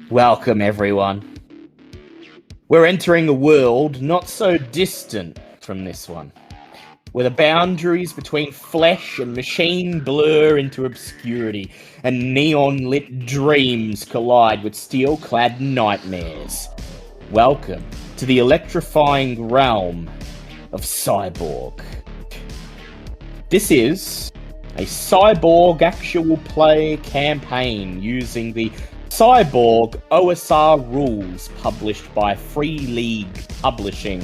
Welcome, everyone. We're entering a world not so distant from this one, where the boundaries between flesh and machine blur into obscurity, and neon-lit dreams collide with steel-clad nightmares. Welcome to the electrifying realm of Cyborg. This is a Cyborg actual play campaign using the Cyborg OSR rules published by Free League Publishing.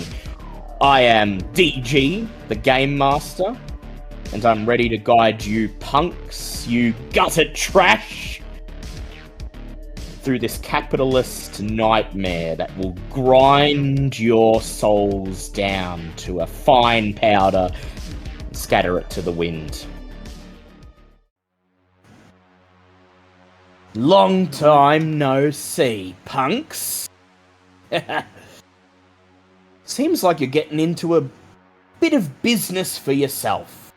I am DG, the Game Master, and I'm ready to guide you punks, you gutter trash, through this capitalist nightmare that will grind your souls down to a fine powder and scatter it to the wind. Long time no see, punks. Seems like you're getting into a bit of business for yourself.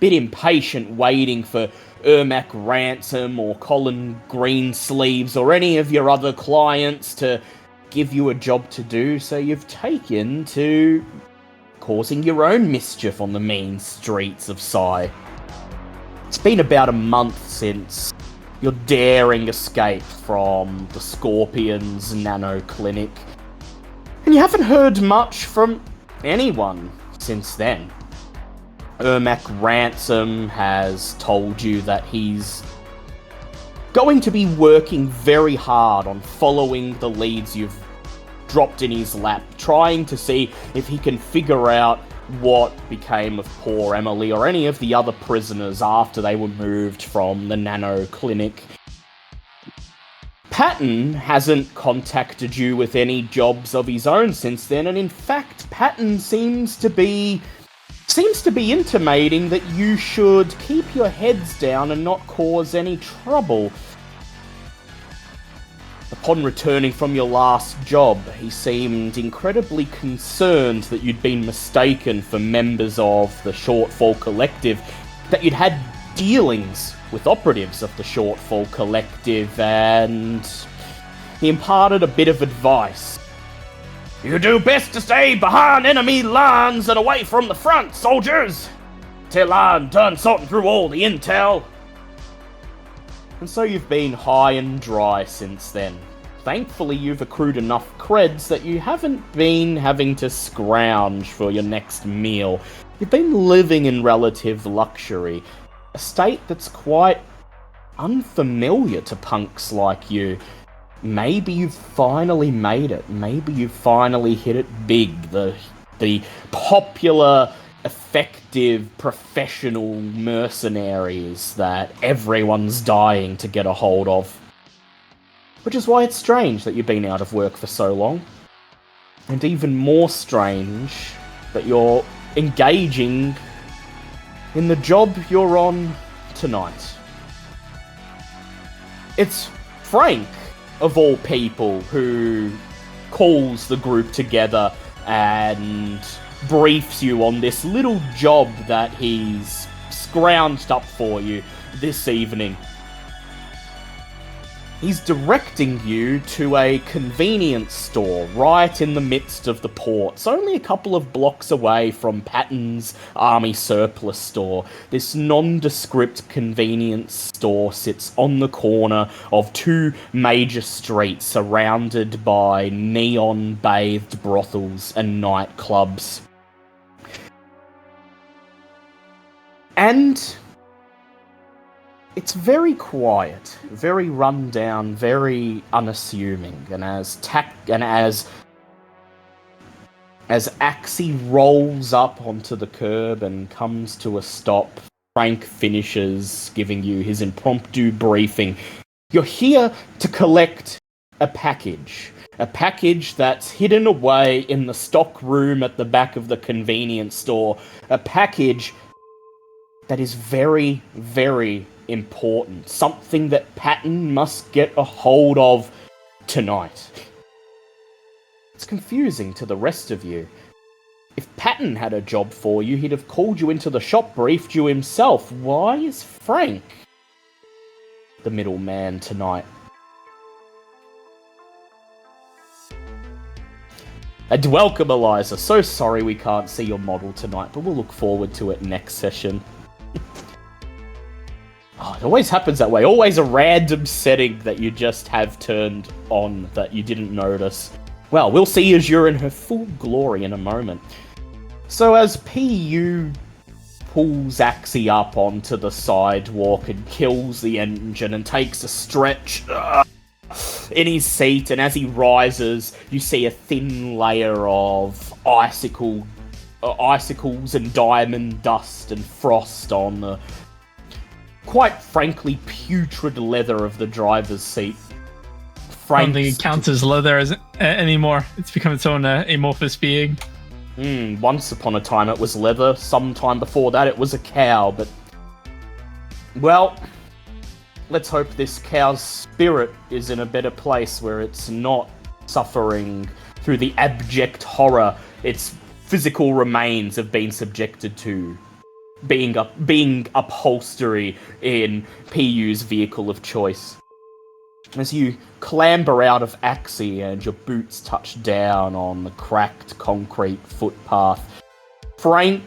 Bit impatient waiting for Ermac Ransom or Colin Greensleeves or any of your other clients to give you a job to do, so you've taken to causing your own mischief on the mean streets of Psy. It's been about a month since your daring escape from the Scorpion's nano clinic, and you haven't heard much from anyone since then. Ermac Ransom has told you that he's going to be working very hard on following the leads you've dropped in his lap, trying to see if he can figure out what became of poor Emily or any of the other prisoners after they were moved from the nano clinic. Patton hasn't contacted you with any jobs of his own since then, and in fact, Patton seems to be intimating that you should keep your heads down and not cause any trouble. Upon returning from your last job, he seemed incredibly concerned that you'd been mistaken for members of the Shortfall Collective, that you'd had dealings with operatives of the Shortfall Collective, and he imparted a bit of advice. You do best to stay behind enemy lines and away from the front, soldiers, till I'm done sorting through all the intel. And so you've been high and dry since then. Thankfully, you've accrued enough creds that you haven't been having to scrounge for your next meal. You've been living in relative luxury, a state that's quite unfamiliar to punks like you. Maybe you've finally made it. Maybe you've finally hit it big. The popular, effective, professional mercenaries that everyone's dying to get a hold of. Which is why it's strange that you've been out of work for so long. And even more strange that you're engaging in the job you're on tonight. It's Frank, of all people, who calls the group together and briefs you on this little job that he's scrounged up for you this evening. He's directing you to a convenience store right in the midst of the ports, only a couple of blocks away from Patton's army surplus store. This nondescript convenience store sits on the corner of two major streets surrounded by neon-bathed brothels and nightclubs. And it's very quiet, very run-down, very unassuming, and as Axie rolls up onto the curb and comes to a stop, Frank finishes giving you his impromptu briefing. You're here to collect a package that's hidden away in the stock room at the back of the convenience store, a package that is very, very important. Something that Patton must get a hold of tonight. It's confusing to the rest of you. If Patton had a job for you, he'd have called you into the shop, briefed you himself. Why is Frank the middleman tonight? And welcome, Eliza. So sorry we can't see your model tonight, but we'll look forward to it next session. Oh, it always happens that way. Always a random setting that you just have turned on that you didn't notice. Well, we'll see Azure in her full glory in a moment. So as PU pulls Axie up onto the sidewalk and kills the engine and takes a stretch in his seat, and as he rises, you see a thin layer of icicles and diamond dust and frost on the, quite frankly, putrid leather of the driver's seat. I don't think it counts as leather anymore. It's become its own amorphous being. Once upon a time it was leather. Sometime before that it was a cow, but... Well, let's hope this cow's spirit is in a better place where it's not suffering through the abject horror its physical remains have been subjected to, being upholstery in PU's vehicle of choice. As you clamber out of Axie and your boots touch down on the cracked concrete footpath, Frank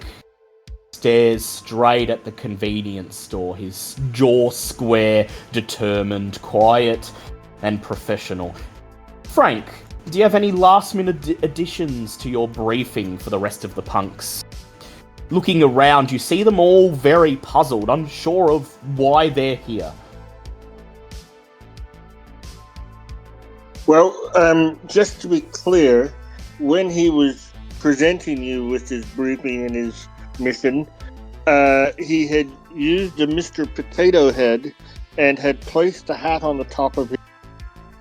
stares straight at the convenience store, his jaw square, determined, quiet, and professional. Frank, do you have any last-minute additions to your briefing for the rest of the punks? Looking around, you see them all very puzzled, unsure of why they're here. Well, just to be clear, when he was presenting you with his briefing and his mission, he had used a Mr. Potato Head and had placed a hat on the top of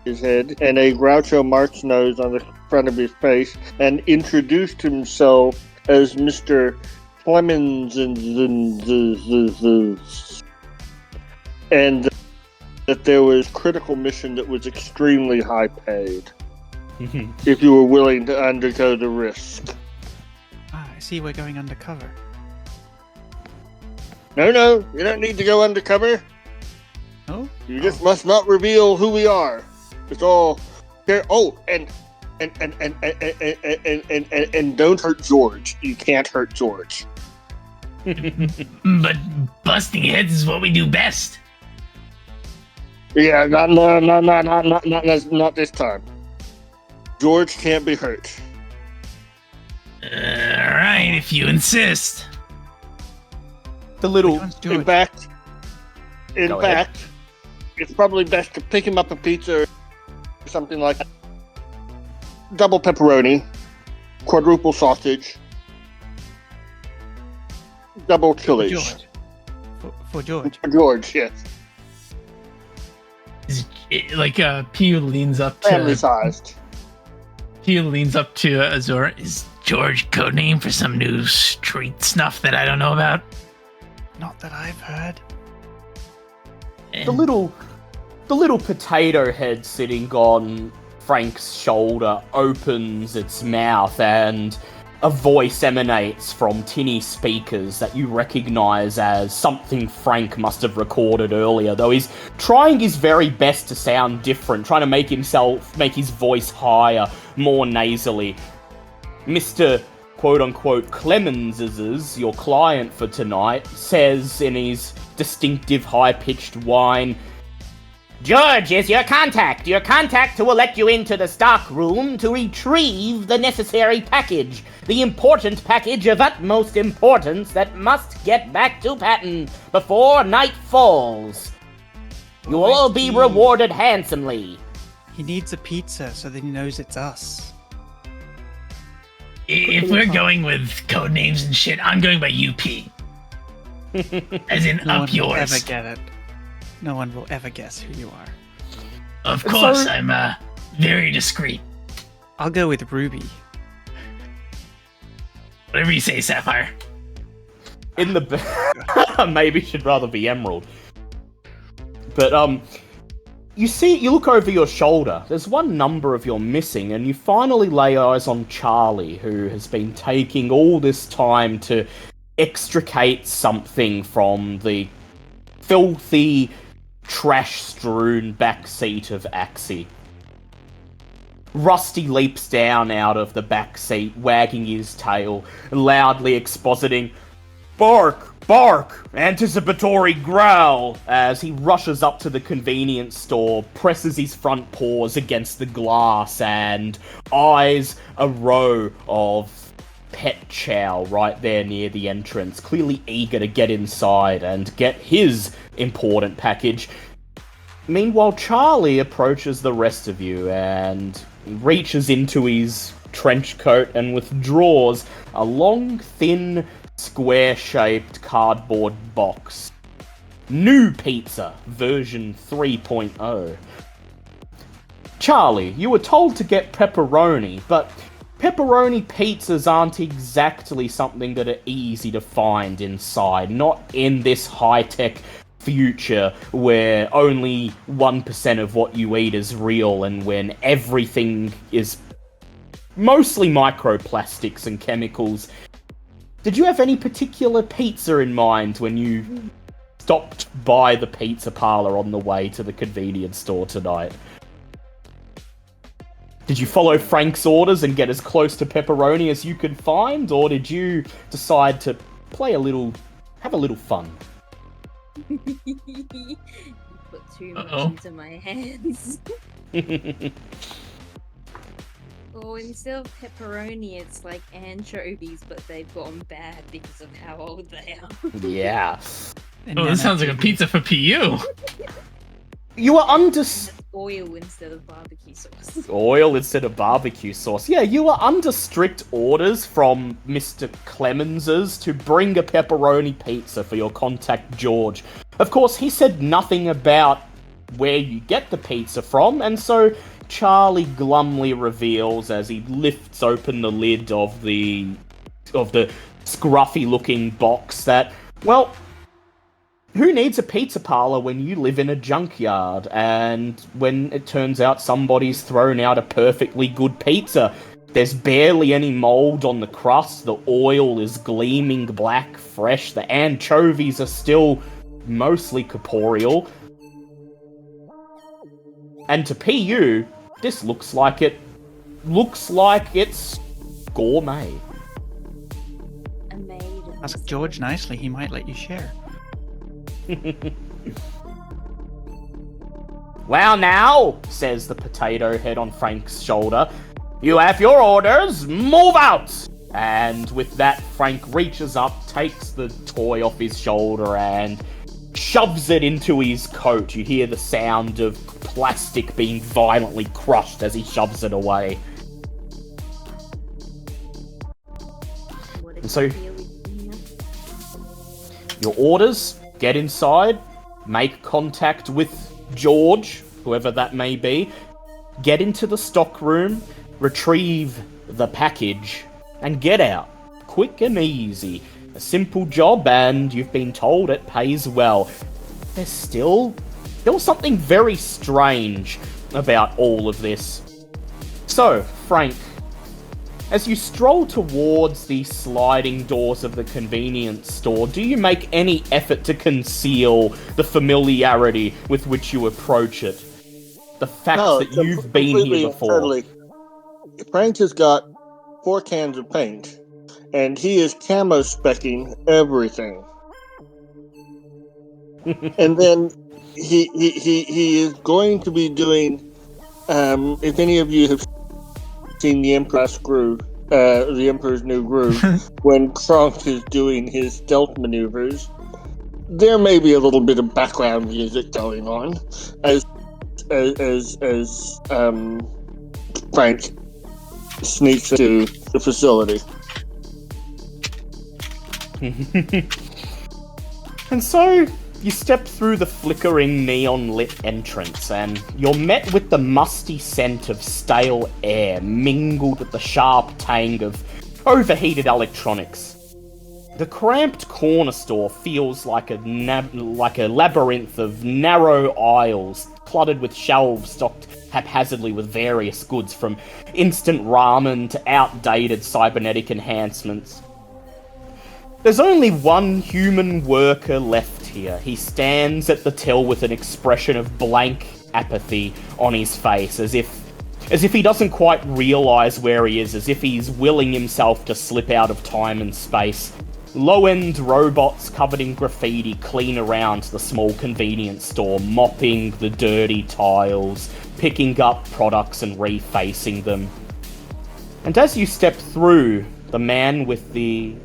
his head and a Groucho Marx nose on the front of his face and introduced himself as Mr. Clemens and that there was a critical mission that was extremely high paid if you were willing to undergo the risk. I see we're going undercover. No, you don't need to go undercover. Oh? You just must not reveal who we are. It's all there. Oh, and don't hurt George. You can't hurt George. But busting heads is what we do best. Yeah, not this time. George can't be hurt. Alright, if you insist. In fact, it's probably best to pick him up a pizza or something like that. Double pepperoni, quadruple sausage, double chili. For George. For George, yes. Pio leans up to... Family sized. Pio leans up to Azor. Is George codename for some new street snuff that I don't know about? Not that I've heard. The little potato head sitting on Frank's shoulder opens its mouth and a voice emanates from tinny speakers that you recognize as something Frank must have recorded earlier, though he's trying his very best to sound different, trying to make his voice higher, more nasally. Mr. quote-unquote Clemens's, your client for tonight, says in his distinctive high-pitched whine, "George is your contact who will let you into the stock room to retrieve the necessary package, the important package of utmost importance that must get back to Patton before night falls. You will all be rewarded handsomely." He needs a pizza so that he knows it's us. If we're going with code names and shit, I'm going by UP. As in No up one will yours. ever get it. No one will ever guess who you are. Of course, I'm very discreet. I'll go with Ruby. Whatever you say, Sapphire. In the maybe should rather be Emerald. But you look over your shoulder. There's one number of you're missing, and you finally lay eyes on Charlie, who has been taking all this time to extricate something from the filthy, trash-strewn backseat of Axie. Rusty leaps down out of the back seat, wagging his tail, loudly expositing, "Bark! Bark! Anticipatory growl!" as he rushes up to the convenience store, presses his front paws against the glass, and eyes a row of pet chow right there near the entrance, clearly eager to get inside and get his important package. Meanwhile, Charlie approaches the rest of you and reaches into his trench coat and withdraws a long, thin, square-shaped cardboard box. New pizza, version 3.0. Charlie, you were told to get pepperoni, but pepperoni pizzas aren't exactly something that are easy to find inside, not in this high-tech future where only 1% of what you eat is real and when everything is mostly microplastics and chemicals. Did you have any particular pizza in mind when you stopped by the pizza parlor on the way to the convenience store tonight? Did you follow Frank's orders and get as close to pepperoni as you could find, or did you decide to have a little fun? You put too much into my hands. Well, instead of pepperoni, it's like anchovies, but they've gone bad because of how old they are. Yeah. Oh, this sounds like a pizza for PU. You were under... Oil instead of barbecue sauce. Oil instead of barbecue sauce. Yeah, you were under strict orders from Mr. Clemens's to bring a pepperoni pizza for your contact George. Of course, he said nothing about where you get the pizza from, and so Charlie glumly reveals as he lifts open the lid of the scruffy-looking box that, well, who needs a pizza parlor when you live in a junkyard, and when it turns out somebody's thrown out a perfectly good pizza? There's barely any mold on the crust, the oil is gleaming black, fresh, the anchovies are still mostly corporeal. And to PU, this looks like it's gourmet. Ask George nicely, he might let you share. "Well now," says the potato head on Frank's shoulder, "you have your orders, move out!" And with that, Frank reaches up, takes the toy off his shoulder, and shoves it into his coat. You hear the sound of plastic being violently crushed as he shoves it away. And so, your orders, get inside, make contact with George, whoever that may be, get into the stock room, retrieve the package, and get out. Quick and easy. A simple job, and you've been told it pays well. There was something very strange about all of this. So, Frank, as you stroll towards the sliding doors of the convenience store, do you make any effort to conceal the familiarity with which you approach it? The fact that you've been here before. Totally. Frank has got 4 cans of paint, and he is camo specking everything. And then he is going to be doing, if any of you have seen The Emperor's Groove, The Emperor's New Groove, when Kronk is doing his stealth maneuvers, there may be a little bit of background music going on as Frank sneaks to the facility. And so, you step through the flickering neon-lit entrance, and you're met with the musty scent of stale air mingled with the sharp tang of overheated electronics. The cramped corner store feels like a labyrinth of narrow aisles cluttered with shelves stocked haphazardly with various goods, from instant ramen to outdated cybernetic enhancements. There's only one human worker left here. He stands at the till with an expression of blank apathy on his face, as if as if he doesn't quite realize where he is, as if he's willing himself to slip out of time and space. Low-end robots covered in graffiti clean around the small convenience store, mopping the dirty tiles, picking up products and refacing them. And as you step through, the man with the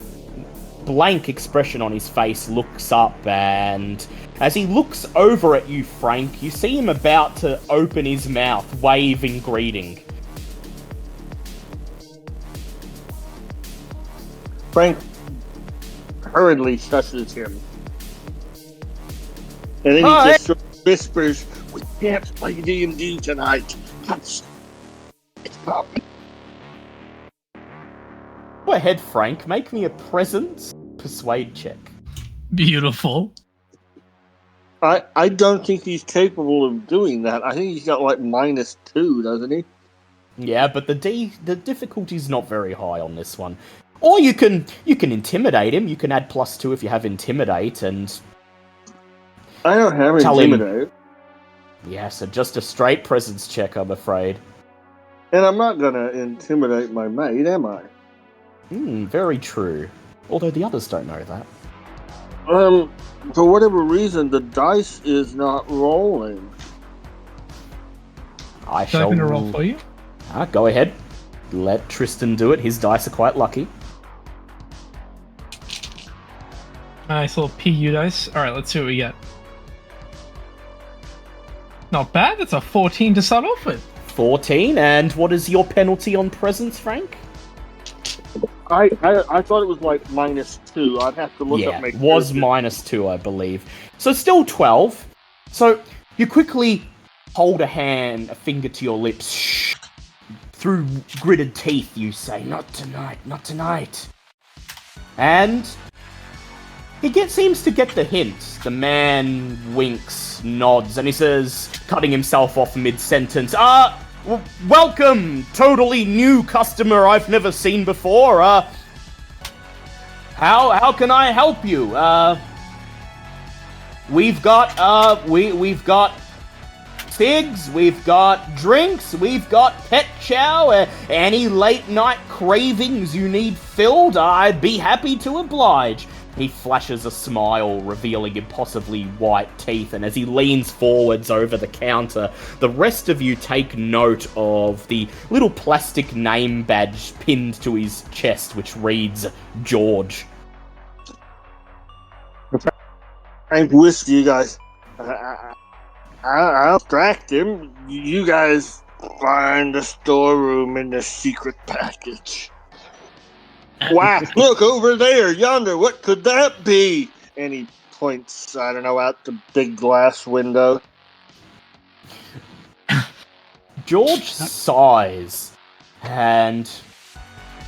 blank expression on his face looks up, and as he looks over at you, Frank, you see him about to open his mouth, waving greeting. Frank hurriedly shushes him. And then he just sort of whispers, "We can't play D&D tonight. It's up." Go ahead, Frank. Make me a presence persuade check. Beautiful. I don't think he's capable of doing that. I think he's got like -2, doesn't he? Yeah, but the difficulty's not very high on this one. Or you can intimidate him. You can add +2 if you have intimidate, and I don't have tell intimidate. Yeah, so just a straight presence check, I'm afraid. And I'm not gonna intimidate my mate, am I? Very true. Although the others don't know that. For whatever reason, the dice is not rolling. I Should I shall open a roll for you? Go ahead. Let Tristan do it. His dice are quite lucky. Nice little PU dice. Alright, let's see what we get. Not bad. That's a 14 to start off with. 14, and what is your penalty on presence, Frank? I thought it was like -2. I'd have to look up my Yeah, was -2, I believe. So still 12. So you quickly hold a finger to your lips. Shh. Through gritted teeth, you say, "Not tonight, not tonight." And he seems to get the hint. The man winks, nods, and he says, cutting himself off mid-sentence, welcome, totally new customer I've never seen before. How can I help you? We've got figs, we've got drinks, we've got pet chow, any late night cravings you need filled, I'd be happy to oblige. He flashes a smile, revealing impossibly white teeth, and as he leans forwards over the counter, the rest of you take note of the little plastic name badge pinned to his chest, which reads George. I'm with you guys. I'll distract him. You guys find the storeroom in the secret package. Wow, look over there, yonder. What could that be? And he points, I don't know, out the big glass window. George sighs, and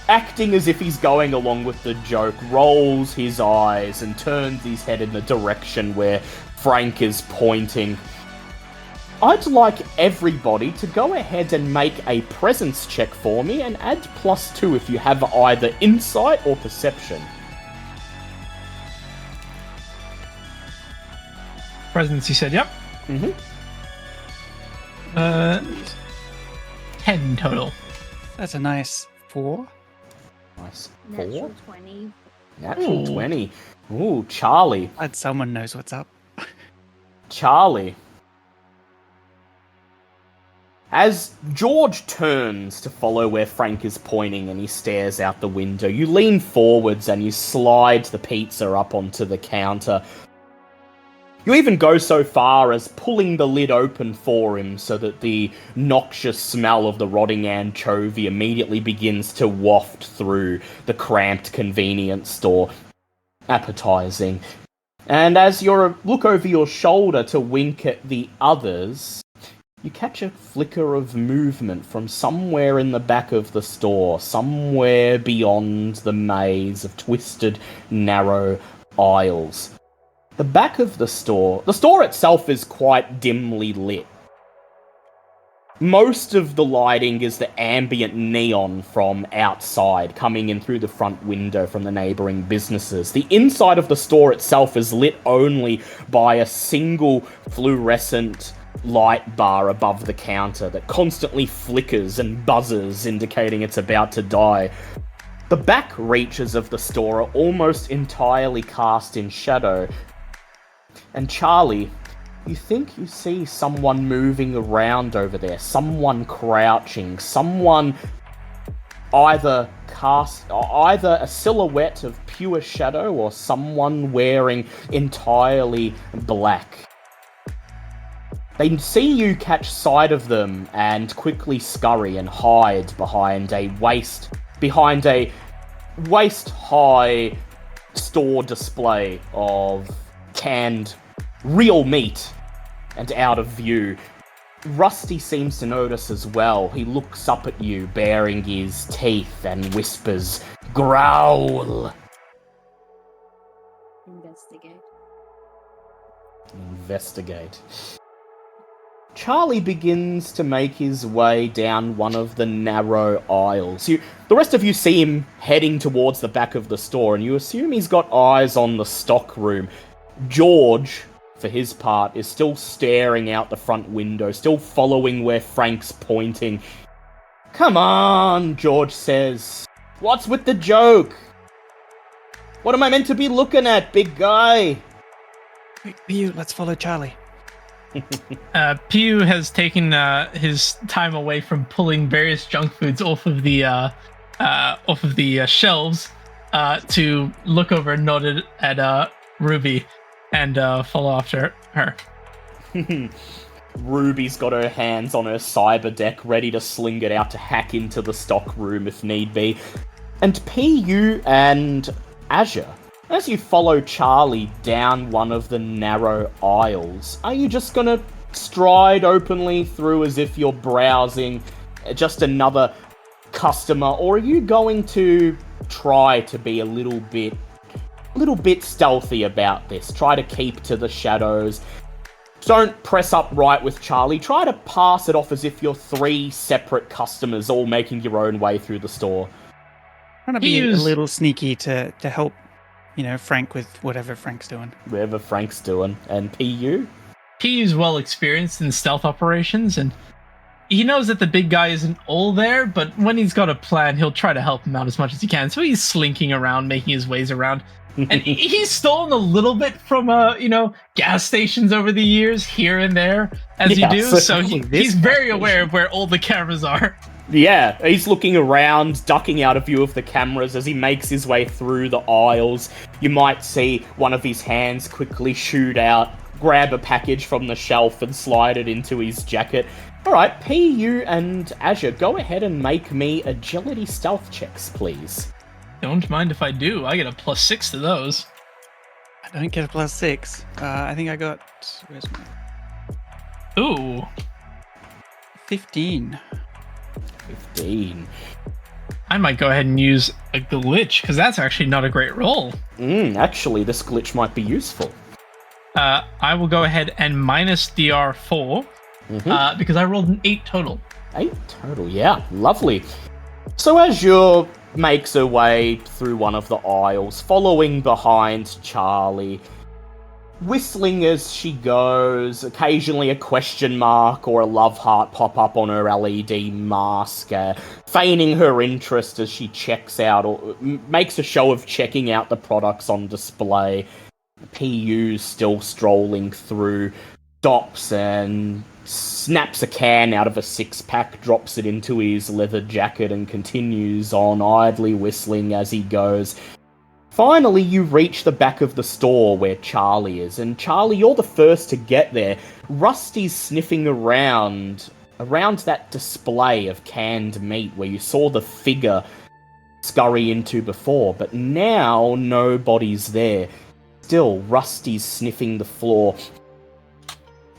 acting as if he's going along with the joke, rolls his eyes and turns his head in the direction where Frank is pointing. I'd like everybody to go ahead and make a presence check for me and add +2 if you have either insight or perception. Presence, you said, yep. 10 total. That's a nice 4. Nice. Natural 4? 20. Natural Ooh. 20. Ooh, Charlie. Glad someone knows what's up. Charlie. As George turns to follow where Frank is pointing and he stares out the window, you lean forwards and you slide the pizza up onto the counter. You even go so far as pulling the lid open for him so that the noxious smell of the rotting anchovy immediately begins to waft through the cramped convenience store. Appetizing. And as you look over your shoulder to wink at the others, you catch a flicker of movement from somewhere in the back of the store, somewhere beyond the maze of twisted, narrow aisles. The back of the store itself is quite dimly lit. Most of the lighting is the ambient neon from outside, coming in through the front window from the neighbouring businesses. The inside of the store itself is lit only by a single fluorescent light bar above the counter that constantly flickers and buzzes, indicating it's about to die. The back reaches of the store are almost entirely cast in shadow. And Charlie, you think you see someone moving around over there, someone crouching, someone either a silhouette of pure shadow or someone wearing entirely black. They see you catch sight of them and quickly scurry and hide behind a waist-high store display of canned real meat and out of view. Rusty seems to notice as well. He looks up at you, baring his teeth, and whispers, "Growl!" Investigate. Charlie begins to make his way down one of the narrow aisles. The rest of you see him heading towards the back of the store, and you assume he's got eyes on the stock room. George, for his part, is still staring out the front window, still following where Frank's pointing. "Come on," George says. "What's with the joke? What am I meant to be looking at, big guy?" Piyu, let's follow Charlie. Piyu has taken his time away from pulling various junk foods off of the shelves to look over and nod at Ruby and follow after her. Ruby's got her hands on her cyber deck, ready to sling it out to hack into the stock room if need be. And Piyu and Azure, as you follow Charlie down one of the narrow aisles, are you just gonna stride openly through as if you're browsing just another customer, or are you going to try to be a little bit stealthy about this? Try to keep to the shadows. Don't press up right with Charlie. Try to pass it off as if you're three separate customers all making your own way through the store. Trying to be a little sneaky to help, Frank with whatever Frank's doing. Whatever Frank's doing. And Piyu? Piyu's well experienced in stealth operations, and he knows that the big guy isn't all there, but when he's got a plan, he'll try to help him out as much as he can. So he's slinking around, making his ways around. And he's stolen a little bit from, gas stations over the years, here and there, as you do. So he's very aware of where all the cameras are. Yeah, he's looking around, ducking out of view of the cameras as he makes his way through the aisles. You might see one of his hands quickly shoot out, grab a package from the shelf and slide it into his jacket. Alright, Piyu and Azure, go ahead and make me agility stealth checks, please. Don't mind if I do. I get a +6 to those. I don't get a +6. I think I got... Where's my... Ooh. 15. 15. I might go ahead and use a glitch, because that's actually not a great roll. Actually, this glitch might be useful. I will go ahead and minus DR4, because I rolled an 8 total. 8 total, yeah. Lovely. So as Azure makes her way through one of the aisles, following behind Charlie, whistling as she goes, occasionally a question mark or a love heart pop up on her LED mask, feigning her interest as she checks out or makes a show of checking out the products on display. Piyu's still strolling through, stops and snaps a can out of a 6-pack, drops it into his leather jacket and continues on, idly whistling as he goes. Finally, you reach the back of the store where Charlie is, and Charlie, you're the first to get there. Rusty's sniffing around that display of canned meat where you saw the figure scurry into before, but now nobody's there. Still, Rusty's sniffing the floor,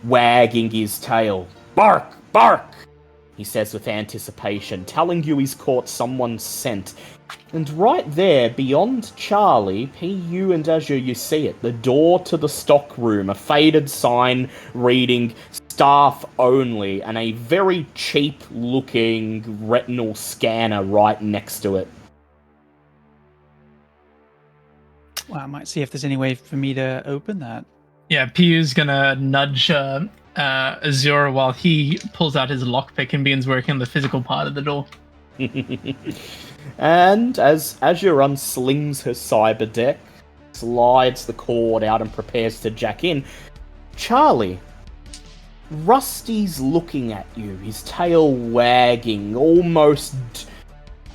wagging his tail. "Bark! Bark!" he says with anticipation, telling you he's caught someone's scent. And right there, beyond Charlie, Piyu and Azure, you see it. The door to the stock room, a faded sign reading "Staff Only," and a very cheap-looking retinal scanner right next to it. Well, I might see if there's any way for me to open that. Yeah, Piyu's gonna nudge Azure while he pulls out his lockpick and begins working on the physical part of the door. And as Azure unslings her cyber deck, slides the cord out and prepares to jack in, Charlie, Rusty's looking at you, his tail wagging, almost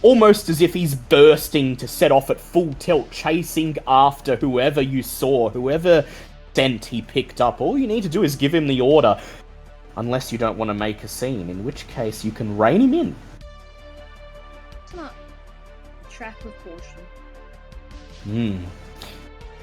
as if he's bursting to set off at full tilt, chasing after whoever you saw, whoever scent he picked up. All you need to do is give him the order, unless you don't want to make a scene, in which case you can rein him in. It's not track with caution.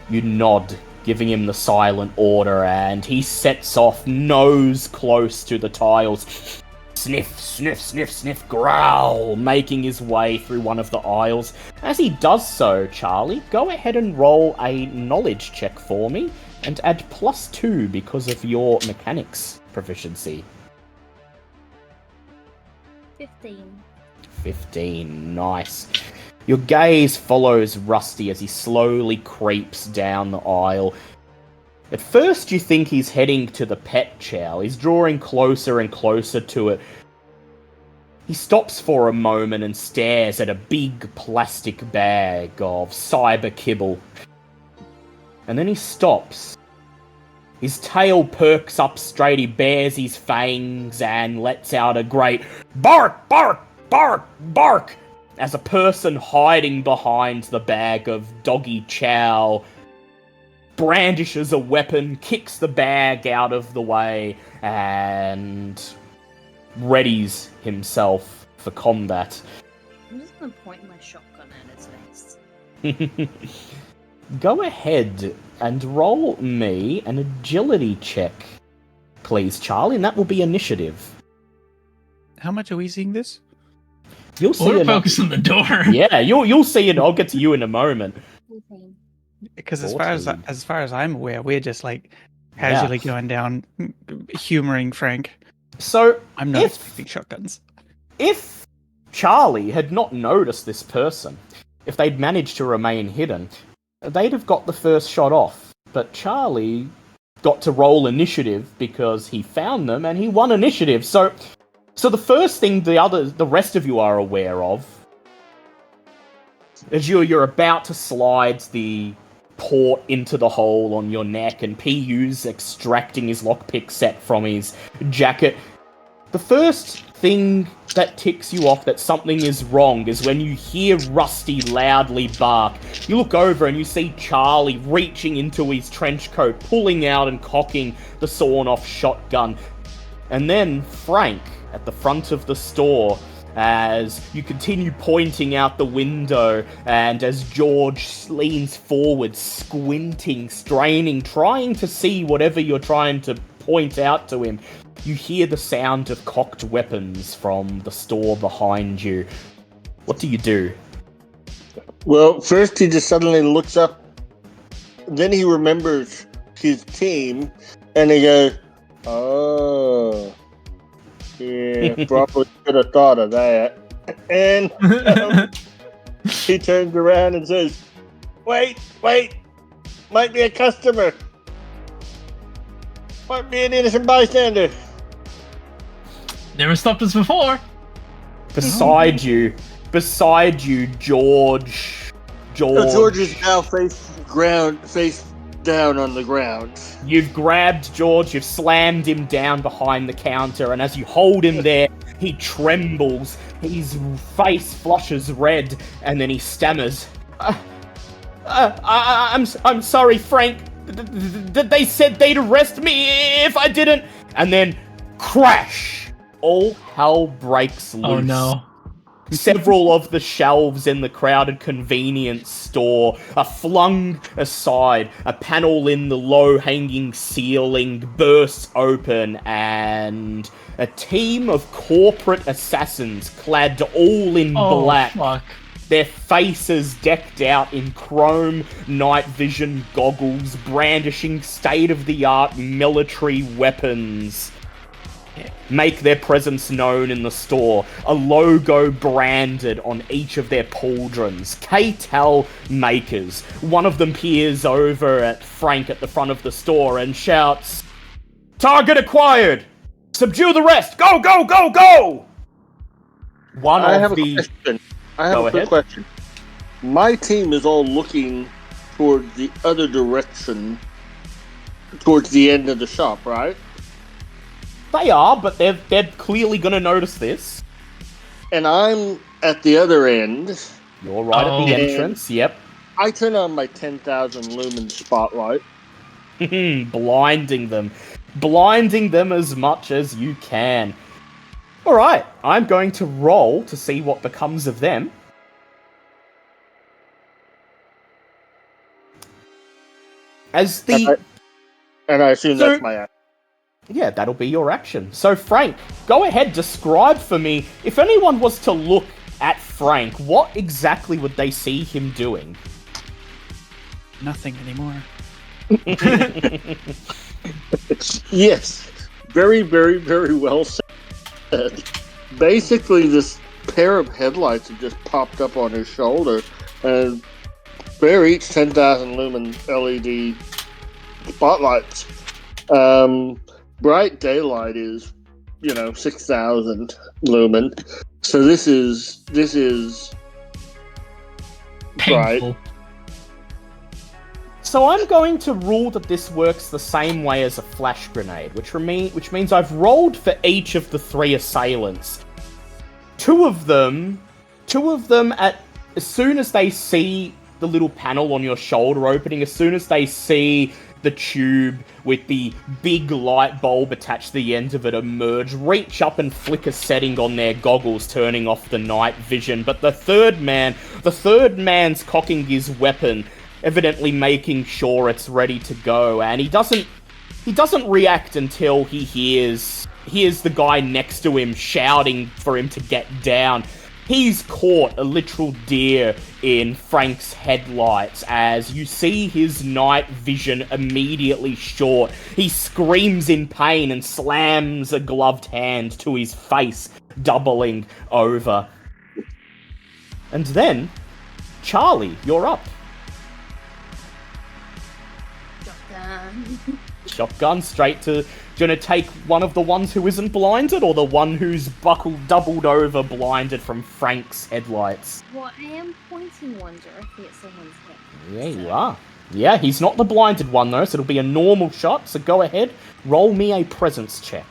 You nod, giving him the silent order, and he sets off, nose close to the tiles. Sniff, sniff, sniff, sniff, growl, making his way through one of the aisles. As he does so, Charlie, go ahead and roll a knowledge check for me, and add +2 because of your mechanics proficiency. 15, nice. Your gaze follows Rusty as he slowly creeps down the aisle. At first you think he's heading to the pet chow. He's drawing closer and closer to it. He stops for a moment and stares at a big plastic bag of cyber kibble. And then he stops. His tail perks up straight, he bares his fangs and lets out a great bark, bark, bark, bark, as a person hiding behind the bag of doggy chow brandishes a weapon, kicks the bag out of the way, and readies himself for combat. I'm just gonna point my shotgun at his face. Go ahead and roll me an agility check, please, Charlie, and that will be initiative. How much are we seeing this? You'll see Or it. focus on the door. Yeah, you'll see it. I'll get to you in a moment. 14. Because as 14. far as I'm aware, we're just like casually going down, humoring Frank. So I'm not expecting shotguns. If Charlie had not noticed this person, if they'd managed to remain hidden, they'd have got the first shot off. But Charlie got to roll initiative because he found them and he won initiative. So the first thing the rest of you are aware of, as you're about to slide the port into the hole on your neck and PU's extracting his lockpick set from his jacket, the first thing that ticks you off that something is wrong is when you hear Rusty loudly bark. You look over and you see Charlie reaching into his trench coat, pulling out and cocking the sawn-off shotgun. And then Frank at the front of the store, as you continue pointing out the window, and as George leans forward, squinting, straining, trying to see whatever you're trying to point out to him, you hear the sound of cocked weapons from the store behind you. What do you do? Well, first he just suddenly looks up. Then he remembers his team, and he goes, "Oh, yeah, probably should have thought of that." And he turns around and says, "Wait, might be a customer. Might be an innocent bystander." Never stopped us before. Beside you, George. So George is now face down on the ground. You've grabbed George, you've slammed him down behind the counter, and as you hold him there, he trembles, his face flushes red, and then he stammers. I'm sorry, Frank. They said they'd arrest me if I didn't. And then, crash! All hell breaks loose. Oh no. Several of the shelves in the crowded convenience store are flung aside. A panel in the low-hanging ceiling bursts open, and a team of corporate assassins clad all in black. Fuck. Their faces decked out in chrome night vision goggles, brandishing state-of-the-art military weapons, make their presence known in the store, a logo branded on each of their pauldrons. Kartel makers. One of them peers over at Frank at the front of the store and shouts, Target acquired! Subdue the rest! Go, go, go, go! I have a question. I have Go a quick ahead. question. My team is all looking towards the other direction, towards the end of the shop, right? They are, but they're clearly gonna notice this. And I'm at the other end. You're right at the Oh. entrance, yep. I turn on my 10,000 lumen spotlight. Blinding them. Blinding them as much as you can. Alright, I'm going to roll to see what becomes of them. As the... And I assume So- that's my act. Yeah, that'll be your action. So, Frank, go ahead, describe for me, if anyone was to look at Frank, what exactly would they see him doing? Nothing anymore. Yes. Very, very, very well said. Basically, this pair of headlights have just popped up on his shoulder, and they're each 10,000 lumen LED spotlights. Bright daylight is, 6,000 lumen. So this is bright. Painful. So I'm going to rule that this works the same way as a flash grenade, which means I've rolled for each of the three assailants. Two of them as soon as they see the little panel on your shoulder opening, as soon as they see the tube with the big light bulb attached to the end of it emerge, reach up and flick a setting on their goggles, turning off the night vision. But the third man's cocking his weapon, evidently making sure it's ready to go, and he doesn't react until he hears the guy next to him shouting for him to get down. He's caught a literal deer in Frank's headlights as you see his night vision immediately short. He screams in pain and slams a gloved hand to his face, doubling over. And then, Charlie, you're up. Shotgun. Shotgun straight to... Do you want to take one of the ones who isn't blinded, or the one who's doubled over blinded from Frank's headlights? Well, I am pointing one directly at someone's head. Yeah, you are. Yeah, he's not the blinded one, though, so it'll be a normal shot. So go ahead, roll me a presence check.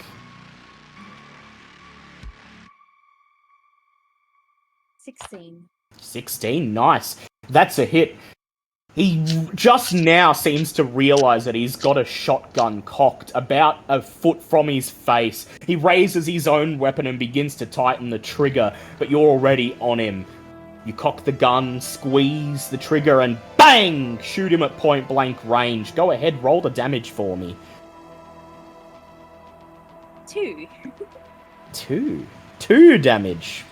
16, nice. That's a hit. He just now seems to realise that he's got a shotgun cocked about a foot from his face. He raises his own weapon and begins to tighten the trigger, but you're already on him. You cock the gun, squeeze the trigger, and bang! Shoot him at point blank range. Go ahead, roll the damage for me. 2. 2 damage.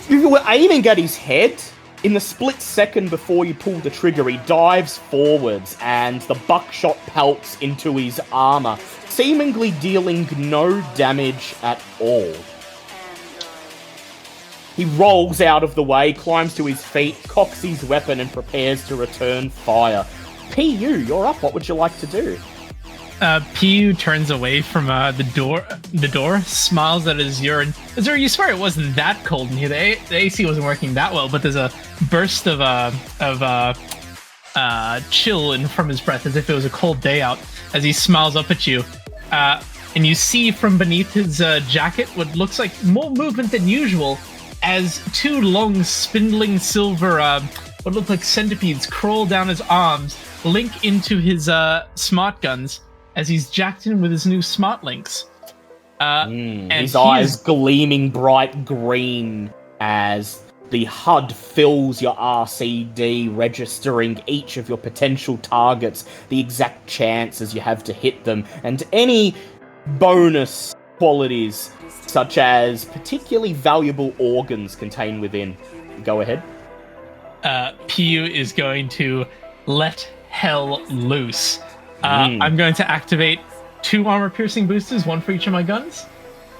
You were aiming at his head. In the split second before you pull the trigger, he dives forwards and the buckshot pelts into his armor, seemingly dealing no damage at all. He rolls out of the way, climbs to his feet, cocks his weapon, and prepares to return fire. PU, you're up. What would you like to do? PU turns away from the door, smiles at his urine. Azura, you swear it wasn't that cold in here. The AC wasn't working that well, but there's a burst of chill from his breath, as if it was a cold day out. As he smiles up at you, and you see from beneath his jacket what looks like more movement than usual, as two long, spindling silver, what look like centipedes, crawl down his arms, link into his smart guns. As he's jacked in with his new smart links. And his eyes gleaming bright green as the HUD fills your RCD, registering each of your potential targets, the exact chances you have to hit them, and any bonus qualities, such as particularly valuable organs contained within. Go ahead. PU is going to let hell loose. I'm going to activate 2 armor-piercing boosters, 1 for each of my guns.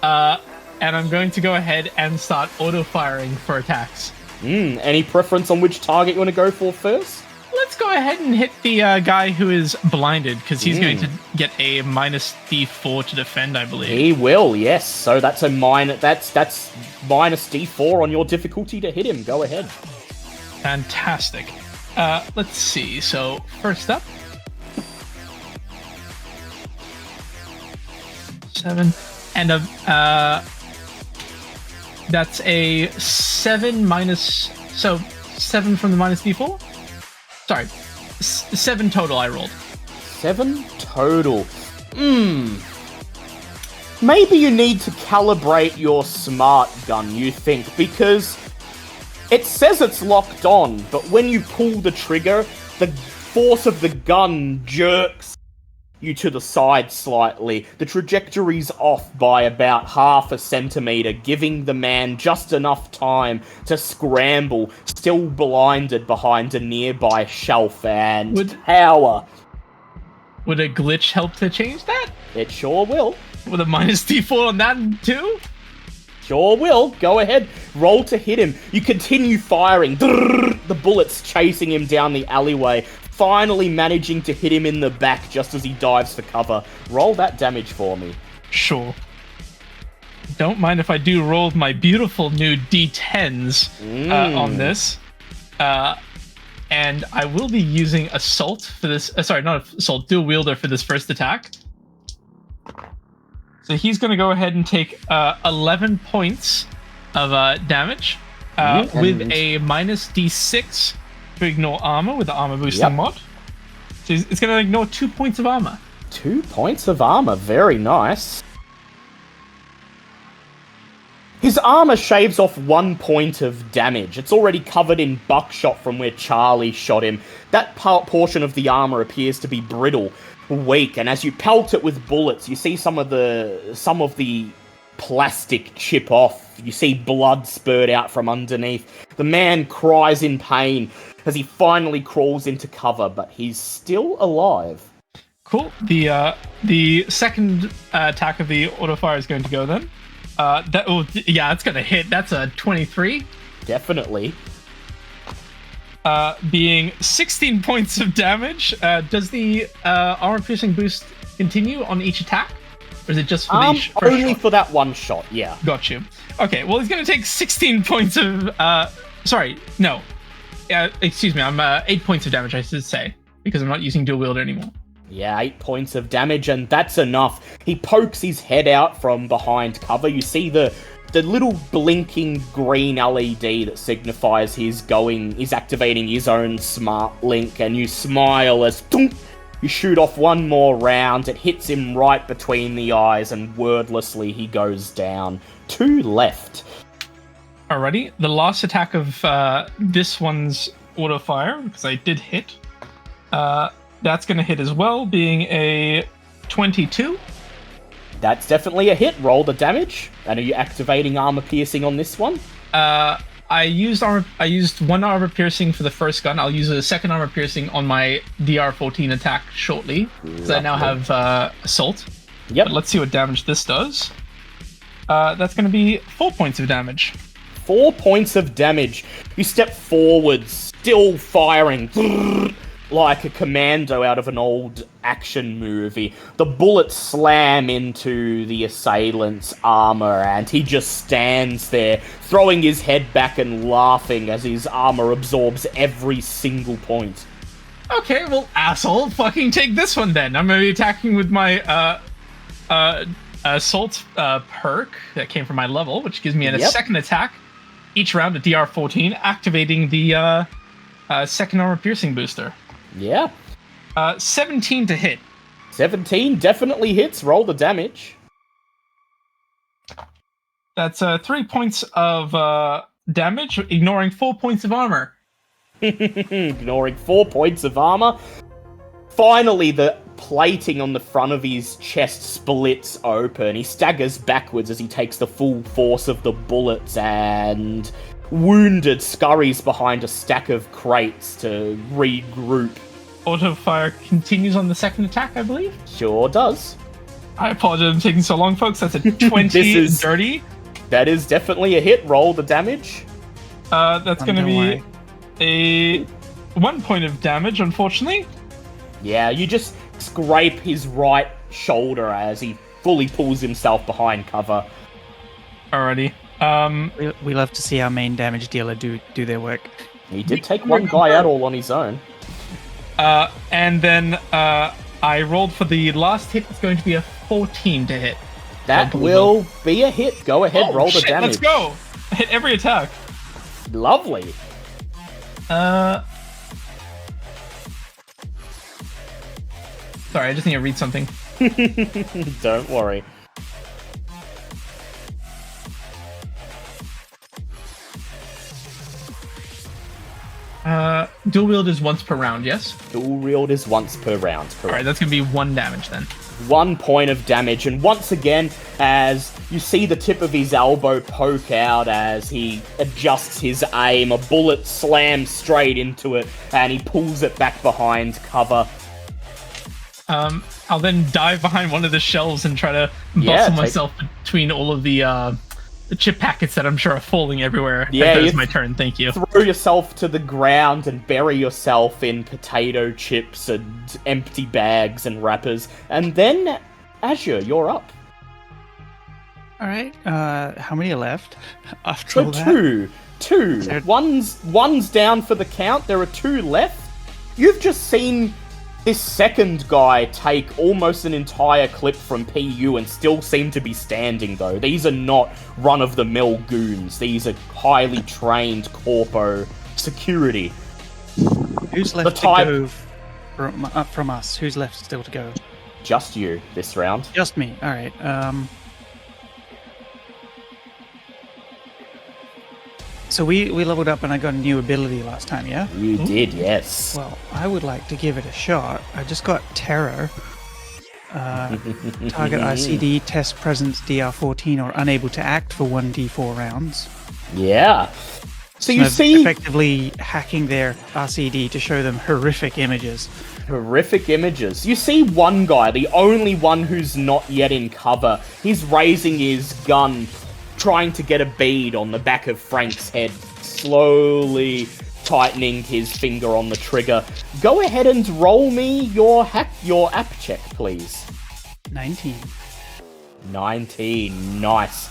And I'm going to go ahead and start auto-firing for attacks. Any preference on which target you want to go for first? let's go ahead and hit the guy who is blinded, because he's going to get a minus D4 to defend, I believe. He will, yes. So that's a that's minus D4 on your difficulty to hit him. Go ahead. Fantastic. Let's see. So first up, 7 and that's a 7 minus. So 7 from the minus D4. Sorry, 7 total. I rolled 7 total. Maybe you need to calibrate your smart gun, you think, because it says it's locked on, but when you pull the trigger, the force of the gun jerks you to the side slightly. The trajectory's off by about half a centimeter, giving the man just enough time to scramble, still blinded behind a nearby shelf and power. Would a glitch help to change that? It sure will. With a minus D4 on that too? Sure will. Go ahead. Roll to hit him. You continue firing. The bullets chasing him down the alleyway, finally managing to hit him in the back just as he dives for cover. Roll that damage for me. Sure. Don't mind if I do roll my beautiful new D10s on this. And I will be using Assault for this. Sorry, not Assault, Dual Wielder for this first attack. So he's going to go ahead and take 11 points of damage with a minus D6 to ignore armor with the armor boosting mod. So it's going to ignore 2 points of armor. 2 points of armor, very nice. His armor shaves off 1 point of damage. It's already covered in buckshot from where Charlie shot him. That portion of the armor appears to be brittle, weak, and as you pelt it with bullets, you see some of the plastic chip off. You see blood spurt out from underneath. The man cries in pain as he finally crawls into cover, but he's still alive. Cool. The second attack of the auto fire is going to go then. It's going to hit. That's a 23. Definitely. Being 16 points of damage. Does the armor piercing boost continue on each attack? Or is it just for the first only shot? for that one shot, yeah. Got you. Okay, well, he's going to take 16 points of... excuse me, I'm 8 points of damage, I should say, because I'm not using dual wielder anymore. Yeah, 8 points of damage, and that's enough. He pokes his head out from behind cover. You see the little blinking green LED that signifies he's activating his own smart link, and you smile as you shoot off one more round. It hits him right between the eyes, and wordlessly he goes down. 2 left. Alrighty, the last attack of this one's auto fire, because I did hit. That's going to hit as well, being a 22. That's definitely a hit. Roll the damage. And are you activating armor piercing on this one? I used one armor piercing for the first gun. I'll use a second armor piercing on my DR14 attack shortly, because I now have assault. Yep. But let's see what damage this does. That's going to be 4 points of damage. 4 points of damage. You step forward, still firing like a commando out of an old action movie. The bullets slam into the assailant's armor, and he just stands there, throwing his head back and laughing as his armor absorbs every single point. Okay, well, asshole, fucking take this one then. I'm gonna be attacking with my assault perk that came from my level, which gives me a second attack each round at DR14, activating the second armor piercing booster. Yeah. 17 to hit. 17 definitely hits. Roll the damage. That's 3 points of damage, ignoring 4 points of armor. Ignoring 4 points of armor. Finally, the plating on the front of his chest splits open. He staggers backwards as he takes the full force of the bullets, and wounded scurries behind a stack of crates to regroup. Auto fire continues on the second attack, I believe. Sure does. I apologize for taking so long, folks. That's a 20 dirty. That is definitely a hit. Roll the damage. That's going to be a 1 point of damage, unfortunately. Yeah, you just scrape his right shoulder as he fully pulls himself behind cover. Alrighty. We love to see our main damage dealer do their work. He did take one guy out all on his own. And then I rolled for the last hit. It's going to be a 14 to hit. That will be a hit. Go ahead, roll the shit, damage. Let's go. Hit every attack. Lovely. Sorry, I just need to read something. Don't worry. Dual wield is once per round, yes? Dual wield is once per round. Correct. Alright, that's going to be 1 damage then. 1 point of damage, and once again, as you see the tip of his elbow poke out as he adjusts his aim, a bullet slams straight into it, and he pulls it back behind cover. I'll then dive behind one of the shelves and try to bustle myself between all of the chip packets that I'm sure are falling everywhere. Yeah, that is my turn, thank you. Throw yourself to the ground and bury yourself in potato chips and empty bags and wrappers. And then, Azure, you're up. All right. How many are left? After all that? Two. One's down for the count. There are 2 left. You've just seen this second guy take almost an entire clip from PU and still seem to be standing, though. These are not run-of-the-mill goons. These are highly trained corpo security. Who's left to go from us? Who's left still to go? Just you this round. Just me. All right. So we leveled up and I got a new ability last time, yeah? You did, yes. Well, I would like to give it a shot. I just got Terror. Target RCD, test presence DR14 or unable to act for 1d4 rounds. Yeah. So you see... effectively hacking their RCD to show them horrific images. Horrific images. You see one guy, the only one who's not yet in cover. He's raising his gun, trying to get a bead on the back of Frank's head, slowly tightening his finger on the trigger. Go ahead and roll me your app check, please. 19. 19, nice.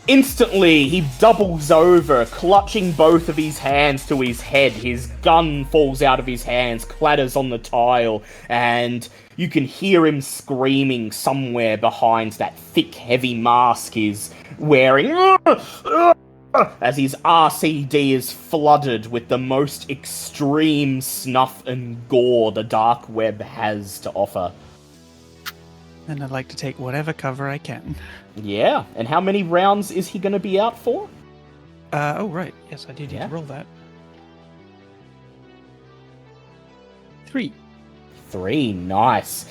Instantly, he doubles over, clutching both of his hands to his head. His gun falls out of his hands, clatters on the tile, and you can hear him screaming somewhere behind that thick, heavy mask he's wearing, as his RCD is flooded with the most extreme snuff and gore the dark web has to offer. And I'd like to take whatever cover I can. Yeah, and how many rounds is he going to be out for? Oh, right. Yes, I did need to roll that. 3. 3, nice.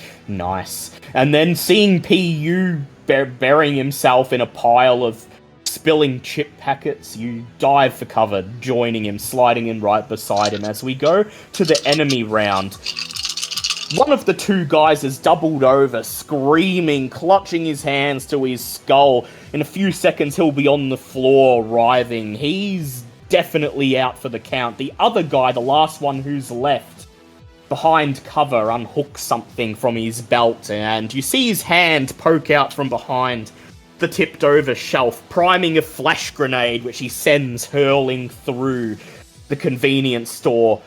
And then seeing PU burying himself in a pile of spilling chip packets, you dive for cover, joining him, sliding in right beside him as we go to the enemy round. One of the 2 guys has doubled over, screaming, clutching his hands to his skull. In a few seconds, he'll be on the floor, writhing. He's definitely out for the count. The other guy, the last one who's left, behind cover, unhooks something from his belt, and you see his hand poke out from behind the tipped-over shelf, priming a flash grenade, which he sends hurling through the convenience store.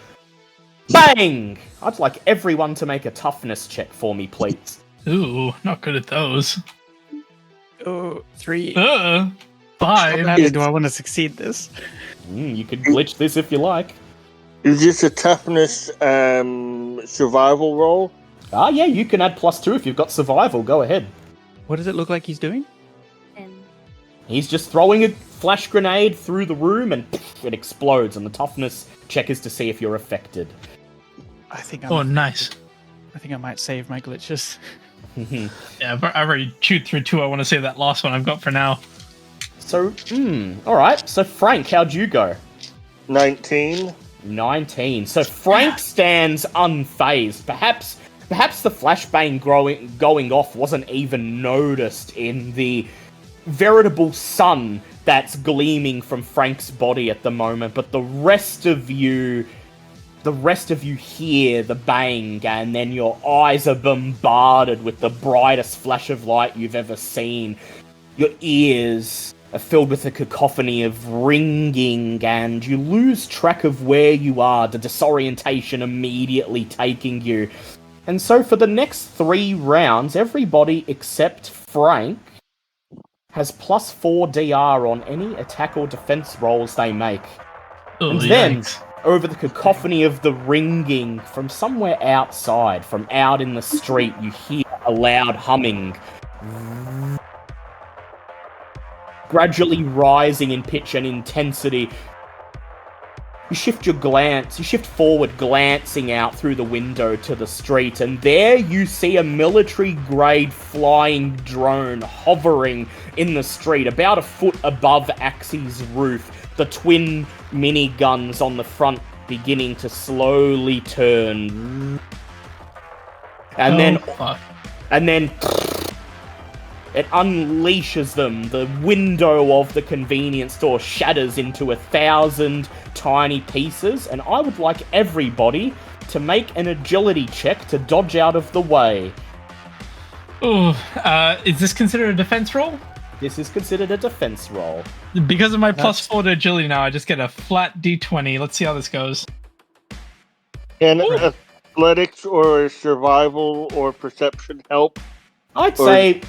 Bang! I'd like everyone to make a toughness check for me, please. Ooh, not good at those. Oh, 3. 5. How badly do I want to succeed this? You could glitch this if you like. Is this a toughness survival roll? Yeah, you can add +2 if you've got survival. Go ahead. What does it look like he's doing? He's just throwing a flash grenade through the room and it explodes, and the toughness check is to see if you're affected. I think nice. I think I might save my glitches. Yeah, I've already chewed through 2. I want to save that last one I've got for now. So, alright. So, Frank, how'd you go? 19. 19. So, Frank stands unfazed. Perhaps the flashbang going off wasn't even noticed in the veritable sun that's gleaming from Frank's body at the moment, but the rest of you the rest of you hear the bang, and then your eyes are bombarded with the brightest flash of light you've ever seen. Your ears are filled with a cacophony of ringing, and you lose track of where you are, the disorientation immediately taking you. And so for the next 3 rounds, everybody except Frank has +4 DR on any attack or defense rolls they make. Oh, And then, yikes. over the cacophony of the ringing, from somewhere outside, from out in the street, you hear a loud humming, gradually rising in pitch and intensity. You shift forward, glancing out through the window to the street, and there you see a military-grade flying drone hovering in the street, about a foot above Axie's roof, the twin miniguns on the front beginning to slowly turn. And then it unleashes them. The window of the convenience store shatters into 1,000 tiny pieces, and I would like everybody to make an agility check to dodge out of the way. Ooh, is this considered a defense roll? This is considered a defense roll. Because of my +4 to agility now, I just get a flat D20. Let's see how this goes. Can athletics or survival or perception help? I'd say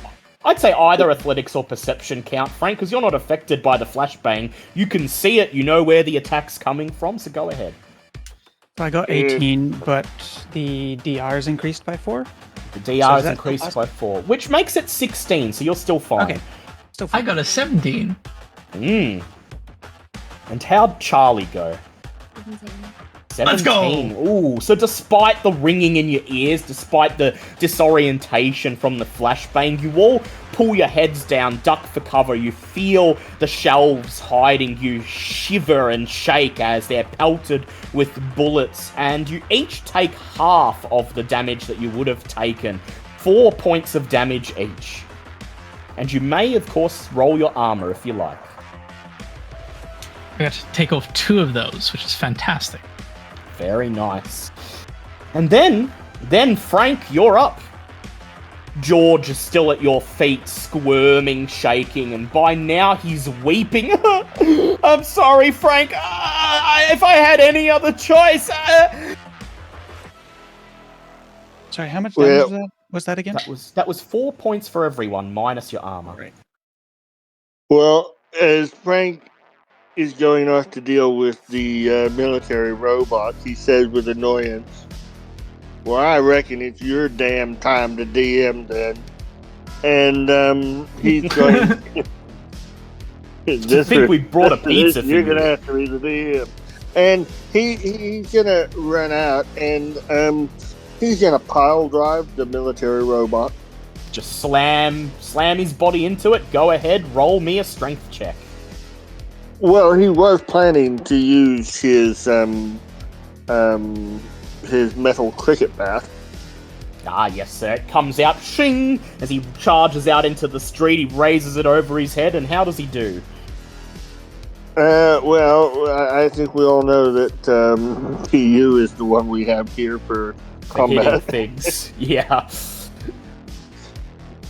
either athletics or perception count, Frank, because you're not affected by the flashbang. You can see it, you know where the attack's coming from, so go ahead. So I got 18, but the DR is increased by 4? The DR is increased by 4, which makes it 16, so you're still fine. Okay. Still fine. I got a 17. And how'd Charlie go? 17. Let's go! Ooh, so despite the ringing in your ears, despite the disorientation from the flashbang, you all pull your heads down, duck for cover. You feel the shelves hiding you shiver and shake as they're pelted with bullets, and you each take half of the damage that you would have taken. 4 points of damage each. And you may, of course, roll your armor if you like. I got to take off 2 of those, which is fantastic. Very nice. And then Frank, you're up. George is still at your feet, squirming, shaking, and by now he's weeping. I'm sorry, Frank. If I had any other choice. Sorry, how much damage was that again? That was 4 points for everyone, minus your armor. Right. Well, as Frank is going off to deal with the military robot, he says with annoyance, "Well, I reckon it's your damn time to DM then." And he's going... I think we brought a pizza for you. You're going to have to be the DM. And he's going to run out, and he's going to pile drive the military robot. Just slam his body into it. Go ahead, roll me a strength check. Well, he was planning to use his metal cricket bat. Ah, yes, sir. It comes out, shing, as he charges out into the street. He raises it over his head, and how does he do? Well, I think we all know that PU is the one we have here for combat things. Yeah.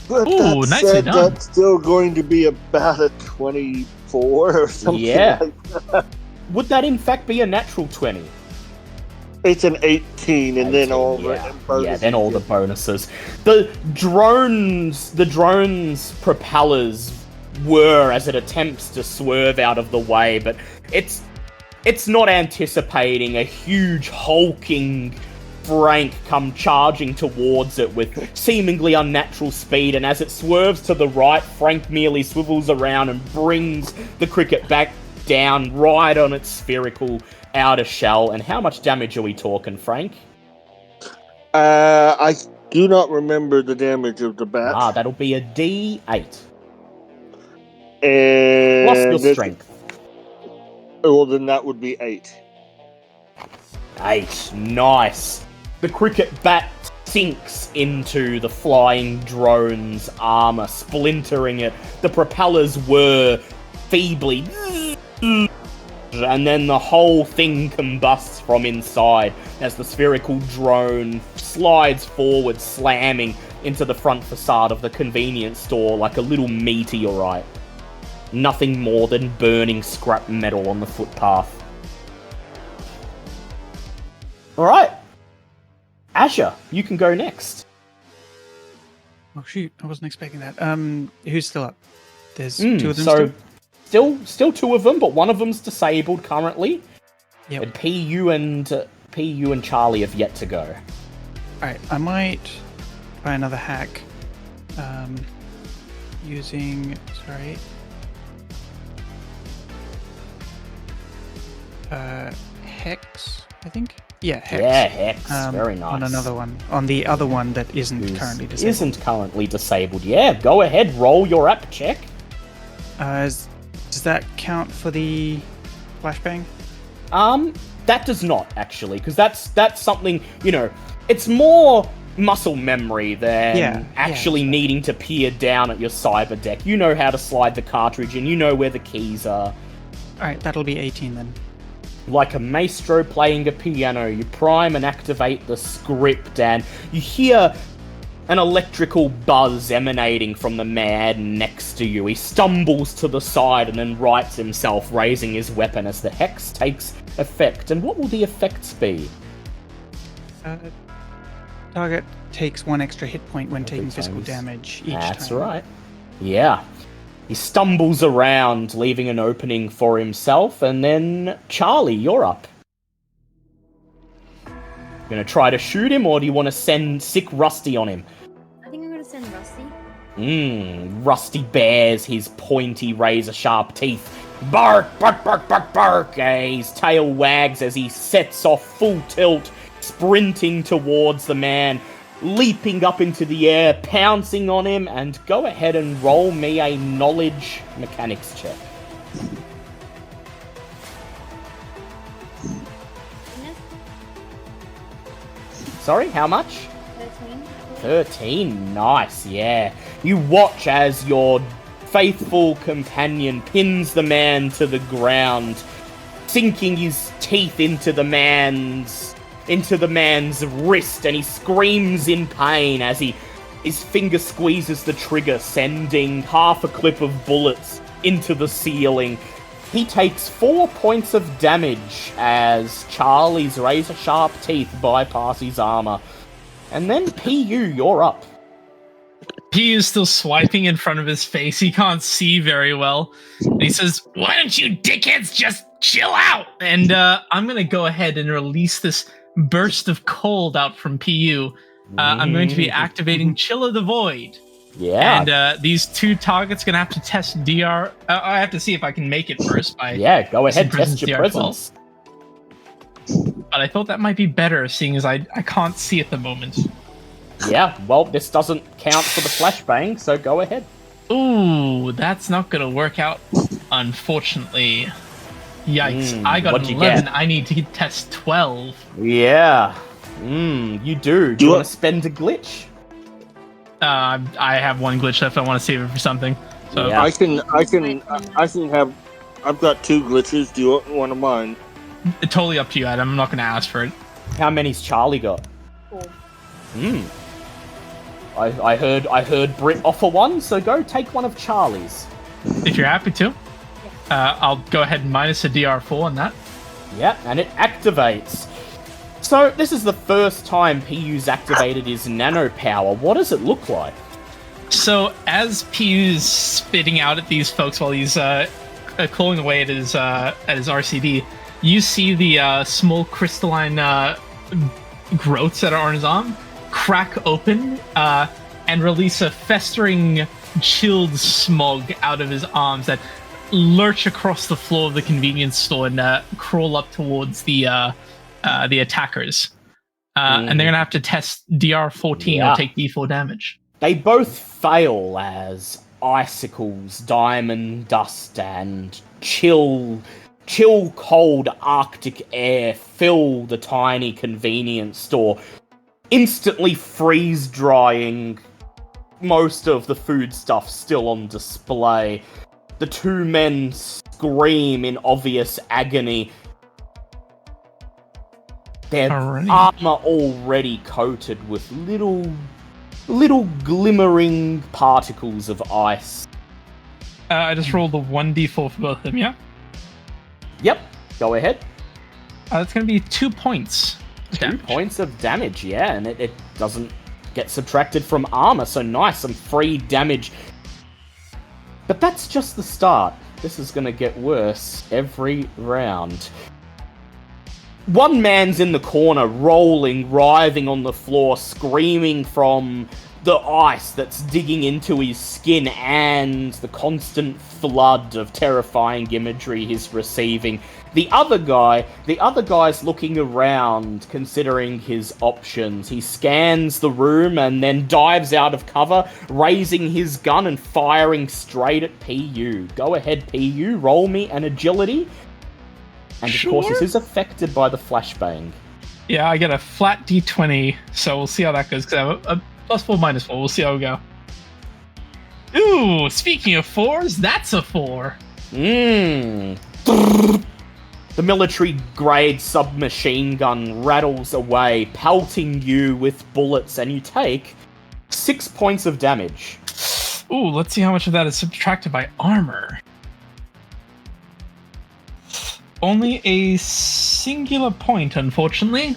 But Ooh, nicely done. That's still going to be about a 24 or something. Yeah. Like that. Would that in fact be a natural 20? It's an 18, and then all the bonuses. Yeah, then all the bonuses. The drone's propellers whir as it attempts to swerve out of the way, but it's not anticipating a huge hulking Frank come charging towards it with seemingly unnatural speed, and as it swerves to the right, Frank merely swivels around and brings the cricket back down right on its spherical outer shell. And how much damage are we talking, Frank? I do not remember the damage of the bat. That'll be a D8. And Plus your strength. Well, then that would be 8. 8. Nice. The cricket bat sinks into the flying drone's armor, splintering it. The propellers whir feebly and then the whole thing combusts from inside as the spherical drone slides forward, slamming into the front facade of the convenience store like a little meteorite. Nothing more than burning scrap metal on the footpath. Alright. Asher, you can go next. Oh shoot, I wasn't expecting that. Who's still up? There's two of them still two of them, but one of them's disabled currently. Yep. And PU and Charlie have yet to go. Alright, I might try another hack. Using Hex, I think? Yeah, Hex. Yeah, Hex. Very nice. On another one. On the other one that isn't currently disabled. Isn't currently disabled. Yeah, go ahead, roll your app check. Does that count for the flashbang? That does not, actually, because that's something, it's more muscle memory than actually needing to peer down at your cyber deck. You know how to slide the cartridge and you know where the keys are. Alright, that'll be 18 then. Like a maestro playing a piano, you prime and activate the script, and you hear an electrical buzz emanating from the man next to you. He stumbles to the side and then rights himself, raising his weapon as the hex takes effect. And what will the effects be? Target takes 1 extra hit point when taking physical damage each time. That's right. Yeah. He stumbles around, leaving an opening for himself, and then Charlie, you're up. Gonna try to shoot him, or do you want to send sick Rusty on him? I think I'm gonna send Rusty. Rusty bares his pointy razor-sharp teeth. Bark, bark, bark, bark, bark! His tail wags as he sets off full tilt, sprinting towards the man, leaping up into the air, pouncing on him, and go ahead and roll me a knowledge mechanics check. Sorry, how much? 13. 13, nice, yeah. You watch as your faithful companion pins the man to the ground, sinking his teeth into the man's wrist, and he screams in pain as his finger squeezes the trigger, sending half a clip of bullets into the ceiling. He takes 4 points of damage as Charlie's razor-sharp teeth bypass his armor. And then PU, you're up. He is still swiping in front of his face. He can't see very well. And he says, Why don't you dickheads just chill out? And I'm going to go ahead and release this burst of cold out from PU. I'm going to be activating Chill of the Void. Yeah. And these two targets going to have to test DR. I have to see if I can make it first. Go ahead, test your presence. But I thought that might be better, seeing as I can't see at the moment. Yeah, well, this doesn't count for the flashbang, so go ahead. Ooh, that's not going to work out, unfortunately. Yikes, I got an 11. I need to test 12. Yeah. You do. Do you want to spend a glitch? I have one glitch left. I want to save it for something. So yeah. I can have. I've got 2 glitches. Do you want one of mine? Totally up to you, Adam. I'm not going to ask for it. How many's Charlie got? 4. I heard Britt offer one, so go take one of Charlie's. If you're happy to. I'll go ahead and minus a DR4 on that. Yeah, and it activates. So, this is the first time PU's activated his nano power. What does it look like? So, as PU's spitting out at these folks while he's clawing away at his RCD, you see the small crystalline growths that are on his arm crack open and release a festering, chilled smog out of his arms that lurch across the floor of the convenience store and crawl up towards the attackers. And they're going to have to test DR14 or take D4 damage. They both fail as icicles, diamond dust, and chill cold Arctic air fill the tiny convenience store, instantly freeze-drying most of the food stuff still on display. The two men scream in obvious agony. Their Alrighty. armor already coated with little glimmering particles of ice. I just rolled a 1d4 for both of them, yeah? Yep, go ahead. That's going to be 2 points. 2 points of damage, yeah, and it doesn't get subtracted from armor, so nice, some free damage. But that's just the start. This is going to get worse every round. One man's in the corner, rolling, writhing on the floor, screaming from the ice that's digging into his skin and the constant flood of terrifying imagery he's receiving. The other guy's looking around, considering his options. He scans the room and then dives out of cover, raising his gun and firing straight at PU. Go ahead, PU, roll me an agility. And of course, this is affected by the flashbang. Yeah, I get a flat d20, so we'll see how that goes, because I have a +4, -4. We'll see how we go. Ooh, speaking of 4s, that's a 4. The military-grade submachine gun rattles away, pelting you with bullets, and you take 6 points of damage. Ooh, let's see how much of that is subtracted by armor. Only a singular point, unfortunately.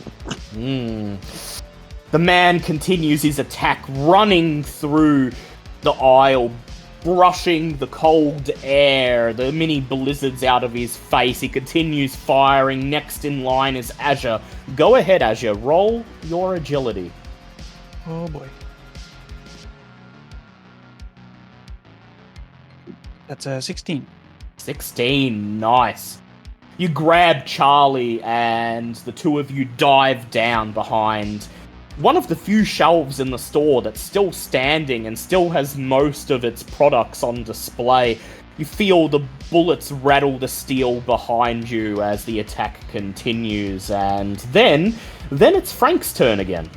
The man continues his attack, running through the aisle, brushing the cold air, the mini blizzards out of his face. He continues firing. Next in line is Azure. Go ahead, Azure. Roll your agility. Oh boy. That's a 16. 16, nice. You grab Charlie and the two of you dive down behind one of the few shelves in the store that's still standing and still has most of its products on display. You feel the bullets rattle the steel behind you as the attack continues, and then it's Frank's turn again.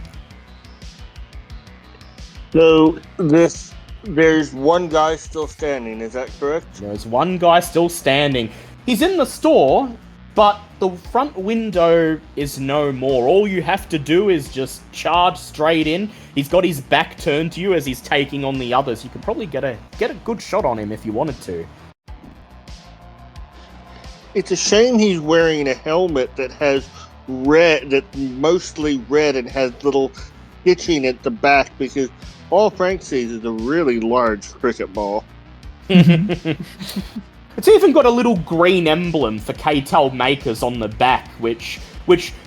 So there's one guy still standing, is that correct? There's one guy still standing. He's in the store, but the front window is no more. All you have to do is just charge straight in. He's got his back turned to you as he's taking on the others. You could probably get a good shot on him if you wanted to. It's a shame he's wearing a helmet that has mostly red and has little stitching at the back, because all Frank sees is a really large cricket ball. It's even got a little green emblem for Kartel makers on the back, which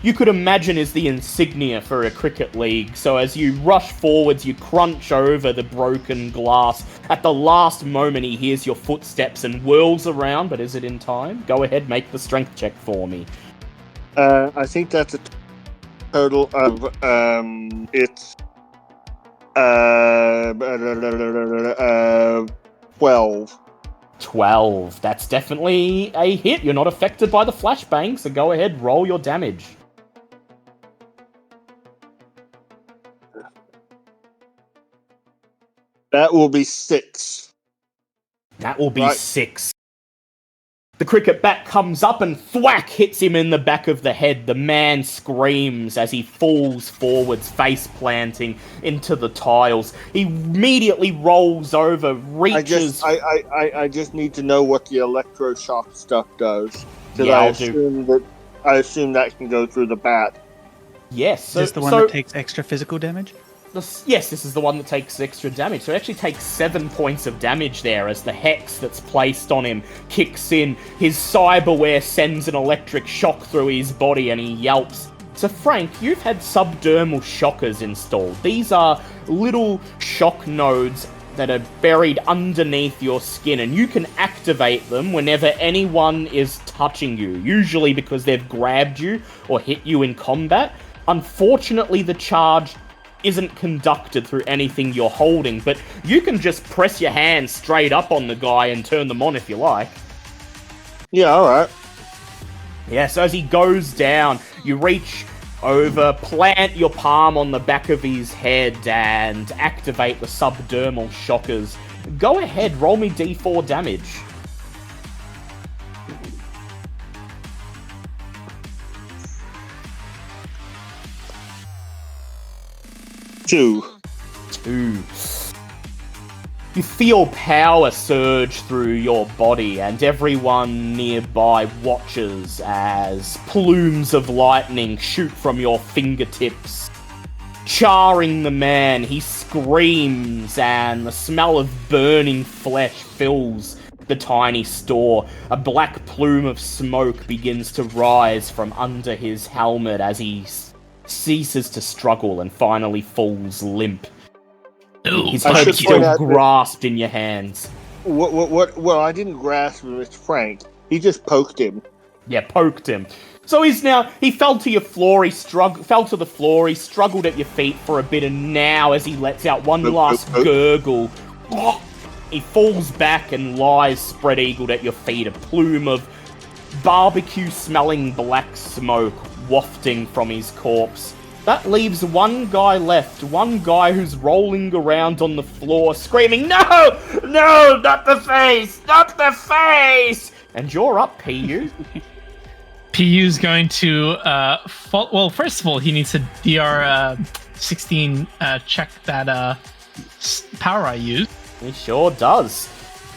you could imagine is the insignia for a cricket league. So as you rush forwards, you crunch over the broken glass. At the last moment, he hears your footsteps and whirls around, but is it in time? Go ahead, make the strength check for me. I think that's a total of it's 12. 12. That's definitely a hit. You're not affected by the flashbang, so go ahead, roll your damage. That will be 6. That will be Right. 6. The cricket bat comes up and thwack hits him in the back of the head. The man screams as he falls forwards, face planting into the tiles. He immediately rolls over, reaches. I just need to know what the electroshock stuff does. Yeah, I assume that can go through the bat. Yes. Is this the one that takes extra physical damage? Yes, this is the one that takes extra damage. So it actually takes 7 points of damage there as the hex that's placed on him kicks in. His cyberware sends an electric shock through his body and he yelps. So Frank, you've had subdermal shockers installed. These are little shock nodes that are buried underneath your skin, and you can activate them whenever anyone is touching you, usually because they've grabbed you or hit you in combat. Unfortunately, the charge isn't conducted through anything you're holding, but you can just press your hand straight up on the guy and turn them on if you like. Yeah, alright. Yeah, so as he goes down, you reach over, plant your palm on the back of his head, and activate the subdermal shockers. Go ahead, roll me d4 damage. 2. 2. You feel power surge through your body, and everyone nearby watches as plumes of lightning shoot from your fingertips, charring the man. He screams, and the smell of burning flesh fills the tiny store. A black plume of smoke begins to rise from under his helmet as he ceases to struggle and finally falls limp. Ooh, His I head should still point out that- grasped in your hands. What? Well, I didn't grasp him, Mr. Frank. He just poked him. Yeah, poked him. So he fell to your floor, fell to the floor, he struggled at your feet for a bit, and now as he lets out one last gurgle, he falls back and lies spread-eagled at your feet, a plume of barbecue-smelling black smoke wafting from his corpse. That leaves one guy left, one guy who's rolling around on the floor, screaming, "No! No! Not the face! Not the face!" And you're up, PU. PU's going to well, first of all, he needs to DR 16 check that power I used. He sure does.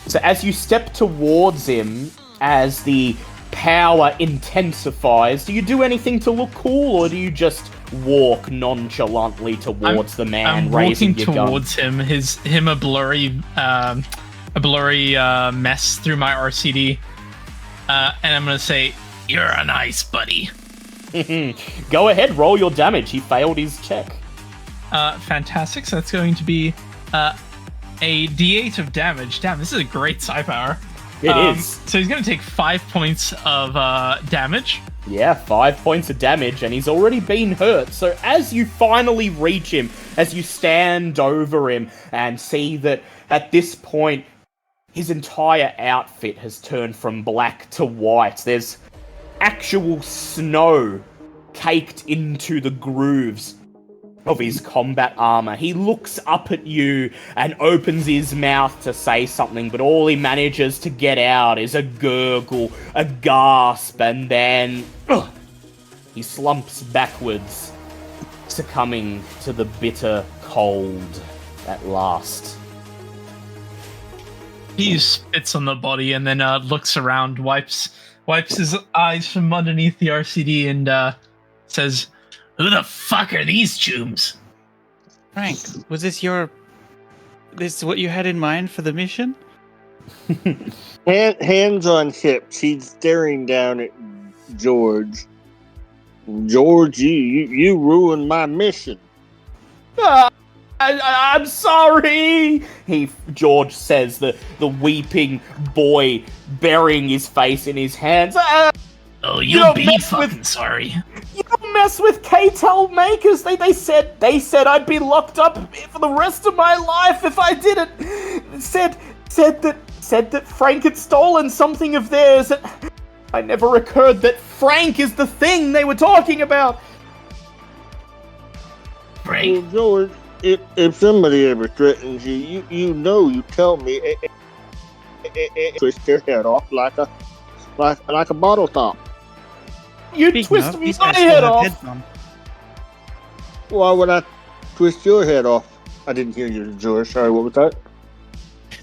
So as you step towards him, as the power intensifies, do you do anything to look cool, or do you just walk nonchalantly towards the man, I'm raising walking your gun? towards him. Him a blurry mess through my RCD, and I'm gonna say, you're on ice, buddy. Go ahead, roll your damage. He failed his check. fantastic. So that's going to be a D8 of damage. Damn, this is a great psi power. It is. So he's going to take 5 points of damage. Yeah, 5 points of damage, and he's already been hurt. So as you finally reach him, as you stand over him and see that at this point, his entire outfit has turned from black to white. There's actual snow caked into the grooves of his combat armor. He looks up at you and opens his mouth to say something, but all he manages to get out is a gurgle, a gasp, and then he slumps backwards, succumbing to the bitter cold at last. He spits on the body and then looks around, wipes his eyes from underneath the RCD, and says, Who the fuck are these chooms? Frank, was this what you had in mind for the mission? Hands on hips, he's staring down at George. George, you ruined my mission. I'm sorry, George says, the weeping boy burying his face in his hands. Oh, You you'll don't be mess fucking with- sorry. You don't mess with Kartel makers. They said I'd be locked up for the rest of my life if I didn't. Said that Frank had stolen something of theirs. And I never occurred that Frank is the thing they were talking about. Frank, Well, George, if somebody ever threatens you, you tell me, twist their head off like a bottle top. You Speaking twist of, these my guys still head have off. heads on. Why would I twist your head off? I didn't hear you, George. Sorry, what was that?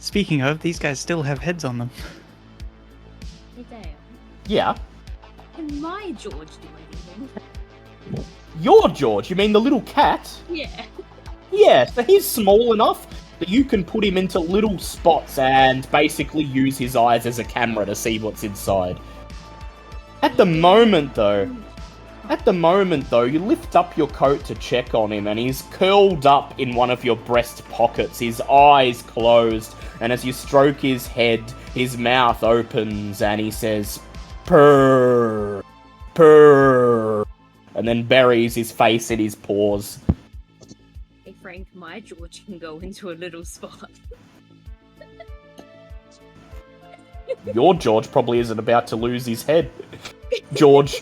Speaking of, these guys still have heads on them. Hey, Dale. Yeah. Can my George do anything? Your George? You mean the little cat? Yeah. Yeah, so he's small enough that you can put him into little spots and basically use his eyes as a camera to see what's inside. At the moment, though, you lift up your coat to check on him, and he's curled up in one of your breast pockets, his eyes closed, and as you stroke his head, his mouth opens, and he says, "Purr, purr," and then buries his face in his paws. Hey, Frank, my George can go into a little spot. Your George probably isn't about to lose his head. George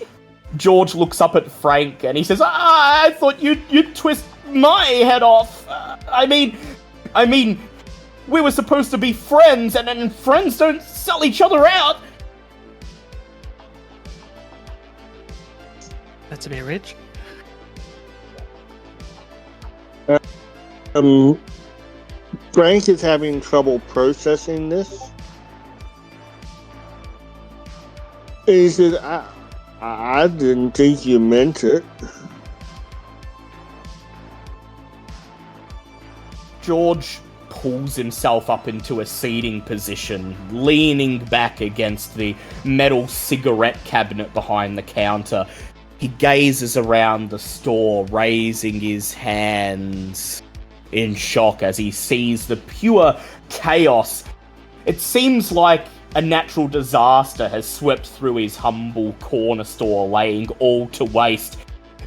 looks up at Frank and he says, I thought you'd twist my head off. I mean, we were supposed to be friends, and friends don't sell each other out." That's a bit rich. Frank is having trouble processing this. And he says, I didn't think you meant it. George pulls himself up into a seating position, leaning back against the metal cigarette cabinet behind the counter. He gazes around the store, raising his hands in shock as he sees the pure chaos. It seems like a natural disaster has swept through his humble corner store, laying all to waste.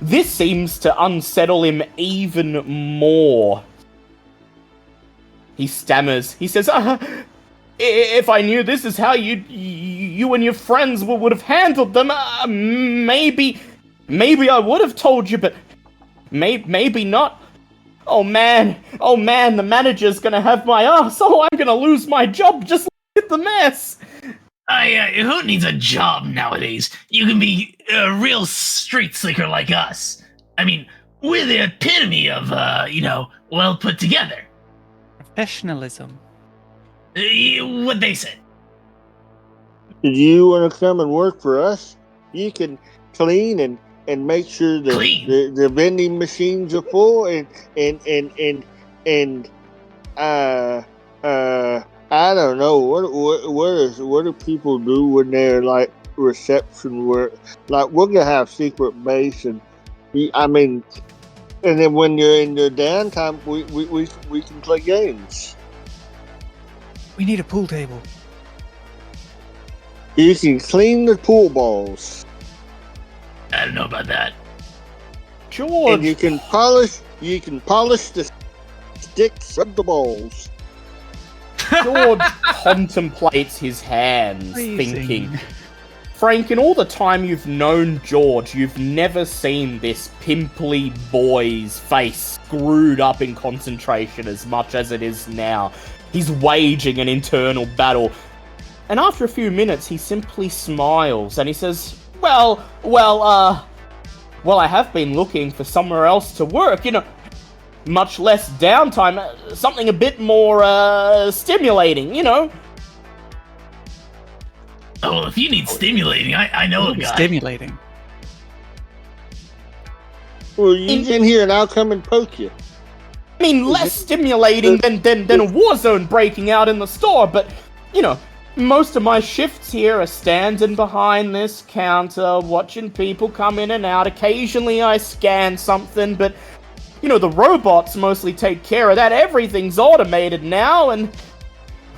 This seems to unsettle him even more. He stammers. He says, if I knew this is how you and your friends would have handled them, maybe I would have told you, but maybe not. Oh man, the manager's gonna have my ass. Oh, I'm gonna lose my job. Just look at the mess. Who needs a job nowadays? You can be a real street slicker like us. I mean, we're the epitome of, well put together. Professionalism. What they said. Do you want to come and work for us? You can clean and make sure the vending machines are full and I don't know what do people do when they're like reception work? Like we're gonna have secret base and then when you're in the downtime, we can play games. We need a pool table. You can clean the pool balls. I don't know about that. George, And you can polish the sticks of the balls. George contemplates his hands, Freezing. thinking, Frank, in all the time you've known George, you've never seen this pimply boy's face screwed up in concentration as much as it is now. He's waging an internal battle. And after a few minutes, he simply smiles and he says, Well, I have been looking for somewhere else to work, much less downtime, something a bit more, stimulating, Oh, if you need stimulating, I know a guy. Stimulating. Well, you in here and I'll come and poke you. I mean, less stimulating than a war zone breaking out in the store, but, most of my shifts here are standing behind this counter, watching people come in and out. Occasionally I scan something, but, the robots mostly take care of that. Everything's automated now, and,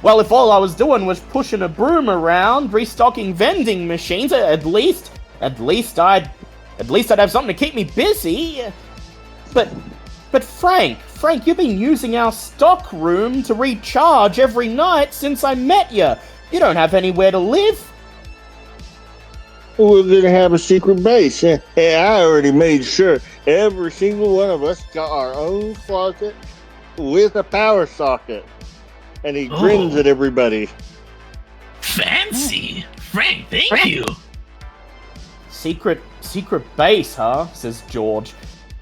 well, if all I was doing was pushing a broom around, restocking vending machines, at least I'd have something to keep me busy. But Frank, you've been using our stock room to recharge every night since I met you. You don't have anywhere to live. We're gonna have a secret base. Yeah, I already made sure every single one of us got our own closet with a power socket. And he grins at everybody. Fancy! Frank, thank you! Secret base, huh? Says George.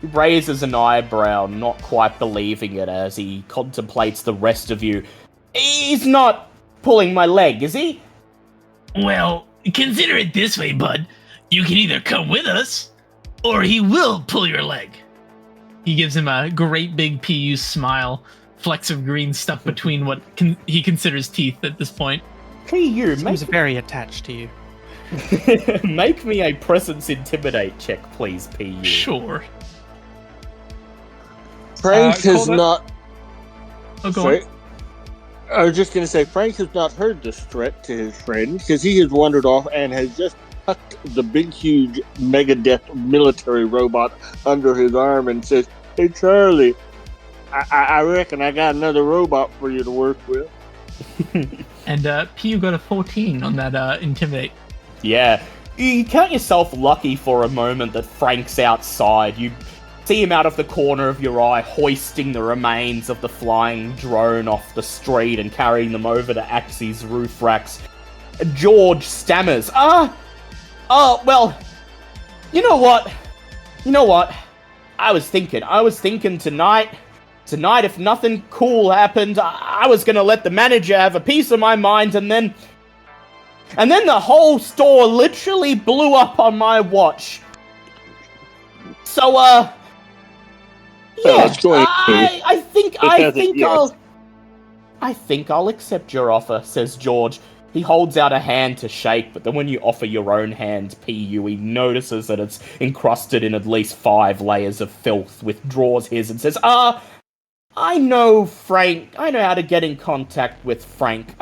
He raises an eyebrow, not quite believing it as he contemplates the rest of you. He's not pulling my leg, is he? Well, consider it this way, bud. You can either come with us, or he will pull your leg. He gives him a great big PU smile, flecks of green stuck between what he considers teeth at this point. PU, Seems very attached to you. make me a presence intimidate check, please, PU. Sure. Frank has not... Oh, go Sorry. on. I was just going to say, Frank has not heard this threat to his friend because he has wandered off and has just tucked the big, huge Megadeth military robot under his arm and says, Hey, Charlie, I reckon I got another robot for you to work with. And PU got a 14 on that intimidate. Yeah. You count yourself lucky for a moment that Frank's outside. You see him out of the corner of your eye, hoisting the remains of the flying drone off the street and carrying them over to Axie's roof racks. George stammers, well, you know what? I was thinking tonight, Tonight, if nothing cool happened, I was gonna let the manager have a piece of my mind, and then the whole store literally blew up on my watch. So, yeah, it's going to. I think hasn't yet. I think I'll accept your offer, says George. He holds out a hand to shake, but then when you offer your own hand, PU, he notices that it's encrusted in at least 5 layers of filth, withdraws his and says, I know Frank. I know how to get in contact with Frank.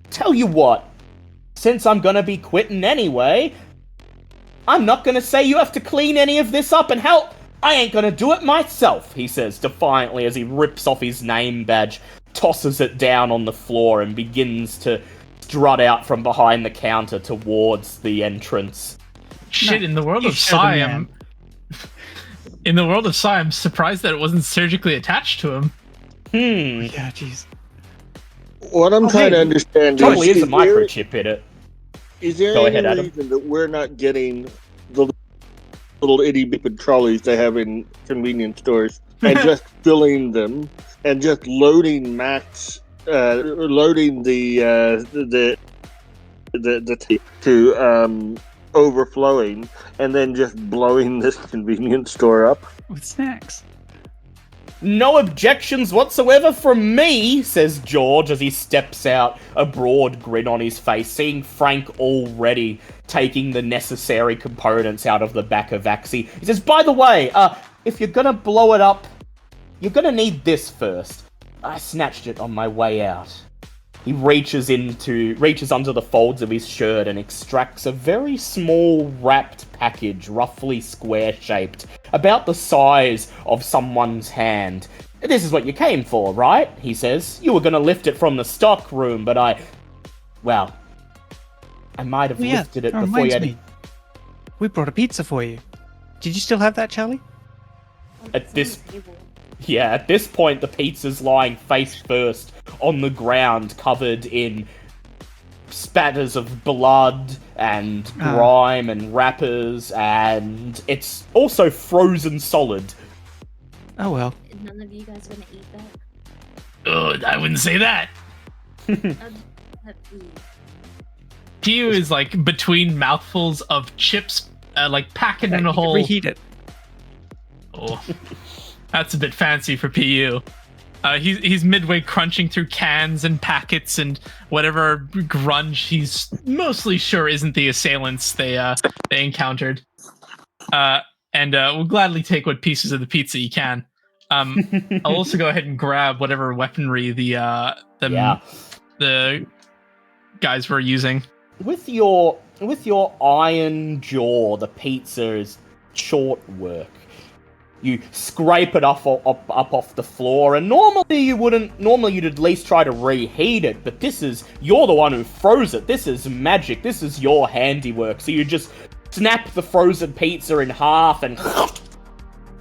Tell you what, since I'm gonna be quitting anyway, I'm not gonna say you have to clean any of this up, and hell, I ain't gonna do it myself, he says defiantly as he rips off his name badge, tosses it down on the floor, and begins to strut out from behind the counter towards the entrance. Shit, in the world of Psy, I'm surprised that it wasn't surgically attached to him. Yeah, jeez. What I'm trying to understand totally is a microchip in it. Is there Go any ahead, Adam. reason that we're not getting the little itty-bitty trolleys they have in convenience stores and just filling them and just loading loading the tape to overflowing and then just blowing this convenience store up? With snacks. No objections whatsoever from me, says George as he steps out, a broad grin on his face, seeing Frank already taking the necessary components out of the back of Axie. He says, by the way, if you're gonna blow it up, you're gonna need this first. I snatched it on my way out. He reaches under the folds of his shirt and extracts a very small wrapped package, roughly square-shaped, about the size of someone's hand. This is what you came for, right? He says. You were going to lift it from the stock room, but I might have lifted it before you had... Me. We brought a pizza for you. Did you still have that, Charlie? At this point, the pizza's lying face first on the ground, covered in spatters of blood and grime and wrappers, and it's also frozen solid. Oh well. None of you guys gonna eat that? Oh, I wouldn't say that. Pew is like between mouthfuls of chips, like packing in a hole. Reheat it. Oh, that's a bit fancy for PU. He's midway crunching through cans and packets and whatever grunge he's mostly sure isn't the assailants they encountered. And we'll gladly take what pieces of the pizza you can. I'll also go ahead and grab whatever weaponry the guys were using. With your iron jaw, the pizza is short work. You scrape it up off the floor, and normally you'd at least try to reheat it, but you're the one who froze it. This is magic. This is your handiwork. So you just snap the frozen pizza in half and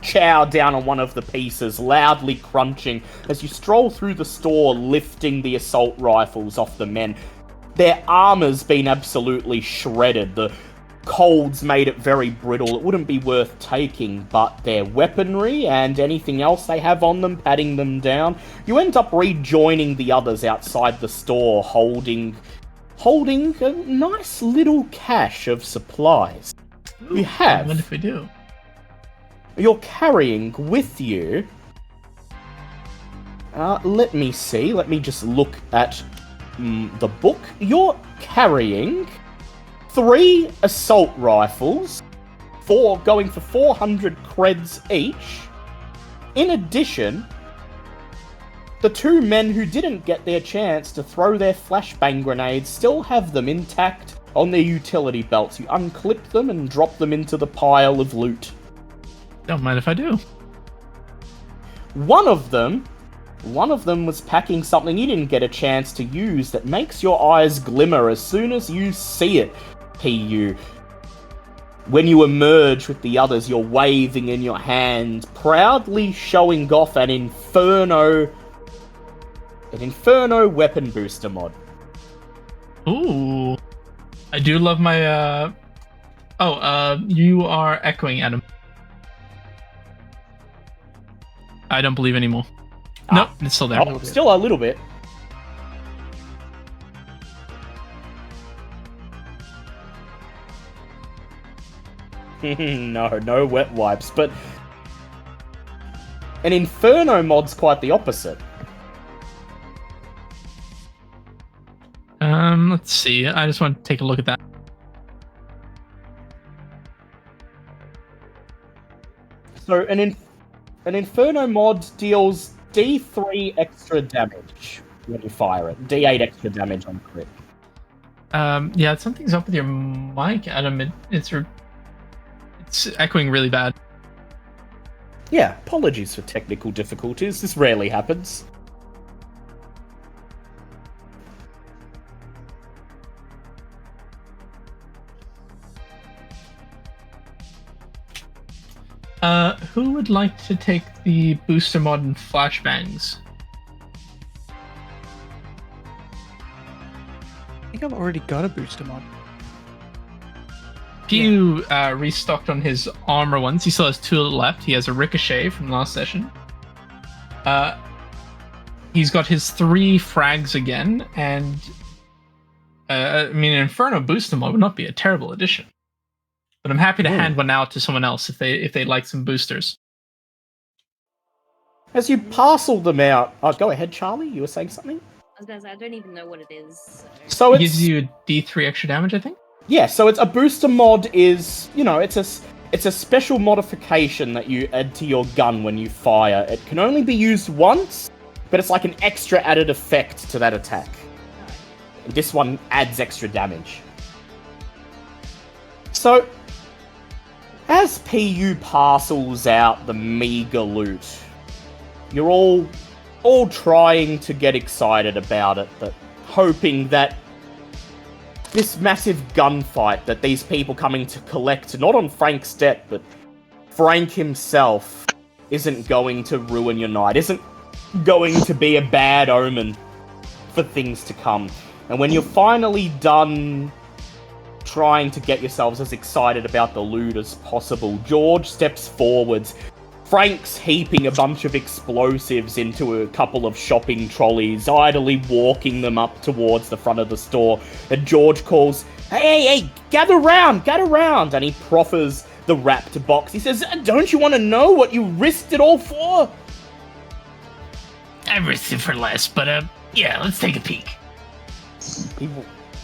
chow down on one of the pieces, loudly crunching as you stroll through the store, lifting the assault rifles off the men. Their armor's been absolutely shredded. The cold's made it very brittle. It wouldn't be worth taking, but their weaponry and anything else they have on them, patting them down. You end up rejoining the others outside the store, holding a nice little cache of supplies. You have. What if we do? You're carrying with you. Let me see. Let me just look at the book. You're carrying 3 assault rifles, 4 going for 400 creds each. In addition, the 2 men who didn't get their chance to throw their flashbang grenades still have them intact on their utility belts. You unclip them and drop them into the pile of loot. Don't mind if I do. One of them was packing something you didn't get a chance to use that makes your eyes glimmer as soon as you see it, PU. When you emerge with the others, you're waving in your hand, proudly showing off an Inferno weapon booster mod. Ooh. I do love my you are echoing, Adam. I don't believe anymore. Ah. Nope, it's still there. Oh, still a little bit. No wet wipes, but an Inferno mod's quite the opposite. Let's see. I just want to take a look at that. So an Inferno mod deals D3 extra damage when you fire it. D8 extra damage on crit. Yeah, something's up with your mic, Adam. It's echoing really bad. Yeah, apologies for technical difficulties. This rarely happens. Who would like to take the booster mod and flashbangs? I think I've already got a booster mod. Pew restocked on his armor ones. He still has 2 left. He has a ricochet from last session. He's got his 3 frags again, and I mean, an Inferno booster mod would not be a terrible addition. But I'm happy to hand one out to someone else if they'd like some boosters. As you parcel them out... Oh, go ahead, Charlie. You were saying something? I was gonna say, I don't even know what it is. So It it's... gives you D3 extra damage, I think? Yeah, so it's a booster mod is, you know, it's a special modification that you add to your gun when you fire. It can only be used once, but it's like an extra added effect to that attack. And this one adds extra damage. So, as PU parcels out the meager loot, you're all trying to get excited about it, but hoping that this massive gunfight that these people coming to collect, not on Frank's debt, but Frank himself, isn't going to ruin your night, isn't going to be a bad omen for things to come. And when you're finally done trying to get yourselves as excited about the loot as possible, George steps forwards. Frank's heaping a bunch of explosives into a couple of shopping trolleys, idly walking them up towards the front of the store. And George calls, Hey, gather round! And he proffers the wrapped box. He says, don't you want to know what you risked it all for? I risked it for less, but yeah, let's take a peek. He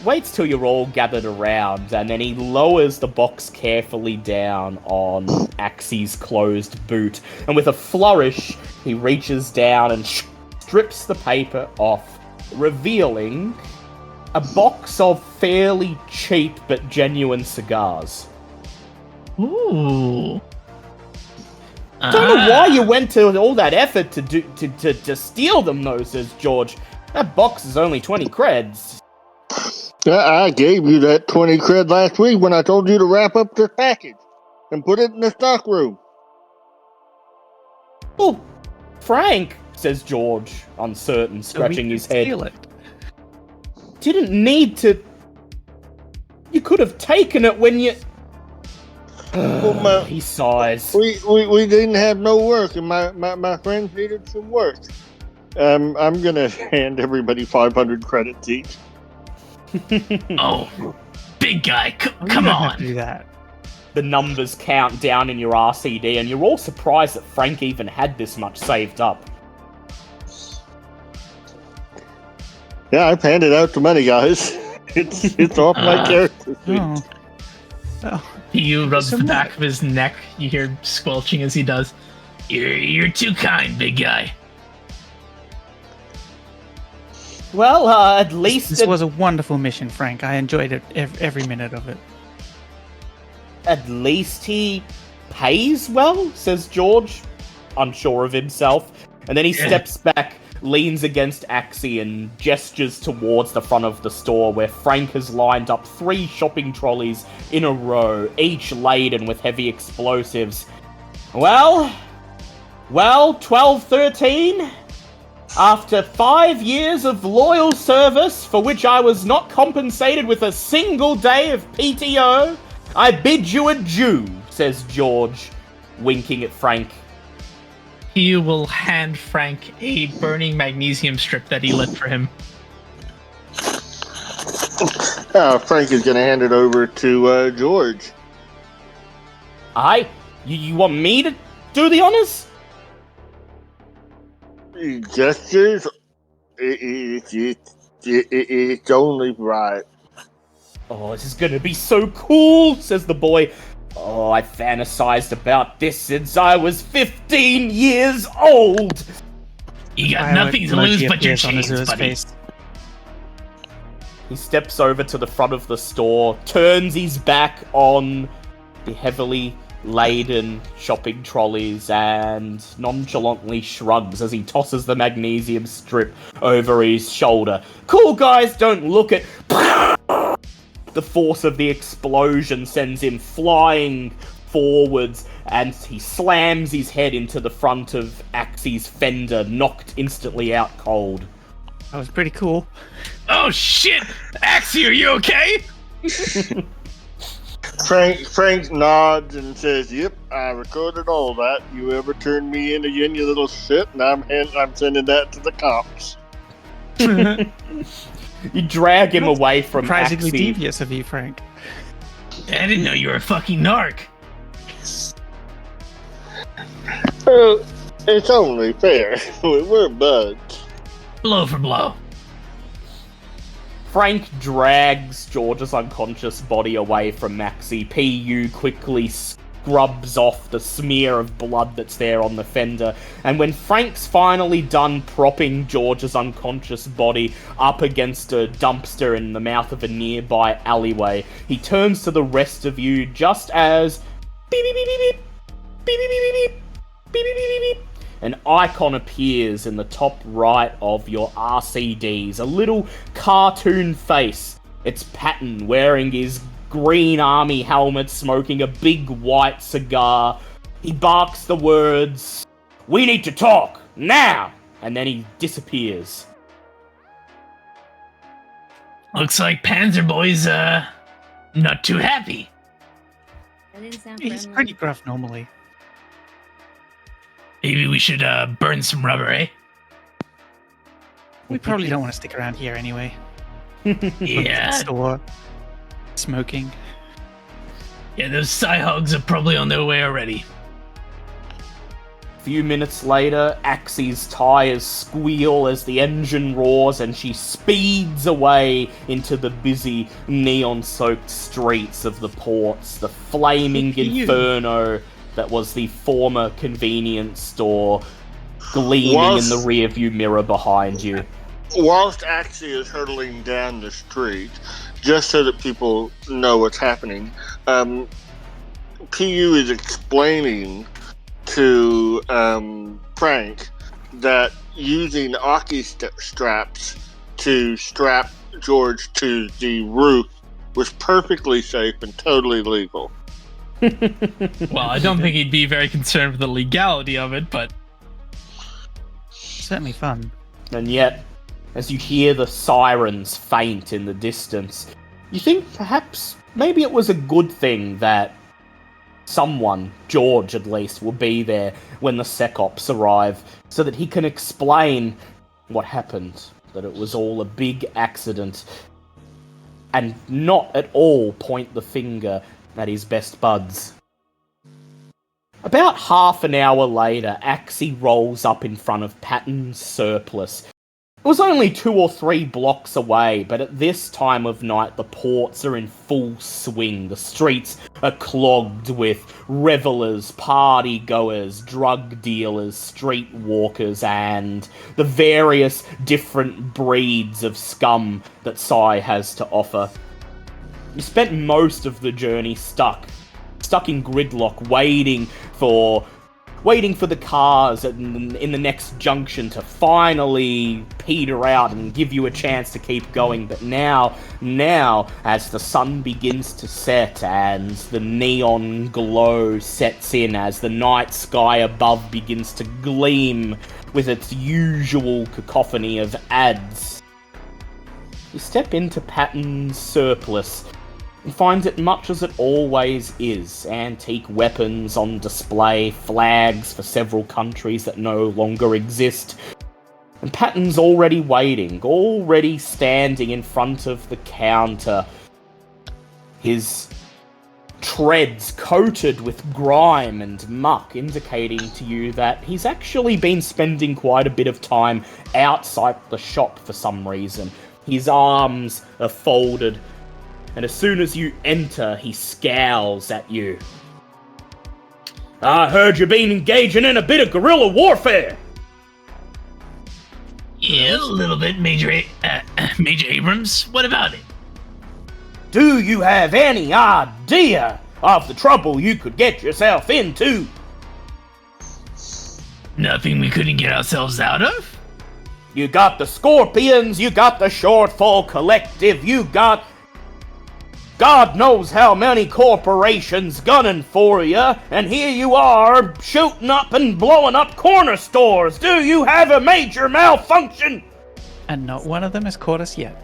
waits till you're all gathered around, and then he lowers the box carefully down on Axie's closed boot. And with a flourish, he reaches down and strips the paper off, revealing a box of fairly cheap but genuine cigars. Ooh. Don't know why you went to all that effort to steal them, though, says George. That box is only 20 creds. I gave you that 20 cred last week when I told you to wrap up this package and put it in the stock room. Well, Frank, says George, uncertain, scratching his head. Steal it. Didn't need to... You could have taken it when you... Well, he sighs. We didn't have no work, and my friends needed some work. I'm gonna hand everybody 500 credits each. Oh, big guy, You come don't have on. to do that. The numbers count down in your RCD, and you're all surprised that Frank even had this much saved up. Yeah, I've handed out the money, guys. It's off my character sheet. Oh. Oh. He rubs So the much. back of his neck. You hear squelching as he does. You're too kind, big guy. Well, at least... This was a wonderful mission, Frank. I enjoyed it every minute of it. At least he pays well, says George, unsure of himself. And then he steps back, leans against Axie, and gestures towards the front of the store where Frank has lined up 3 shopping trolleys in a row, each laden with heavy explosives. Well, 12-13... After 5 years of loyal service, for which I was not compensated with a single day of PTO, I bid you adieu, says George, winking at Frank. He will hand Frank a burning magnesium strip that he lit for him. Frank is going to hand it over to George. You want me to do the honors? He gestures. It's only right. Oh, this is gonna be so cool, says the boy. Oh, I fantasized about this since I was 15 years old. You got nothing to lose but your chains, buddy. Face. He steps over to the front of the store, turns his back on the heavily laden shopping trolleys, and nonchalantly shrugs as he tosses the magnesium strip over his shoulder. Cool guys, don't look at... The force of the explosion sends him flying forwards, and he slams his head into the front of Axie's fender, knocked instantly out cold. That was pretty cool. Oh shit! Axie, are you okay? Frank nods and says, "Yep, I recorded all that. You ever turned me in again, you little shit, and I'm sending that to the cops." You drag him away from Surprisingly Axie. devious of you, Frank. I didn't know you were a fucking narc. It's only fair. We're buds. Blow for blow. Frank drags George's unconscious body away from Maxie. PU quickly scrubs off the smear of blood that's there on the fender. And when Frank's finally done propping George's unconscious body up against a dumpster in the mouth of a nearby alleyway, he turns to the rest of you just as... beep, beep, beep, beep, beep, beep, beep, beep, beep, beep, beep, beep, beep. An icon appears in the top right of your RCDs, a little cartoon face. It's Patton wearing his green army helmet, smoking a big white cigar. He barks the words, "We need to talk, now!" And then he disappears. Looks like Panzer Boy's, not too happy. That didn't sound He's friendly. pretty gruff normally. Maybe we should, burn some rubber, eh? We probably don't want to stick around here anyway. Yeah. Store. Smoking. Yeah, those Cyhogs are probably on their way already. A few minutes later, Axie's tires squeal as the engine roars and she speeds away into the busy, neon-soaked streets of the ports, the flaming inferno that was the former convenience store gleaming in the rearview mirror behind you. Whilst Axie is hurtling down the street, just so that people know what's happening, PU is explaining to Frank that using Aki straps to strap George to the roof was perfectly safe and totally legal. Well, I don't think he'd be very concerned with the legality of it, but... Certainly fun. And yet, as you hear the sirens faint in the distance, you think perhaps maybe it was a good thing that someone, George at least, will be there when the SecOps arrive, so that he can explain what happened, that it was all a big accident, and not at all point the finger at his best buds. About half an hour later, Axie rolls up in front of Patton's surplus. It was only 2 or 3 blocks away, but at this time of night the ports are in full swing. The streets are clogged with revelers, party-goers, drug dealers, street walkers, and the various different breeds of scum that Psy has to offer. You spent most of the journey stuck in gridlock, waiting for the cars in the next junction to finally peter out and give you a chance to keep going. But now, as the sun begins to set and the neon glow sets in, as the night sky above begins to gleam with its usual cacophony of ads, you step into Patton's surplus, and finds it much as it always is. Antique weapons on display, flags for several countries that no longer exist. And Patton's already waiting, already standing in front of the counter. His treads coated with grime and muck, indicating to you that he's actually been spending quite a bit of time outside the shop for some reason. His arms are folded, and as soon as you enter, he scowls at you. I heard you've been engaging in a bit of guerrilla warfare. Yeah, a little bit, Major Abrams. What about it? Do you have any idea of the trouble you could get yourself into? Nothing we couldn't get ourselves out of? You got the Scorpions, you got the Shortfall Collective, you got God knows how many corporations gunning for you, and here you are, shooting up and blowing up corner stores. Do you have a major malfunction? And not one of them has caught us yet.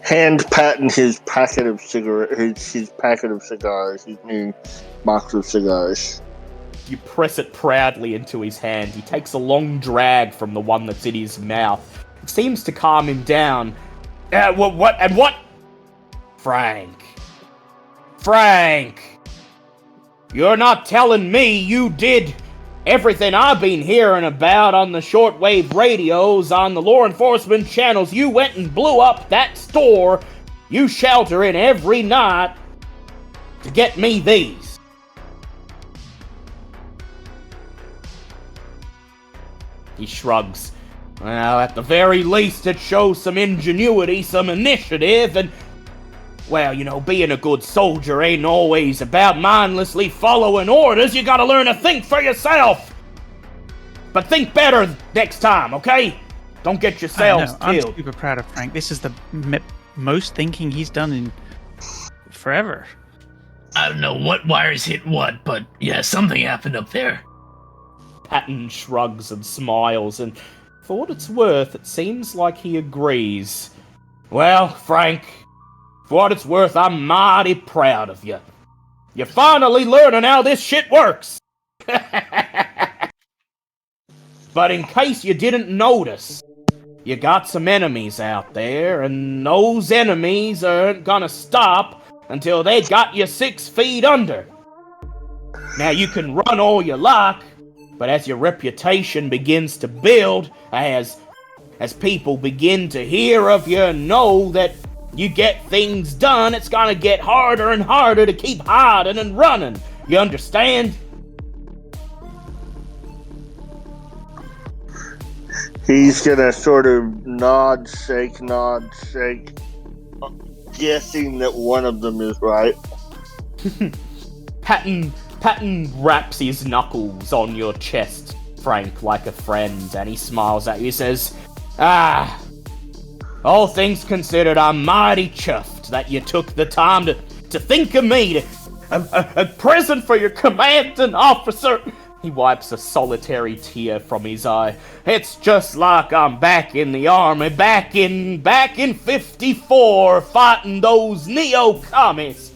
Hand Patton his packet of his packet of cigars, his new box of cigars. You press it proudly into his hand. He takes a long drag from the one that's in his mouth. It seems to calm him down. What? Frank! You're not telling me you did everything I've been hearing about on the shortwave radios, on the law enforcement channels. You went and blew up that store you shelter in every night to get me these. He shrugs. Well, at the very least, it shows some ingenuity, some initiative, and well, you know, being a good soldier ain't always about mindlessly following orders. You gotta learn to think for yourself. But think better next time, okay? Don't get yourselves killed. I'm super proud of Frank. This is the most thinking he's done in forever. I don't know what wires hit what, but yeah, something happened up there. Patton shrugs and smiles, and for what it's worth, it seems like he agrees. Well, Frank, for what it's worth, I'm mighty proud of you. You're finally learning how this shit works. But in case you didn't notice, you got some enemies out there, and those enemies aren't gonna stop until they got you 6 feet under. Now you can run all you like, but as your reputation begins to build, as people begin to hear of you and know that you get things done, it's gonna get harder and harder to keep hiding and running. You understand? He's gonna sort of nod, shake, guessing that one of them is right. Patton wraps his knuckles on your chest, Frank, like a friend, and he smiles at you. He says, all things considered, I'm mighty chuffed that you took the time to think of me, a present for your commanding officer. He wipes a solitary tear from his eye. It's just like I'm back in the army, back in 54, fighting those neo-commies.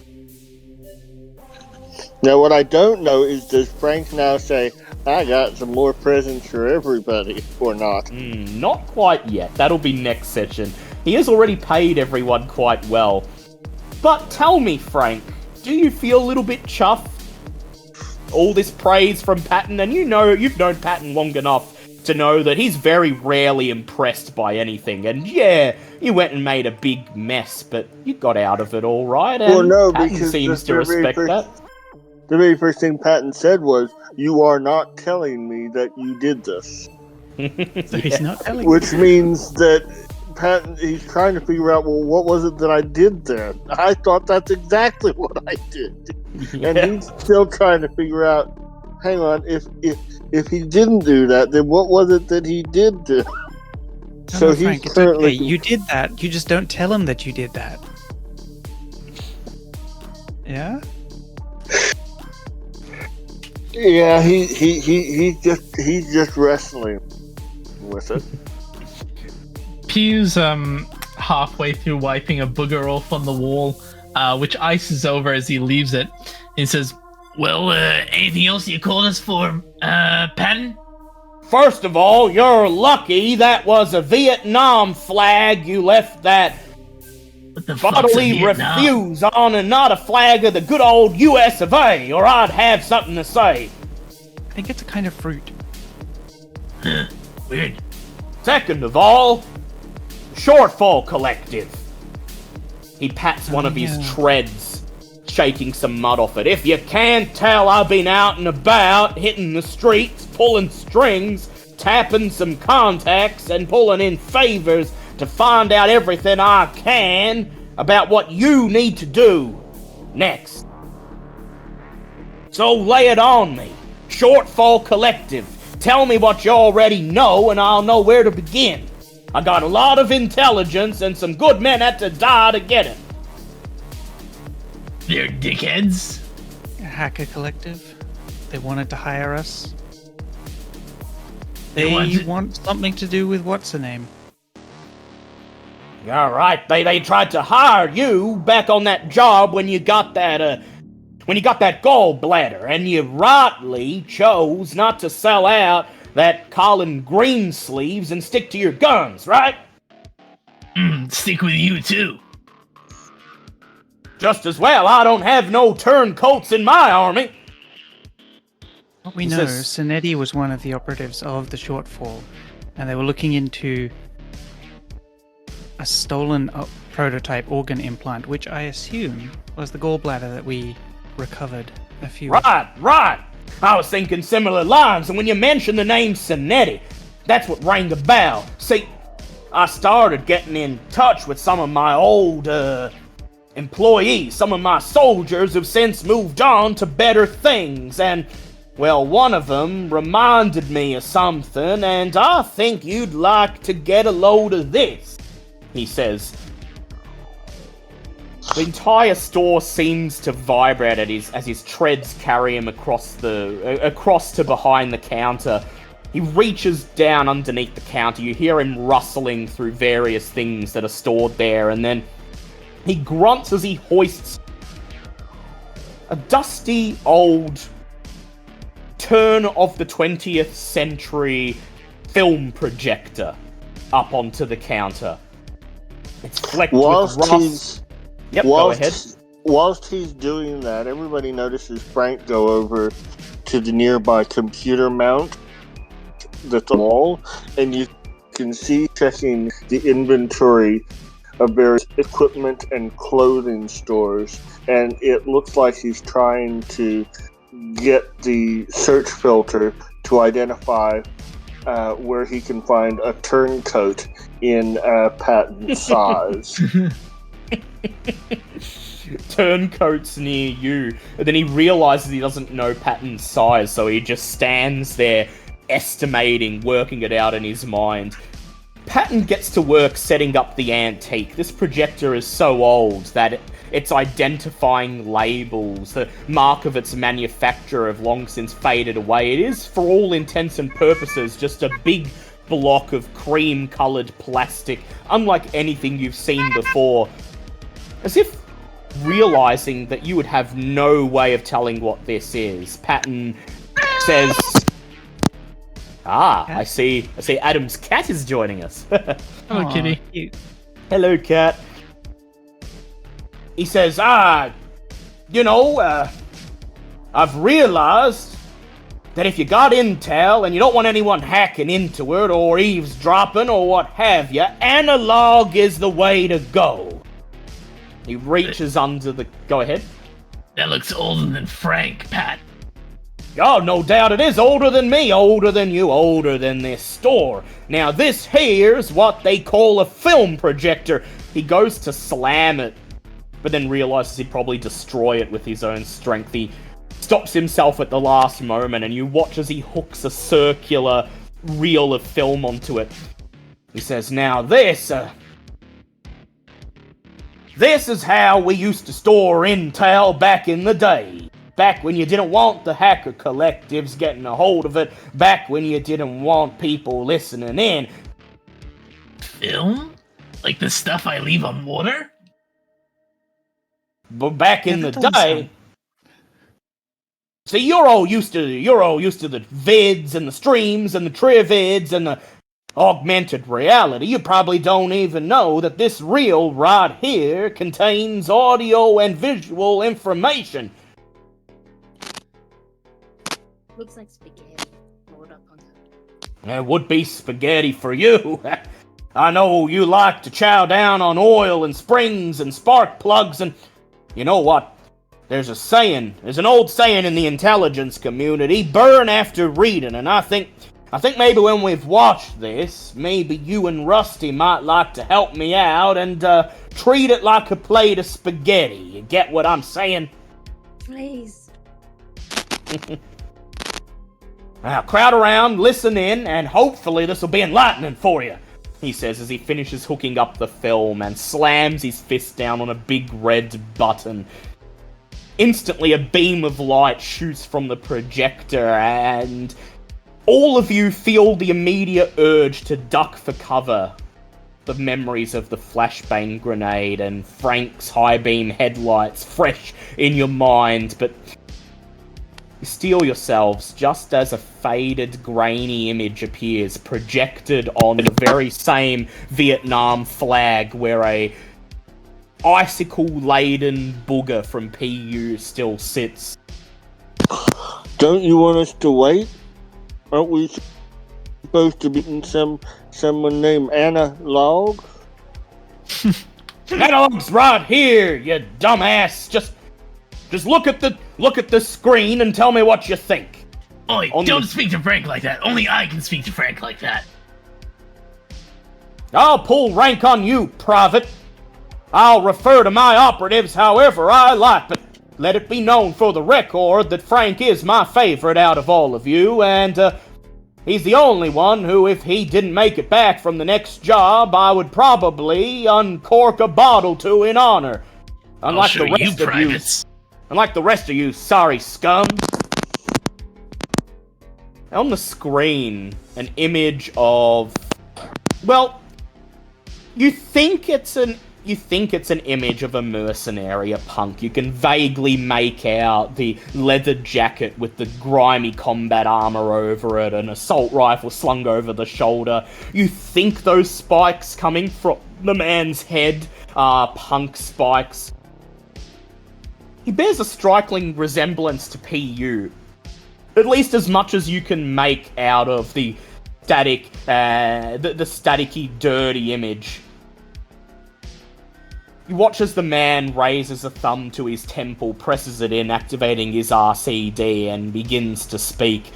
Now, what I don't know is, does Frank now say, I got some more presents for everybody, or not? Not quite yet. That'll be next session. He has already paid everyone quite well. But tell me, Frank, do you feel a little bit chuffed? All this praise from Patton, and you know, you've known Patton long enough to know that he's very rarely impressed by anything. And yeah, you went and made a big mess, but you got out of it all right. And well, no, Patton because seems to respect that. The very first thing Patton said was, "You are not telling me that you did this." So he's not telling Which means that Patton, he's trying to figure out, well, what was it that I did then? I thought that's exactly what I did. Yeah. And he's still trying to figure out, hang on, if he didn't do that, then what was it that he did do? No, Frank, it's okay. You did that. You just don't tell him that you did that. Yeah? Yeah, he's just wrestling with it. Pew's halfway through wiping a booger off on the wall, which ices over as he leaves it. He says, Well, anything else you called us for, Patton? First of all, you're lucky that was a Vietnam flag you left that What the fuck's bodily Vietnam? refuse on and not a flag of the good old US of A, or I'd have something to say. I think it's a kind of fruit. Huh, weird. Second of all, Shortfall Collective. He pats one of his treads, shaking some mud off it. If you can't tell, I've been out and about, hitting the streets, pulling strings, tapping some contacts, and pulling in favors to find out everything I can about what you need to do next. So lay it on me. Shortfall Collective. Tell me what you already know, and I'll know where to begin. I got a lot of intelligence, and some good men had to die to get it. They're dickheads. A hacker collective. They wanted to hire us. They They wanted- want something to do with what's her name. Alright, they tried to hire you back on that job when you got that, gallbladder, and you rightly chose not to sell out that Colin Greensleeves and stick to your guns, right? Stick with you, too. Just as well, I don't have no turncoats in my army. What we He know, says- Sinetti was one of the operatives of the Shortfall, and they were looking into a stolen prototype organ implant, which I assume was the gallbladder that we recovered a few. Right. I was thinking similar lines, and when you mentioned the name Sinetti, that's what rang a bell. See, I started getting in touch with some of my old, employees, some of my soldiers who've since moved on to better things, and, well, one of them reminded me of something, and I think you'd like to get a load of this, he says. The entire store seems to vibrate as his treads carry him across to behind the counter. He reaches down underneath the counter. You hear him rustling through various things that are stored there, and then he grunts as he hoists a dusty old turn of the 20th century film projector up onto the counter. It's flecked with rust. Yep, go ahead. Whilst he's doing that, everybody notices Frank go over to the nearby computer mount that's on the wall, and you can see checking the inventory of various equipment and clothing stores, and it looks like he's trying to get the search filter to identify where he can find a turncoat in patent size. Turncoats near you, and then he realizes he doesn't know Patton's size, so he just stands there estimating, working it out in his mind. Patton gets to work setting up the antique. This projector is so old that its identifying labels, the mark of its manufacturer, have long since faded away. It is, for all intents and purposes, just a big block of cream-coloured plastic, unlike anything you've seen before. As if realizing that you would have no way of telling what this is, Patton says, I see Adam's cat is joining us. "Hello, Aw, kitty." cute. Hello, cat. He says, I've realized that if you got intel and you don't want anyone hacking into it or eavesdropping or what have you, analog is the way to go. He reaches under the... Go ahead. That looks older than Frank, Pat. Oh, no doubt it is older than me, older than you, older than this store. Now, this here's what they call a film projector. He goes to slam it, but then realizes he'd probably destroy it with his own strength. He stops himself at the last moment, and you watch as he hooks a circular reel of film onto it. He says, now this is how we used to store intel back in the day. Back when you didn't want the hacker collectives getting a hold of it. Back when you didn't want people listening in. Film? Like the stuff I leave on water? But back in the that doesn't day, sound- see, you're all used to the vids and the streams and the trivids and the augmented reality. You probably don't even know that this reel right here contains audio and visual information. Looks like spaghetti rolled up on top. It would be spaghetti for you. I know you like to chow down on oil and springs and spark plugs, and you know what? There's an old saying in the intelligence community, burn after reading, and I think maybe when we've watched this, maybe you and Rusty might like to help me out and treat it like a plate of spaghetti. You get what I'm saying? Please. Now, crowd around, listen in, and hopefully this will be enlightening for you, he says as he finishes hooking up the film and slams his fist down on a big red button. Instantly, a beam of light shoots from the projector, and all of you feel the immediate urge to duck for cover. The memories of the flashbang grenade and Frank's high beam headlights fresh in your mind, but you steel yourselves just as a faded, grainy image appears, projected on the very same Vietnam flag where a icicle-laden booger from PU still sits. Don't you want us to wait? Aren't we supposed to be meeting someone named Analog? Analog's right here, you dumbass. Just look at the screen and tell me what you think. Oi, Only- don't speak to Frank like that. Only I can speak to Frank like that. I'll pull rank on you, Private. I'll refer to my operatives however I like, but let it be known for the record that Frank is my favorite out of all of you, and he's the only one who, if he didn't make it back from the next job, I would probably uncork a bottle to in honor. I'll show you, privates. Unlike the rest of you sorry scum. On the screen, an image of... Well, you think it's an image of a mercenary, a punk. You can vaguely make out the leather jacket with the grimy combat armor over it, an assault rifle slung over the shoulder. You think those spikes coming from the man's head are punk spikes. He bears a striking resemblance to PU. At least as much as you can make out of the static, the staticky, dirty image. You watch as the man raises a thumb to his temple, presses it in, activating his RCD, and begins to speak.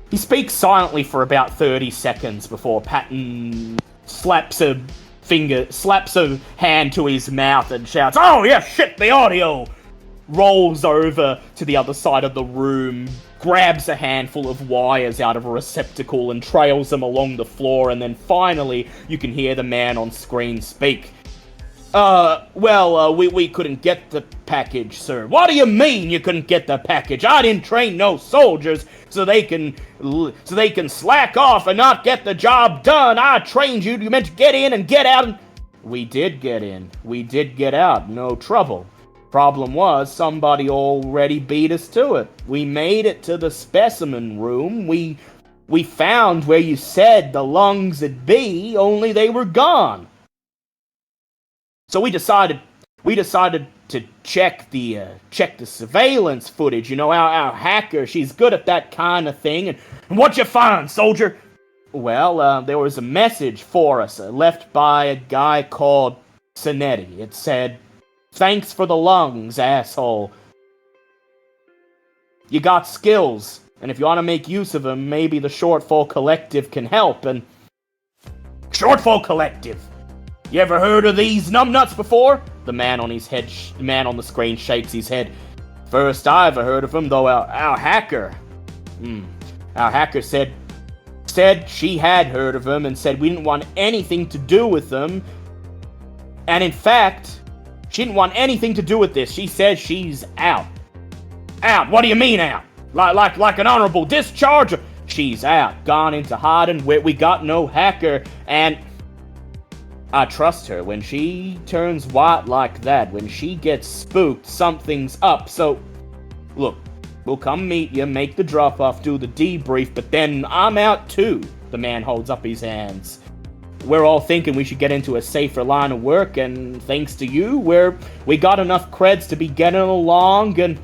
He speaks silently for about 30 seconds before Patton slaps a hand to his mouth and shouts, "Oh yeah, shit, the audio!" Rolls over to the other side of the room, grabs a handful of wires out of a receptacle and trails them along the floor, and then finally you can hear the man on screen speak. We couldn't get the package, sir." "What do you mean you couldn't get the package? I didn't train no soldiers so they can slack off and not get the job done. I trained you meant to get in and get out and..." "We did get in. We did get out. No trouble. Problem was, somebody already beat us to it. We made it to the specimen room. We found where you said the lungs would be, only they were gone. So we decided to check the surveillance footage. You know, our hacker, she's good at that kind of thing. And what'd you find, soldier?" "Well, there was a message for us, left by a guy called Cinetti. It said, 'Thanks for the lungs, asshole. You got skills, and if you want to make use of them, maybe the Shortfall Collective can help.' And Shortfall Collective? You ever heard of these numbnuts before?" The man on the screen shakes his head. "First I ever heard of them, though our hacker. Our hacker said she had heard of them and said we didn't want anything to do with them. And in fact, she didn't want anything to do with this. She says she's out." "Out? What do you mean out? Like an honorable discharge?" "She's out, gone into hiding where we got no hacker, and I trust her. When she turns white like that, when she gets spooked, something's up. So, look, we'll come meet you, make the drop-off, do the debrief, but then I'm out too. The man holds up his hands. We're all thinking we should get into a safer line of work, and thanks to you, we got enough creds to be getting along, and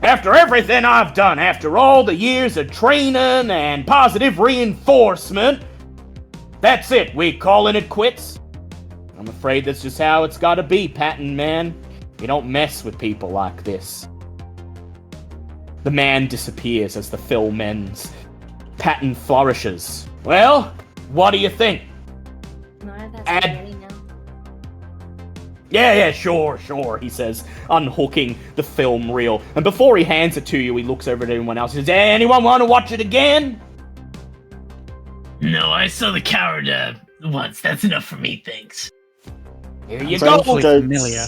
after everything I've done, after all the years of training and positive reinforcement, that's it, we calling it quits? I'm afraid that's just how it's gotta be, Patton, man. You don't mess with people like this. The man disappears as the film ends. Patton flourishes. Well, what do you think? No, that's ready now. Yeah, sure, he says, unhooking the film reel. And before he hands it to you, he looks over at everyone else. He says, anyone want to watch it again? No, I saw The Coward once. That's enough for me, thanks. Here you Frank go. Familiar.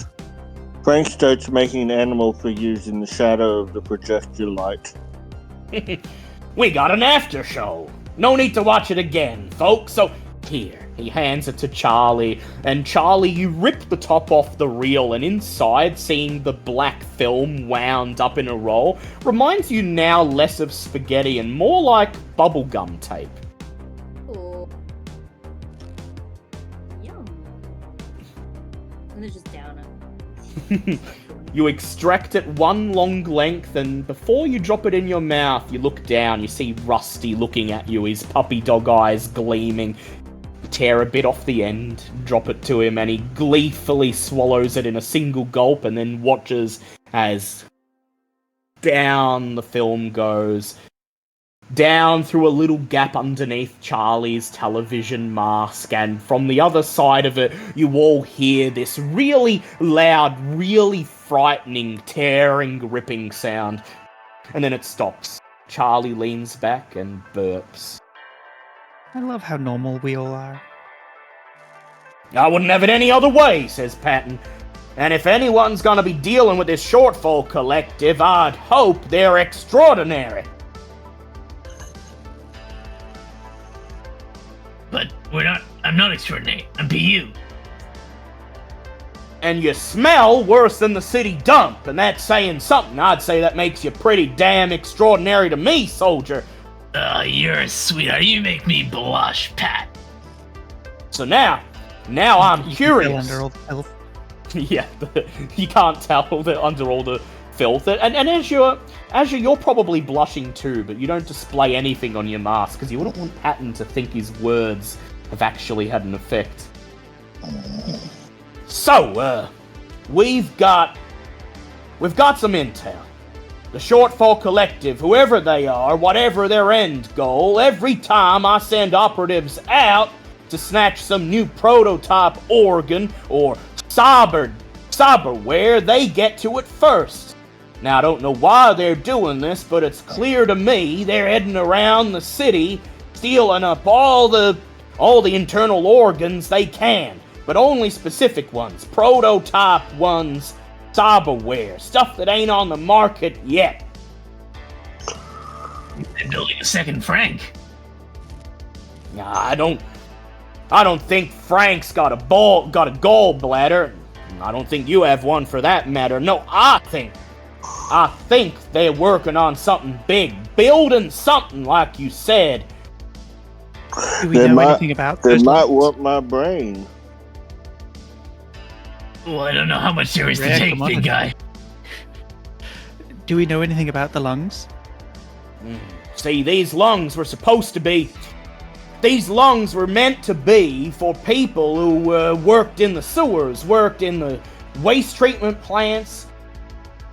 Frank starts making animal figures in the shadow of the projector light. We got an after show. No need to watch it again, folks. So, here, he hands it to Charlie. And Charlie, you rip the top off the reel, and inside, seeing the black film wound up in a roll, reminds you now less of spaghetti and more like bubblegum tape. Oh. Yum. I'm gonna just down it. You extract it one long length, and before you drop it in your mouth, you look down, you see Rusty looking at you, his puppy dog eyes gleaming. You tear a bit off the end, drop it to him, and he gleefully swallows it in a single gulp, and then watches as down the film goes. Down through a little gap underneath Charlie's television mask, and from the other side of it, you all hear this really loud, really frightening, tearing, ripping sound. And then it stops. Charlie leans back and burps. I love how normal we all are. I wouldn't have it any other way, says Patton. And if anyone's gonna be dealing with this shortfall collective, I'd hope they're extraordinary. But I'm not extraordinary. I'm PU. And you smell worse than the city dump, and that's saying something. I'd say that makes you pretty damn extraordinary to me, soldier. You're a sweetheart. You make me blush, Pat. So now I'm You can curious. feel under all the filth. Yeah, you can't tell that under all the filth. And as you're probably blushing too, but you don't display anything on your mask because you wouldn't want Patton to think his words have actually had an effect. So, we've got some intel. The Shortfall Collective, whoever they are, whatever their end goal, every time I send operatives out to snatch some new prototype organ or cyberware, they get to it first. Now, I don't know why they're doing this, but it's clear to me they're heading around the city, stealing up all the internal organs they can, but only specific ones, prototype ones, cyberware, stuff that ain't on the market yet. They're building a second Frank. Nah, I don't think Frank's got a gallbladder. I don't think you have one for that matter. No, I think they're working on something big, building something like you said. Do we know anything about They those might lungs? want my brain. Well, I don't know how much there is to Rare take, commodity. big guy. Do we know anything about the lungs? See, these lungs were meant to be for people who worked in the sewers, worked in the waste treatment plants,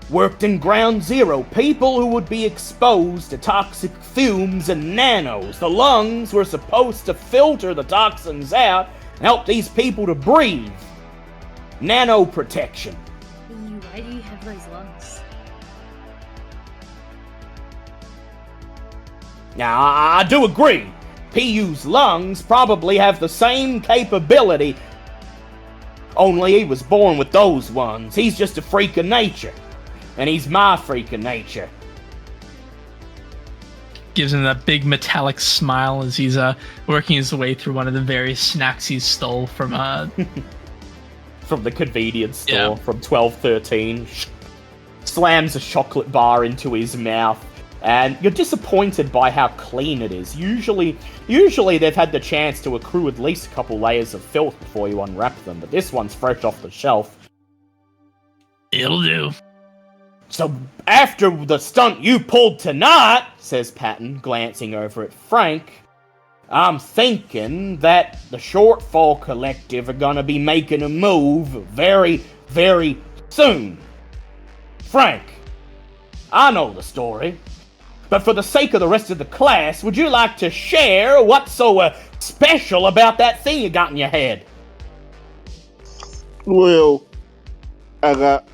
worked in Ground Zero, people who would be exposed to toxic fumes and nanos. The lungs were supposed to filter the toxins out and help these people to breathe. Nano protection. Why do you have those lungs? Now, I do agree. PU's lungs probably have the same capability, only he was born with those ones. He's just a freak of nature. And he's my freak of nature. gives him that big metallic smile as he's working his way through one of the various snacks he stole from from the convenience store Yeah. from 1213. Slams a chocolate bar into his mouth, and you're disappointed by how clean it is. Usually they've had the chance to accrue at least a couple layers of filth before you unwrap them, but this one's fresh off the shelf. It'll do. So, after the stunt you pulled tonight, says Patton, glancing over at Frank, I'm thinking that the Shortfall Collective are gonna be making a move very, very soon. Frank, I know the story, but for the sake of the rest of the class, would you like to share what's so special about that thing you got in your head? Well, I got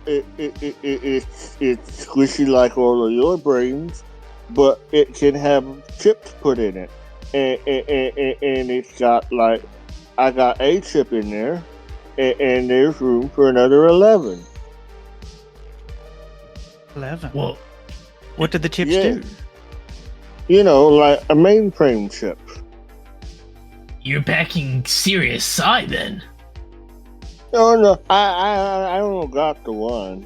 it's squishy like all of your brains, but it can have chips put in it, and it's got like I got a chip in there, and there's room for another 11. 11. Well, What did the chips Yeah. do? You know, like a mainframe chip. you're packing serious side then. No, I don't got the one.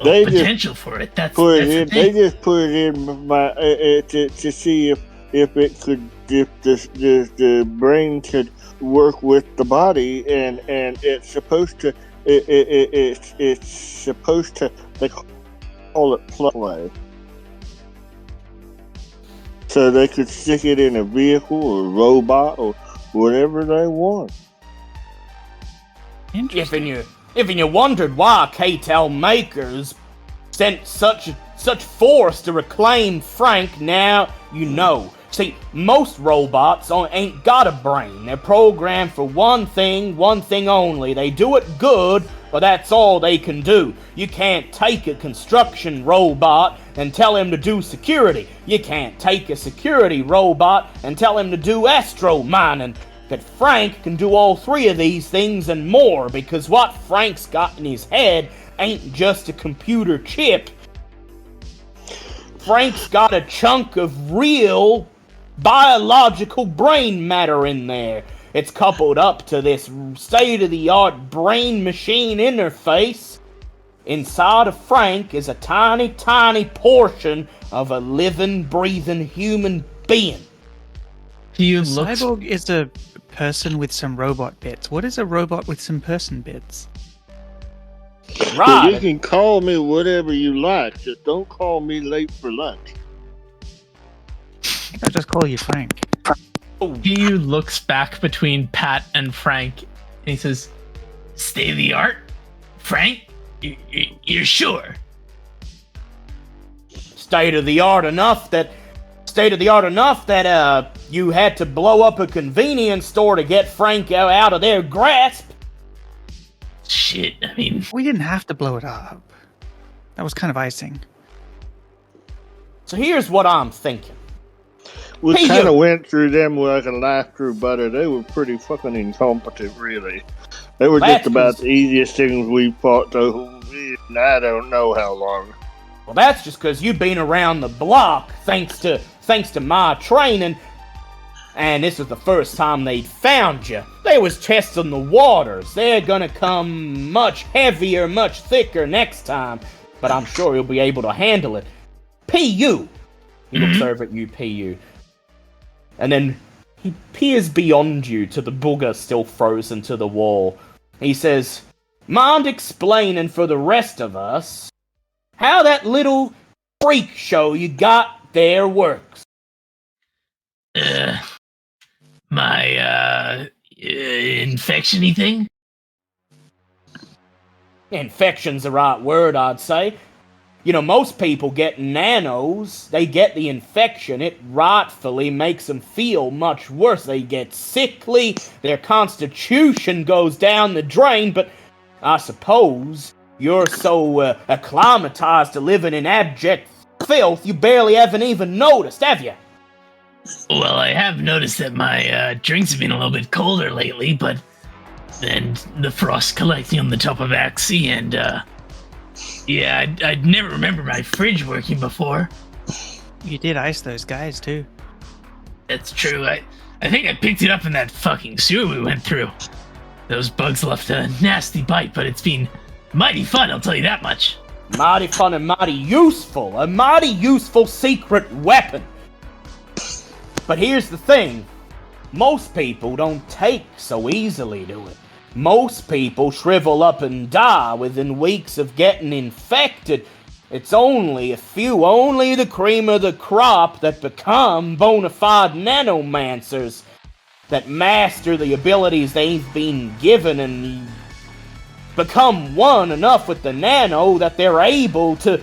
Oh, They just potential for it. That's put that's it the in. They thing. just put it in my to see if it could, if the brain could work with the body, and it's supposed to it's supposed to, they call it play, so they could stick it in a vehicle or robot or whatever they want. Interesting. If you wondered why Kartel makers sent such force to reclaim Frank, now you know. See, most robots ain't got a brain. They're programmed for one thing only. They do it good, but that's all they can do. You can't take a construction robot and tell him to do security. You can't take a security robot and tell him to do astro mining. But Frank can do all three of these things and more, because what Frank's got in his head ain't just a computer chip. Frank's got a chunk of real biological brain matter in there. It's coupled up to this state-of-the-art brain-machine interface. Inside of Frank is a tiny, tiny portion of a living, breathing human being. He looks. Cyborg is a person with some robot bits. What is a robot with some person bits? Well, you Right. can call me whatever you like, just don't call me late for lunch. I'll just call you Frank. He looks back between Pat and Frank, and he says, State of the art, Frank. You're sure? State-of-the-art enough that you had to blow up a convenience store to get Frank out of their grasp. Shit. I mean, We didn't have to blow it up. That was kind of icing. So here's what I'm thinking. We Hey, kind you- of went through them like a knife through butter. They were pretty fucking incompetent, really. They were That's just about just- the easiest things we fought the whole year, and I don't know how long. Well, that's just because you've been around the block, thanks to my training. And this was the first time they'd found you. They was testing the waters. They're gonna come much heavier, much thicker next time. But I'm sure you'll be able to handle it. PU! He looks over at you, PU. And then he peers beyond you to the booger still frozen to the wall. He says, mind explaining for the rest of us how that little freak show you got there works? my infection-y thing. Infection's the right word, I'd say. You know, most people get nanos, they get the infection, it rightfully makes them feel much worse. They get sickly, their constitution goes down the drain, but I suppose you're so acclimatized to living in abject filth, you barely haven't even noticed, have you? Well, I have noticed that my drinks have been a little bit colder lately, but then the frost collecting on the top of Axie, and yeah, I'd never remember my fridge working before. You did ice those guys, too. That's true. I think I picked it up in that fucking sewer we went through. Those bugs left a nasty bite, but it's been mighty fun, I'll tell you that much. Mighty fun and mighty useful. A mighty useful secret weapon. But here's the thing. Most people don't take so easily to it. Most people shrivel up and die within weeks of getting infected. It's only a few, only the cream of the crop that become bona fide nanomancers, that master the abilities they've been given and become one enough with the nano that they're able to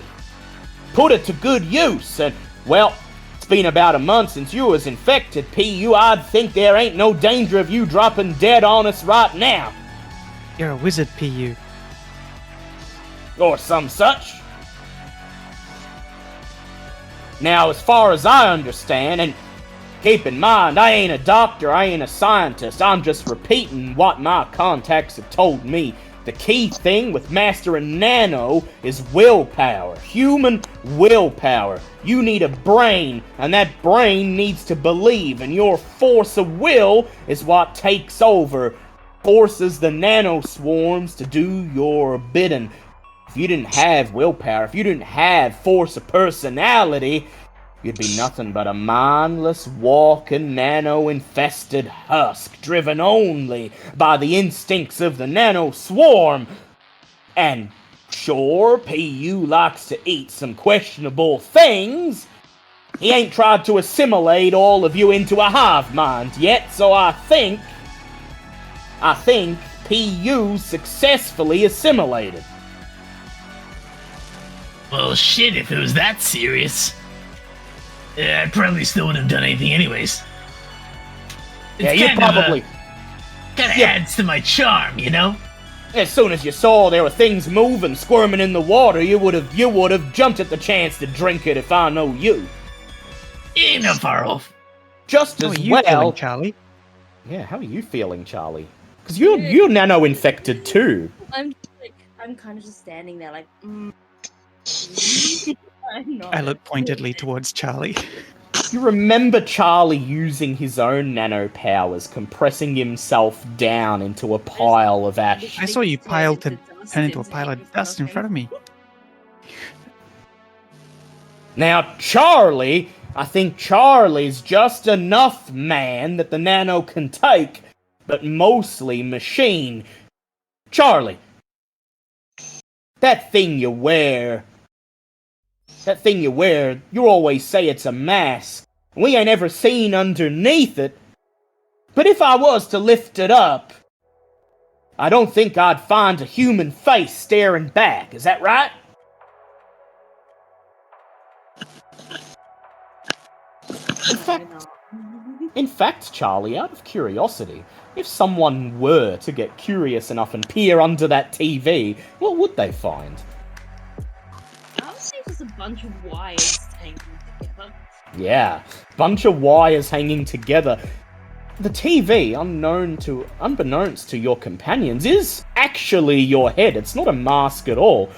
put it to good use. And, well, it's been about a month since you was infected, PU. I'd think there ain't no danger of you dropping dead on us right now. You're a wizard, PU. Or some such. Now, as far as I understand, and keep in mind, I ain't a doctor, I ain't a scientist, I'm just repeating what my contacts have told me. The key thing with mastering nano is willpower. Human willpower. You need a brain, and that brain needs to believe, and your force of will is what takes over, forces the nano swarms to do your bidding. If you didn't have willpower, if you didn't have force of personality, you'd be nothing but a mindless, walking, nano-infested husk, driven only by the instincts of the nano swarm. And sure, PU likes to eat some questionable things. He ain't tried to assimilate all of you into a hive mind yet, so I think PU successfully assimilated. Well, shit, if it was that serious, I probably still wouldn't have done anything anyways. Yeah, you probably... Kinda adds to my charm, you know? As soon as you saw there were things moving, squirming in the water, you would have jumped at the chance to drink it if I know you. Ain't no far off. Just How as are you well... feeling, Charlie? Yeah, how are you feeling, Charlie? Because you're nano-infected too. I'm kind of just standing there like, I'm not. I look pointedly towards Charlie. You remember Charlie using his own nano powers, compressing himself down into a pile of ash. I saw you turn into a pile of dust in front of me. Now, Charlie, I think Charlie's just enough man that the nano can take, but mostly machine. Charlie, that thing you wear, you always say it's a mask. We ain't ever seen underneath it. But if I was to lift it up, I don't think I'd find a human face staring back. Is that right? In fact, Charlie, out of curiosity, if someone were to get curious enough and peer under that TV, what would they find? I would say just a bunch of wires hanging together. Yeah, bunch of wires hanging together. The TV, unbeknownst to your companions, is actually your head. It's not a mask at all.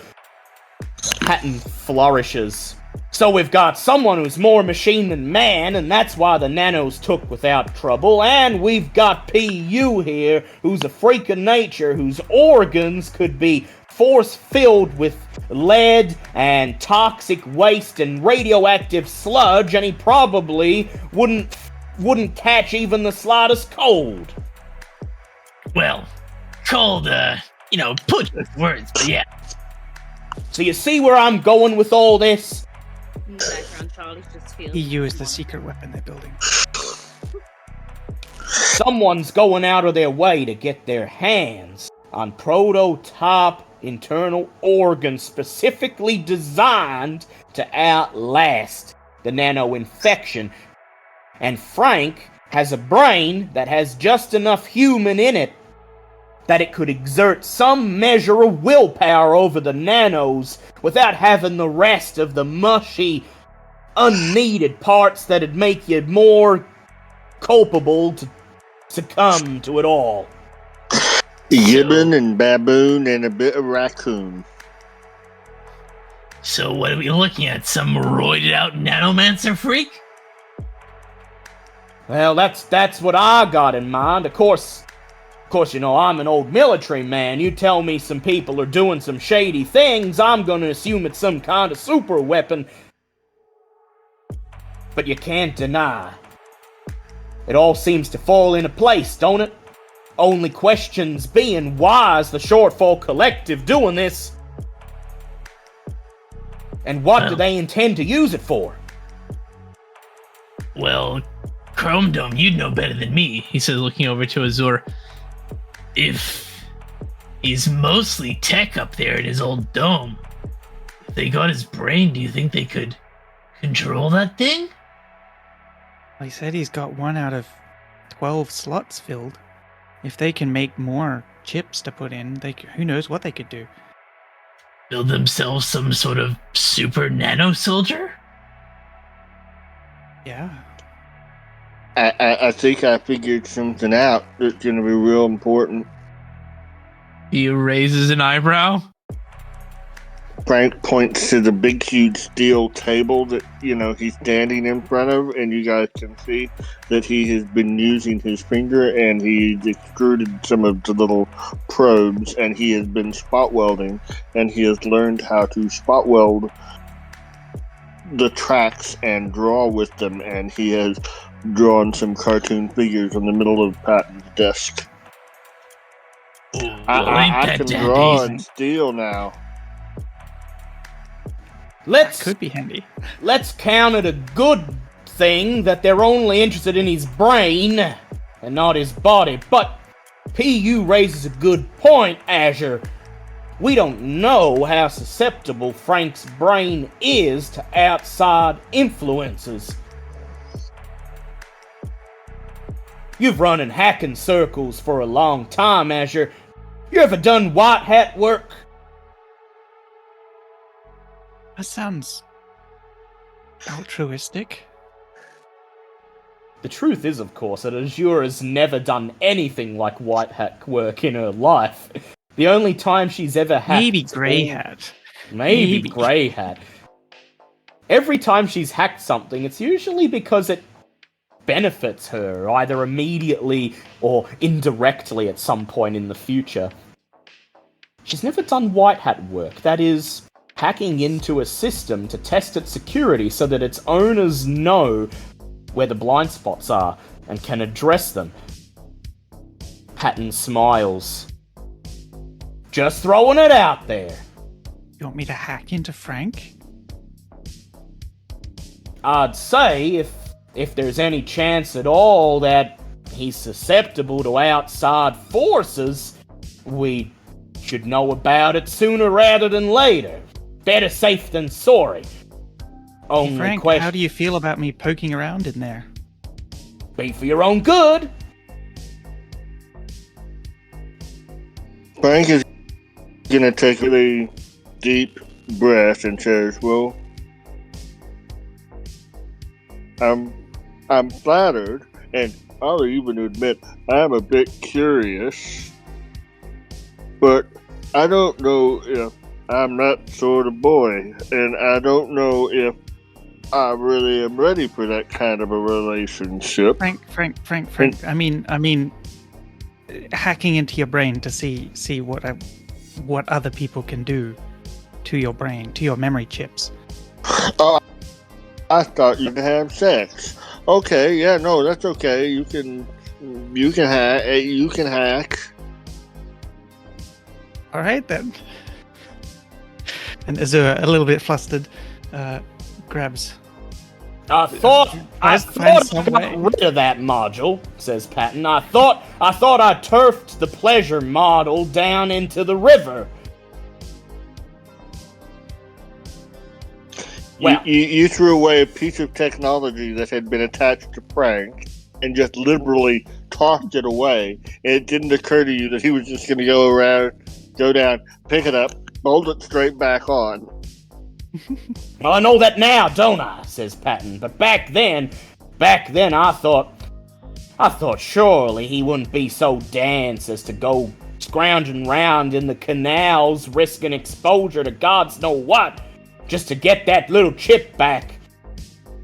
Patton flourishes. So we've got someone who's more machine than man, and that's why the nanos took without trouble, and we've got PU here, who's a freak of nature, whose organs could be force-filled with lead and toxic waste and radioactive sludge, and he probably wouldn't catch even the slightest cold. Well, cold, put with words, but yeah. So you see where I'm going with all this? In the background, Charlie's just feeling. EU is the secret weapon they're building. Someone's going out of their way to get their hands on prototype internal organs specifically designed to outlast the nano-infection. And Frank has a brain that has just enough human in it that it could exert some measure of willpower over the nanos without having the rest of the mushy, unneeded parts that'd make you more culpable to succumb to it all. Gibbon and baboon and a bit of raccoon. So what are we looking at? Some roided out nanomancer freak? Well, that's what I got in mind. Of course, you know, I'm an old military man. You tell me some people are doing some shady things, I'm gonna assume it's some kind of super weapon. But you can't deny. It all seems to fall into place, don't it? Only questions being, why is the Shortfall Collective doing this? And what do they intend to use it for? Well, Chrome Dome, you'd know better than me, he says, looking over to Azur. If he's mostly tech up there in his old dome, if they got his brain, do you think they could control that thing? Well, he said he's got 1 out of 12 slots filled. If they can make more chips to put in, who knows what they could do. Build themselves some sort of super nano soldier? Yeah. I think I figured something out that's going to be real important. He raises an eyebrow. Frank points to the big, huge steel table that, you know, he's standing in front of, and you guys can see that he has been using his finger, and he's extruded some of the little probes, and he has been spot welding, and he has learned how to spot weld the tracks and draw with them, and he has drawn some cartoon figures in the middle of Patton's desk. I can draw in steel now. That could be handy. Let's count it a good thing that they're only interested in his brain and not his body. But PU raises a good point, Azure. We don't know how susceptible Frank's brain is to outside influences. You've run in hacking circles for a long time, Azure. You ever done white hat work? That sounds altruistic. The truth is, of course, that Azure has never done anything like white hat work in her life. The only time she's ever hacked... Maybe grey hat. Maybe grey hat. Every time she's hacked something, it's usually because it benefits her, either immediately or indirectly at some point in the future. She's never done white hat work, that is, hacking into a system to test its security so that its owners know where the blind spots are and can address them. Patton smiles. Just throwing it out there. You want me to hack into Frank? I'd say if there's any chance at all that he's susceptible to outside forces, we should know about it sooner rather than later. Better safe than sorry. Only Frank, question... how do you feel about me poking around in there? Be for your own good. Frank is gonna take a really deep breath and says, well, I'm flattered, and I'll even admit I'm a bit curious, but I don't know if I'm that sort of boy, and I don't know if I really am ready for that kind of a relationship. Frank. I mean, hacking into your brain to see what other people can do to your brain, to your memory chips. Oh, I thought you'd have sex. Okay, yeah, no, that's okay. You can hack. All right then. And Azure, a little bit flustered, grabs. I thought I some got way. rid of that module, says Patton. I thought I turfed the pleasure model down into the river. Well, You threw away a piece of technology that had been attached to Frank and just liberally tossed it away. And it didn't occur to you that he was just going to go down, pick it up, fold it straight back on. well, I know that now, don't I? Says Patton. But back then, I thought surely he wouldn't be so dance as to go scrounging round in the canals, risking exposure to God's know what. just to get that little chip back.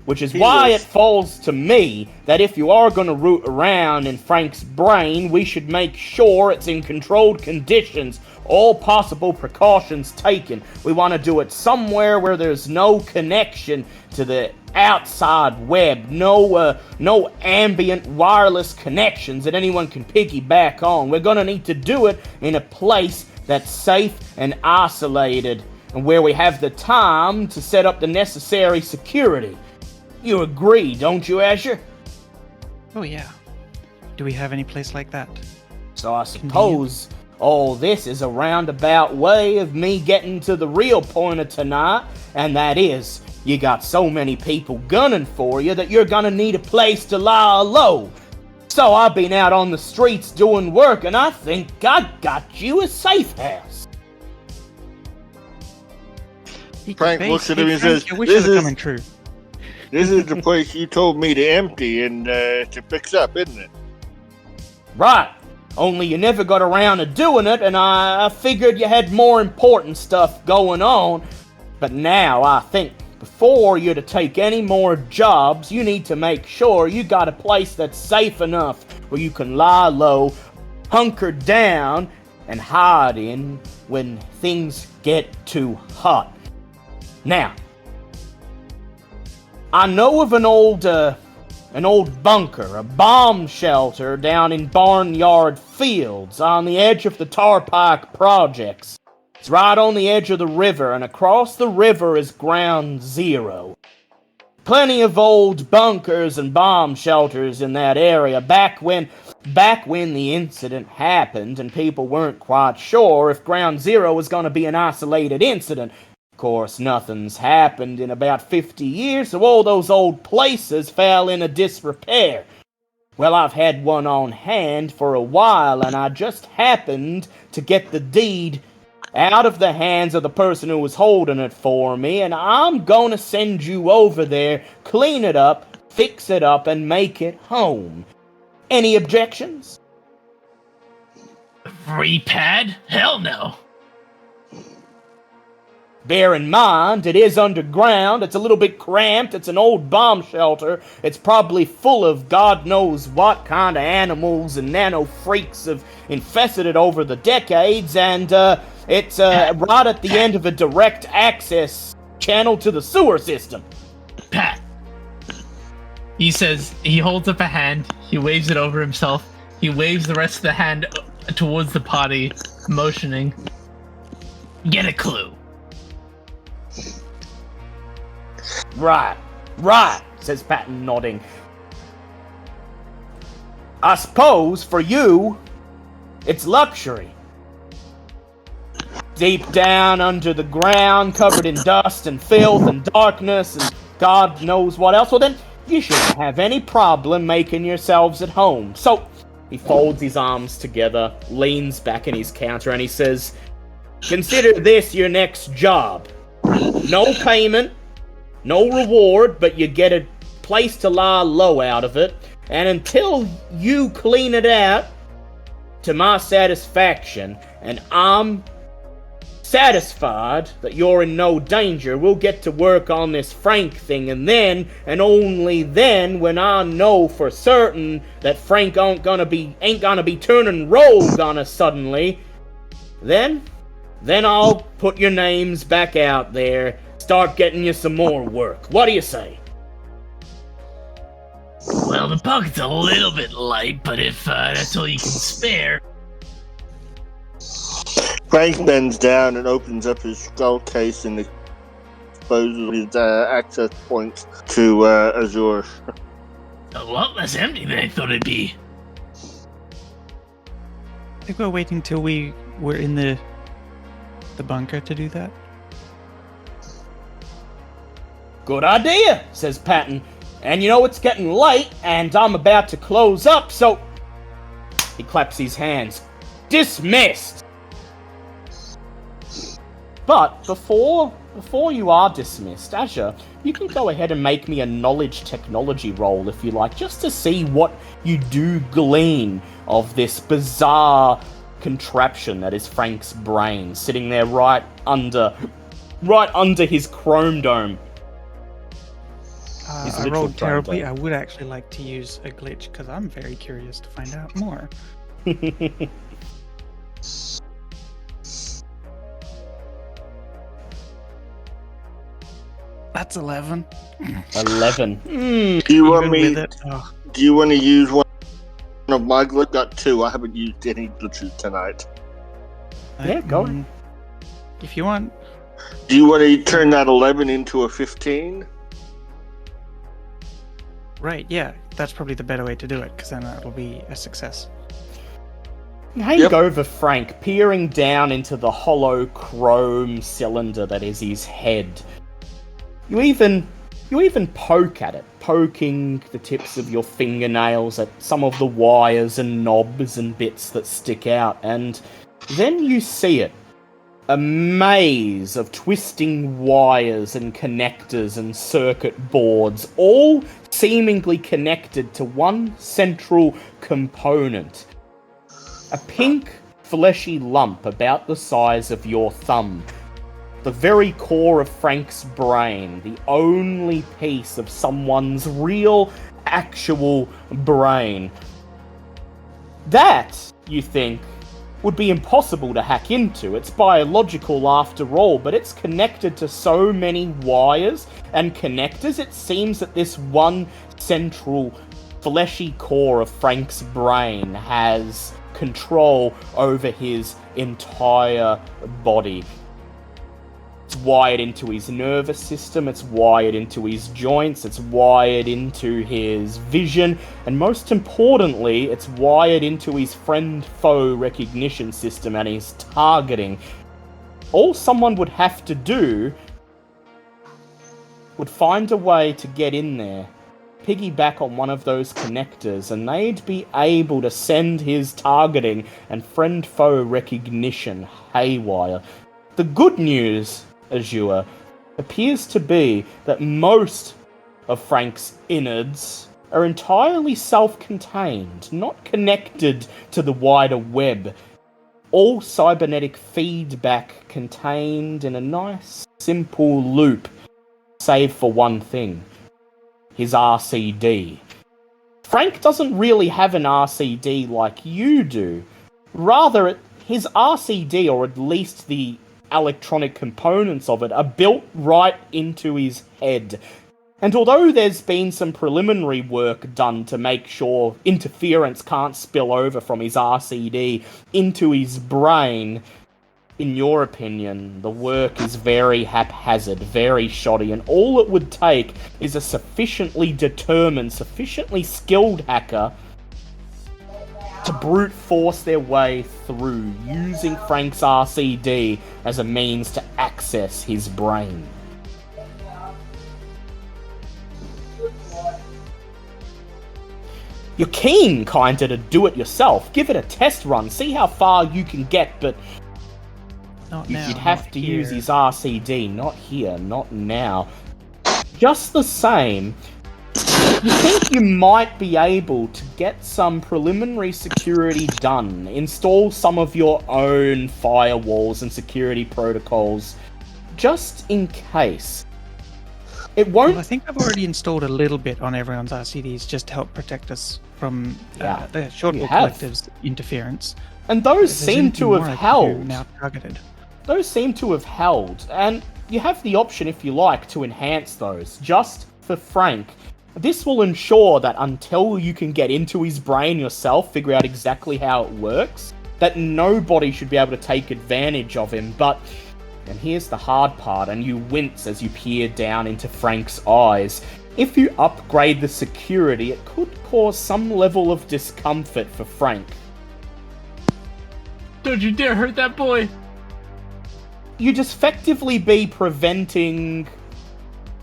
Which is He why was- it falls to me that if you are going to root around in Frank's brain, we should make sure it's in controlled conditions, all possible precautions taken. We want to do it somewhere where there's no connection to the outside web, no ambient wireless connections that anyone can piggyback on. We're going to need to do it in a place that's safe and isolated, and where we have the time to set up the necessary security. You agree, don't you, Asher? Oh, yeah. Do we have any place like that? So I suppose all this is a roundabout way of me getting to the real point of tonight, and that is, you got so many people gunning for you that you're gonna need a place to lie low. So I've been out on the streets doing work, and I think I got you a safe house. Frank looks at him and says, I wish "This it was is- coming true. This is the place you told me to empty and to fix up, isn't it?" Right. Only you never got around to doing it, and I figured you had more important stuff going on. But now I think before you to take any more jobs, you need to make sure you got a place that's safe enough where you can lie low, hunker down, and hide in when things get too hot. Now, I know of an old bunker, a bomb shelter down in Barnyard Fields on the edge of the Tarpike projects. It's right on the edge of the river, and across the river is Ground Zero. Plenty of old bunkers and bomb shelters in that area back when the incident happened and people weren't quite sure if Ground Zero was going to be an isolated incident. Of course, nothing's happened in about 50 years, so all those old places fell into disrepair. Well, I've had one on hand for a while, and I just happened to get the deed out of the hands of the person who was holding it for me, and I'm gonna send you over there, clean it up, fix it up, and make it home. Any objections? Free pad? Hell no. Bear in mind, it is underground, it's a little bit cramped, it's an old bomb shelter, it's probably full of God knows what kind of animals and nano freaks have infested it over the decades, and it's right at the end of a direct access channel to the sewer system. Pat. He says, he holds up a hand, he waves it over himself, he waves the rest of the hand towards the party, motioning. Get a clue. Right, says Patton, nodding. I suppose, for you, it's luxury. Deep down under the ground, covered in dust and filth and darkness and God knows what else, well then, you shouldn't have any problem making yourselves at home. So, he folds his arms together, leans back in his counter, and he says, consider this your next job. No payment, no reward, but you get a place to lie low out of it, and until you clean it out to my satisfaction, and I'm satisfied that you're in no danger, we'll get to work on this Frank thing, and then, and only then, when I know for certain that Frank ain't gonna be turning rogue on us suddenly, then I'll put your names back out there, start getting you some more work. What do you say? Well, the pocket's a little bit light, but if that's all you can spare. Frank bends down and opens up his skull case and exposes his access points to Azure. A lot less empty than I thought it'd be. I think we're waiting till we were in the bunker to do that. Good idea, says Patton. And you know it's getting late, and I'm about to close up, so... He claps his hands. Dismissed! But before you are dismissed, Azure, you can go ahead and make me a knowledge technology roll if you like, just to see what you do glean of this bizarre contraption that is Frank's brain, sitting there right under right under his chrome dome. His I literal rolled chrome terribly. dome. I would actually like to use a glitch because I'm very curious to find out more. That's 11. 11. Do you want Even me? with it, oh, Do you want to use one of my glitches? Got 2. I haven't used any glitches tonight. Yeah, go on. If you want. Do you want to turn that 11 into a 15? Right, yeah. That's probably the better way to do it because then that'll be a success. You hang over Frank, peering down into the hollow chrome cylinder that is his head. You even poke at it, poking the tips of your fingernails at some of the wires and knobs and bits that stick out, and then you see it. A maze of twisting wires and connectors and circuit boards, all seemingly connected to one central component. A pink, fleshy lump about the size of your thumb. The very core of Frank's brain, the only piece of someone's real, actual brain. That, you think, would be impossible to hack into. It's biological after all, but it's connected to so many wires and connectors, it seems that this one central fleshy core of Frank's brain has control over his entire body. It's wired into his nervous system, it's wired into his joints, it's wired into his vision, and most importantly, it's wired into his friend-foe recognition system and his targeting. All someone would have to do would find a way to get in there, piggyback on one of those connectors, and they'd be able to send his targeting and friend-foe recognition haywire. The good news, Azure, appears to be that most of Frank's innards are entirely self-contained, not connected to the wider web. All cybernetic feedback contained in a nice, simple loop, save for one thing. His RCD. Frank doesn't really have an RCD like you do. Rather, his RCD, or at least the electronic components of it, are built right into his head. And although there's been some preliminary work done to make sure interference can't spill over from his RCD into his brain, in your opinion, the work is very haphazard, very shoddy, and all it would take is a sufficiently determined, sufficiently skilled hacker to brute force their way through, using Frank's RCD as a means to access his brain. You're keen, kinda, to do it yourself. Give it a test run, see how far you can get, but Not now. you'd have not to here. use his RCD, not here, not now. Just the same, you think you might be able to get some preliminary security done, install some of your own firewalls and security protocols, just in case. It Well, I won't... think I've already installed a little bit on everyone's RCDs just to help protect us from Yeah, the Shortfall you have. Collective's interference. And those If there's seem anything to more have I can do held. now targeted. Those seem to have held, and you have the option, if you like, to enhance those, just for Frank. This will ensure that until you can get into his brain yourself, figure out exactly how it works, that nobody should be able to take advantage of him, but... And here's the hard part, and you wince as you peer down into Frank's eyes. If you upgrade the security, it could cause some level of discomfort for Frank. Don't you dare hurt that boy! You'd effectively be preventing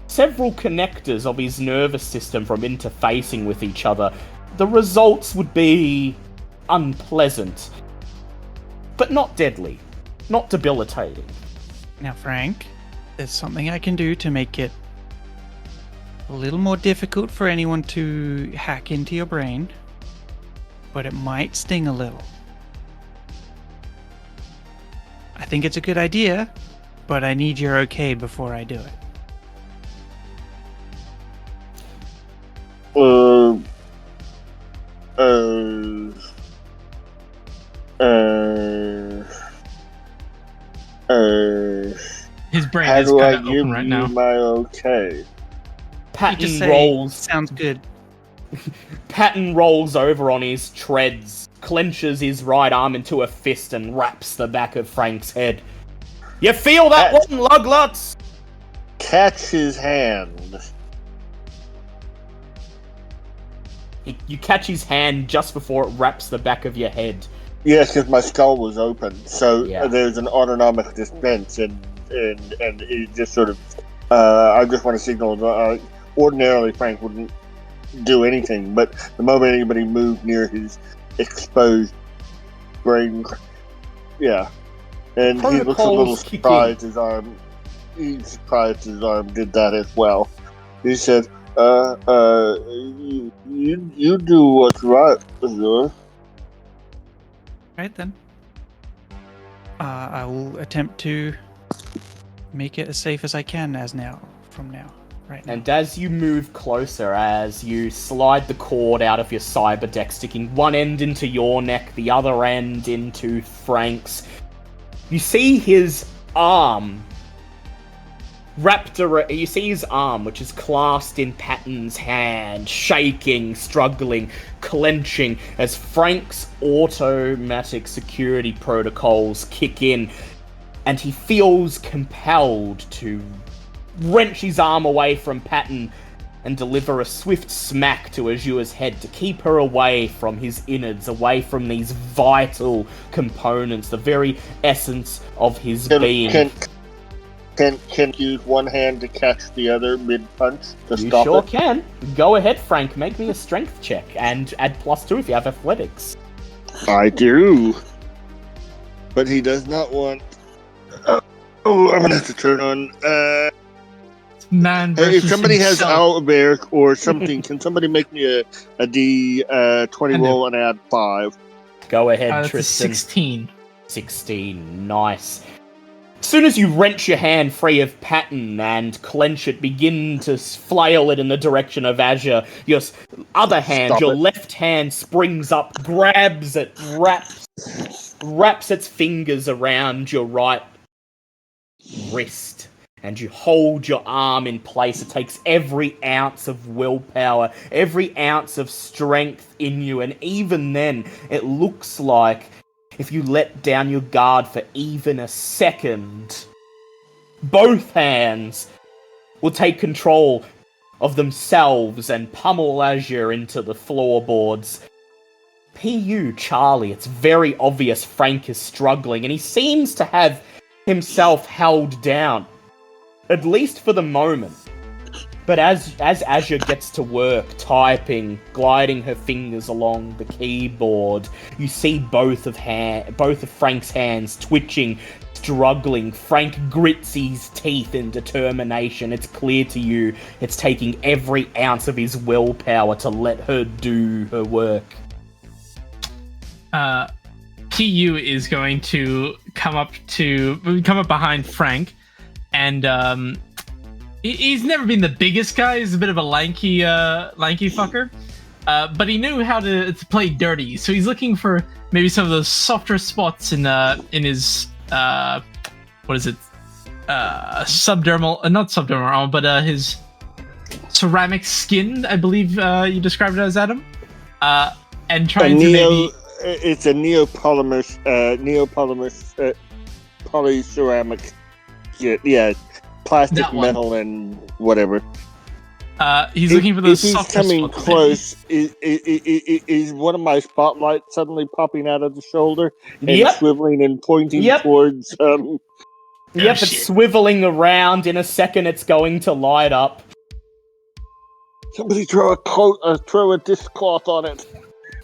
several connectors of his nervous system from interfacing with each other. The results would be unpleasant, but not deadly, not debilitating. Now, Frank, there's something I can do to make it a little more difficult for anyone to hack into your brain, but it might sting a little. I think it's a good idea, but I need your okay before I do it. His brain How is do I kind of give open right you now. my okay? You Patton just say, rolls. sounds good. Patton rolls over on his treads, clenches his right arm into a fist, and raps the back of Frank's head. You feel that one, Lugluts? Catch his hand. You catch his hand just before it wraps the back of your head. Yes, because my skull was open, so Yeah. there's an autonomic dispense, and it just sort of. I just want to signal. Ordinarily, Frank wouldn't do anything, but the moment anybody moved near his exposed brain, yeah, and he looks a little Protocols kick surprised. His arm, he's surprised his arm did that as well. He said, you do what's right, Azure." Right then. I will attempt to make it as safe as I can from now. Right now. And as you move closer, as you slide the cord out of your cyber deck, sticking one end into your neck, the other end into Frank's, you see his arm you see his arm, which is clasped in Patton's hand, shaking, struggling, clenching, as Frank's automatic security protocols kick in, and he feels compelled to wrench his arm away from Patton and deliver a swift smack to Azure's head to keep her away from his innards, away from these vital components, the very essence of his being. Can you use one hand to catch the other mid-punch to You stop sure it? can. Go ahead, Frank. Make me a strength check and add +2 if you have athletics. I do. But he does not want... I'm gonna have to turn on... Man Hey, versus if somebody has himself. Owlbear or something, can somebody make me a D20 I do. roll and add 5? Go ahead, That's a Tristan. 16. 16. Nice. As soon as you wrench your hand free of Patton and clench it, begin to flail it in the direction of Azure, your other hand, Stop your it. left hand springs up, grabs it, wraps its fingers around your right wrist, and you hold your arm in place. It takes every ounce of willpower, every ounce of strength in you, and even then, it looks like if you let down your guard for even a second, both hands will take control of themselves and pummel Azure into the floorboards. PU Charlie, it's very obvious Frank is struggling, and he seems to have himself held down, at least for the moment. But as Azure gets to work, typing, gliding her fingers along the keyboard, you see both of Frank's hands twitching, struggling. Frank grits his teeth in determination. It's clear to you it's taking every ounce of his willpower to let her do her work. PU is going to come up behind Frank, and he's never been the biggest guy. He's a bit of a lanky fucker, but he knew how to play dirty. So he's looking for maybe some of those softer spots in his what is it? Subdermal, not subdermal armor, but his ceramic skin, I believe you described it as, Adam. And trying to maybe. It's a neopolymer polyceramic. Yeah, plastic, That one. metal, and whatever. He's looking for those If he's softer coming spots. close, is one of my spotlights suddenly popping out of the shoulder and Yep. swiveling and pointing Yep. towards? Yep, it's shit. swiveling around. In a second, it's going to light up. Somebody throw a dishcloth on it.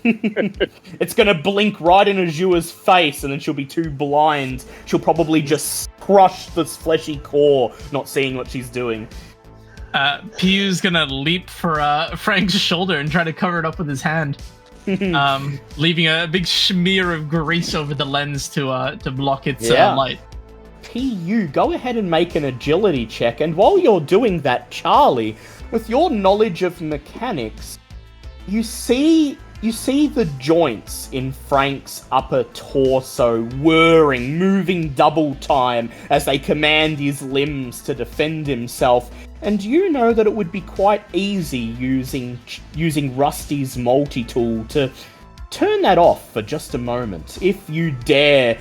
It's gonna blink right in Azure's face, and then she'll be too blind. She'll probably just crush this fleshy core, not seeing what she's doing. Pu's gonna leap for Frank's shoulder and try to cover it up with his hand, leaving a big smear of grease over the lens to block its light. PU, go ahead and make an agility check, and while you're doing that, Charlie, with your knowledge of mechanics, you see the joints in Frank's upper torso whirring, moving double time as they command his limbs to defend himself, and you know that it would be quite easy using Rusty's multi-tool to turn that off for just a moment, if you dare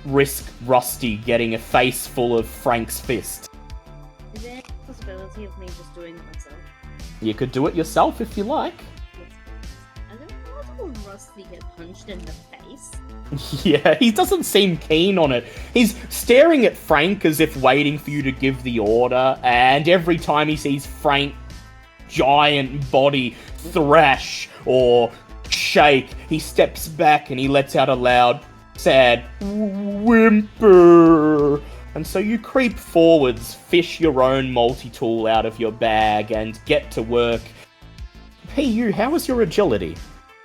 risk Rusty getting a face full of Frank's fist. Is there a possibility of me just doing it myself? You could do it yourself if you like. I don't know how Rusty get punched in the face. Yeah, he doesn't seem keen on it. He's staring at Frank as if waiting for you to give the order, and every time he sees Frank's giant body thrash or shake, he steps back and he lets out a loud, sad whimper. And so you creep forwards, fish your own multi-tool out of your bag, and get to work. PU, how was your agility?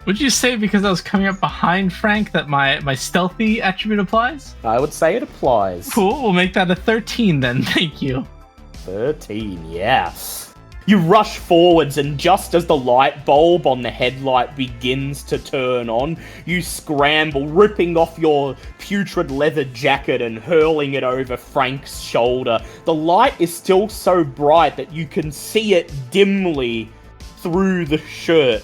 Would you say because I was coming up behind Frank that my stealthy attribute applies? I would say it applies. Cool, we'll make that a 13 then, thank you. 13, yeah. You rush forwards, and just as the light bulb on the headlight begins to turn on, you scramble, ripping off your putrid leather jacket and hurling it over Frank's shoulder. The light is still so bright that you can see it dimly through the shirt,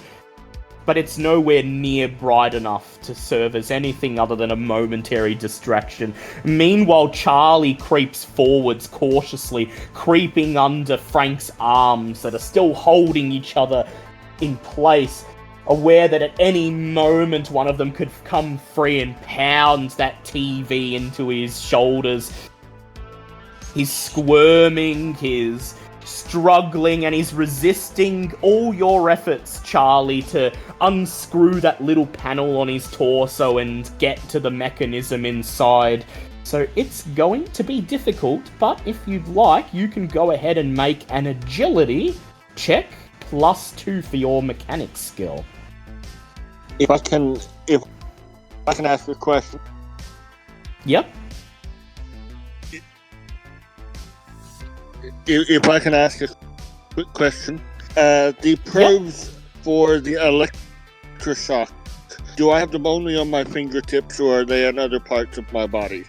but it's nowhere near bright enough to serve as anything other than a momentary distraction. Meanwhile, Charlie creeps forwards cautiously, creeping under Frank's arms that are still holding each other in place, aware that at any moment one of them could come free and pound that TV into his shoulders. He's squirming, he's struggling, and he's resisting all your efforts, Charlie, to unscrew that little panel on his torso and get to the mechanism inside. So it's going to be difficult, but if you'd like, you can go ahead and make an agility check +2 for your mechanics skill. If I can ask a question. Yep. If I can ask a quick question, the probes for the electroshock, do I have them only on my fingertips, or are they on other parts of my body?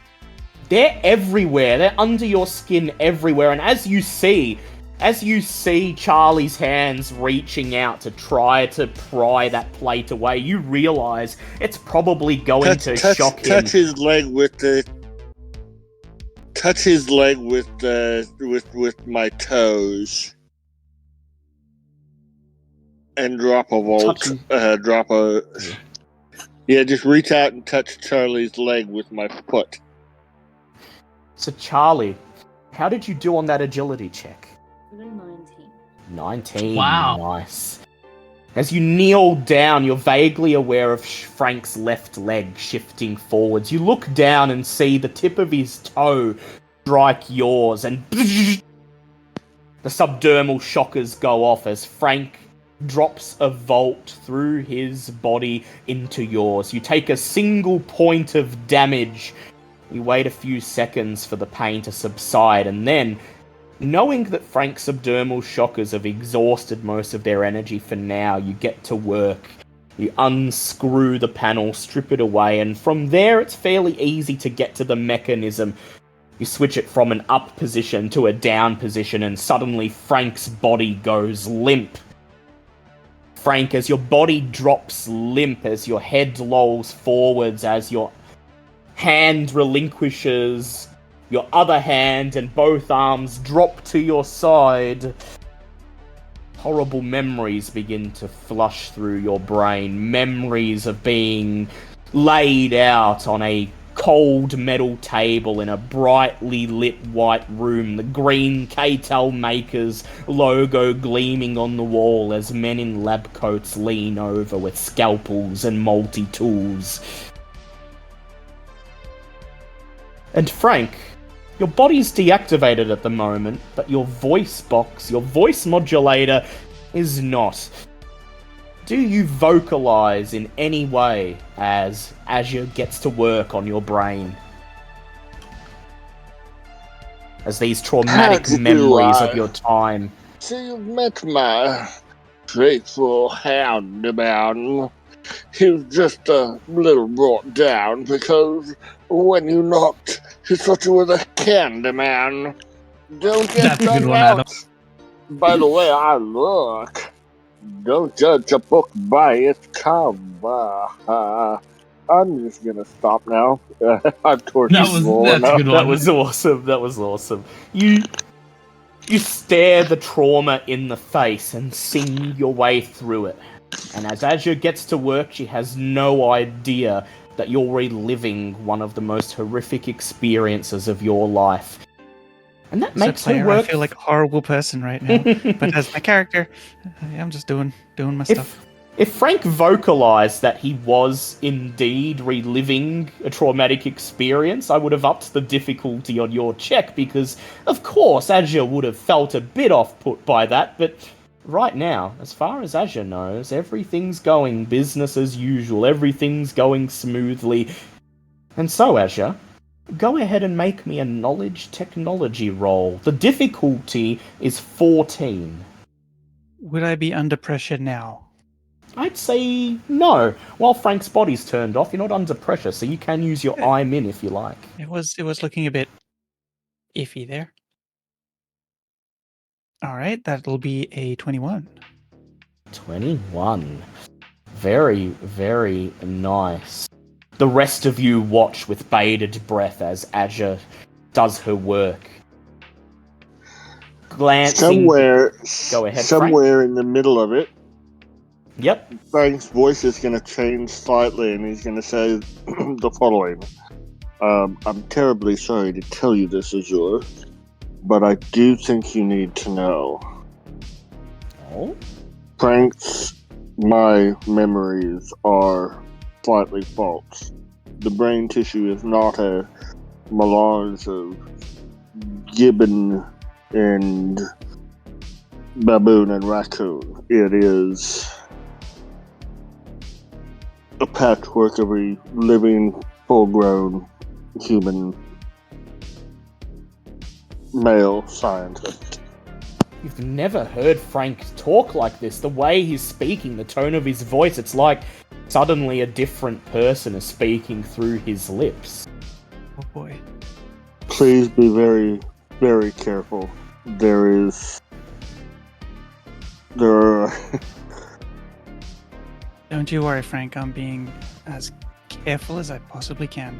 They're everywhere. They're under your skin everywhere. And as you see Charlie's hands reaching out to try to pry that plate away, you realize it's probably going to shock him. Touch his leg with my toes, and drop a volt. Just reach out and touch Charlie's leg with my foot. So Charlie, how did you do on that agility check? 19. 19. Wow. Nice. As you kneel down, you're vaguely aware of Frank's left leg shifting forwards. You look down and see the tip of his toe strike yours, and the subdermal shockers go off as Frank drops a volt through his body into yours. You take a single point of damage. You wait a few seconds for the pain to subside, and then, knowing that Frank's subdermal shockers have exhausted most of their energy for now, you get to work. You unscrew the panel, strip it away, and from there it's fairly easy to get to the mechanism. You switch it from an up position to a down position, and suddenly Frank's body goes limp. Frank, as your body drops limp, as your head lolls forwards, as your hand relinquishes your other hand and both arms drop to your side, horrible memories begin to flush through your brain. Memories of being laid out on a cold metal table in a brightly lit white room, the green Kartel Makers logo gleaming on the wall as men in lab coats lean over with scalpels and multi-tools. And Frank, your body's deactivated at the moment, but your voice box, your voice modulator, is not. Do you vocalize in any way as Azure gets to work on your brain? as these traumatic How do memories I- of your time. So you've met my faithful handyman. He was just a little brought down because when you knocked, he thought you were the candy man. Don't get That's a good drunk one, Adam. out by the way I look. Don't judge a book by its cover. I'm just gonna stop now. I've tortured That's a more now. good That one. was awesome. That was awesome. You stare the trauma in the face and sing your way through it. And as Azure gets to work, she has no idea that you're reliving one of the most horrific experiences of your life. And that As a makes her player, work. I feel like a horrible person right now. But as my character, I'm just doing my stuff. If Frank vocalized that he was indeed reliving a traumatic experience, I would have upped the difficulty on your check because, of course, Azure would have felt a bit off-put by that, but right now, as far as Azure knows, everything's going business as usual, everything's going smoothly. And so, Azure, go ahead and make me a knowledge technology roll. The difficulty is 14. Would I be under pressure now? I'd say no. While Frank's body's turned off, you're not under pressure, so you can use your I'm in if you like. It was looking a bit iffy there. All right, that'll be a 21. 21. Very, very nice. The rest of you watch with bated breath as Azure does her work. Glancing... Go ahead, Frank. Somewhere in the middle of it, Yep. Frank's voice is going to change slightly, and he's going to say the following. I'm terribly sorry to tell you this, Azure, but I do think you need to know. Oh? Frank's, my memories are slightly false. The brain tissue is not a melange of gibbon and baboon and raccoon. It is a patchwork of a living, full-grown human male scientist. You've never heard Frank talk like this. The way he's speaking, the tone of his voice, it's like suddenly a different person is speaking through his lips. Oh boy. Please be very, very careful. There are Don't you worry, Frank. I'm being as careful as I possibly can.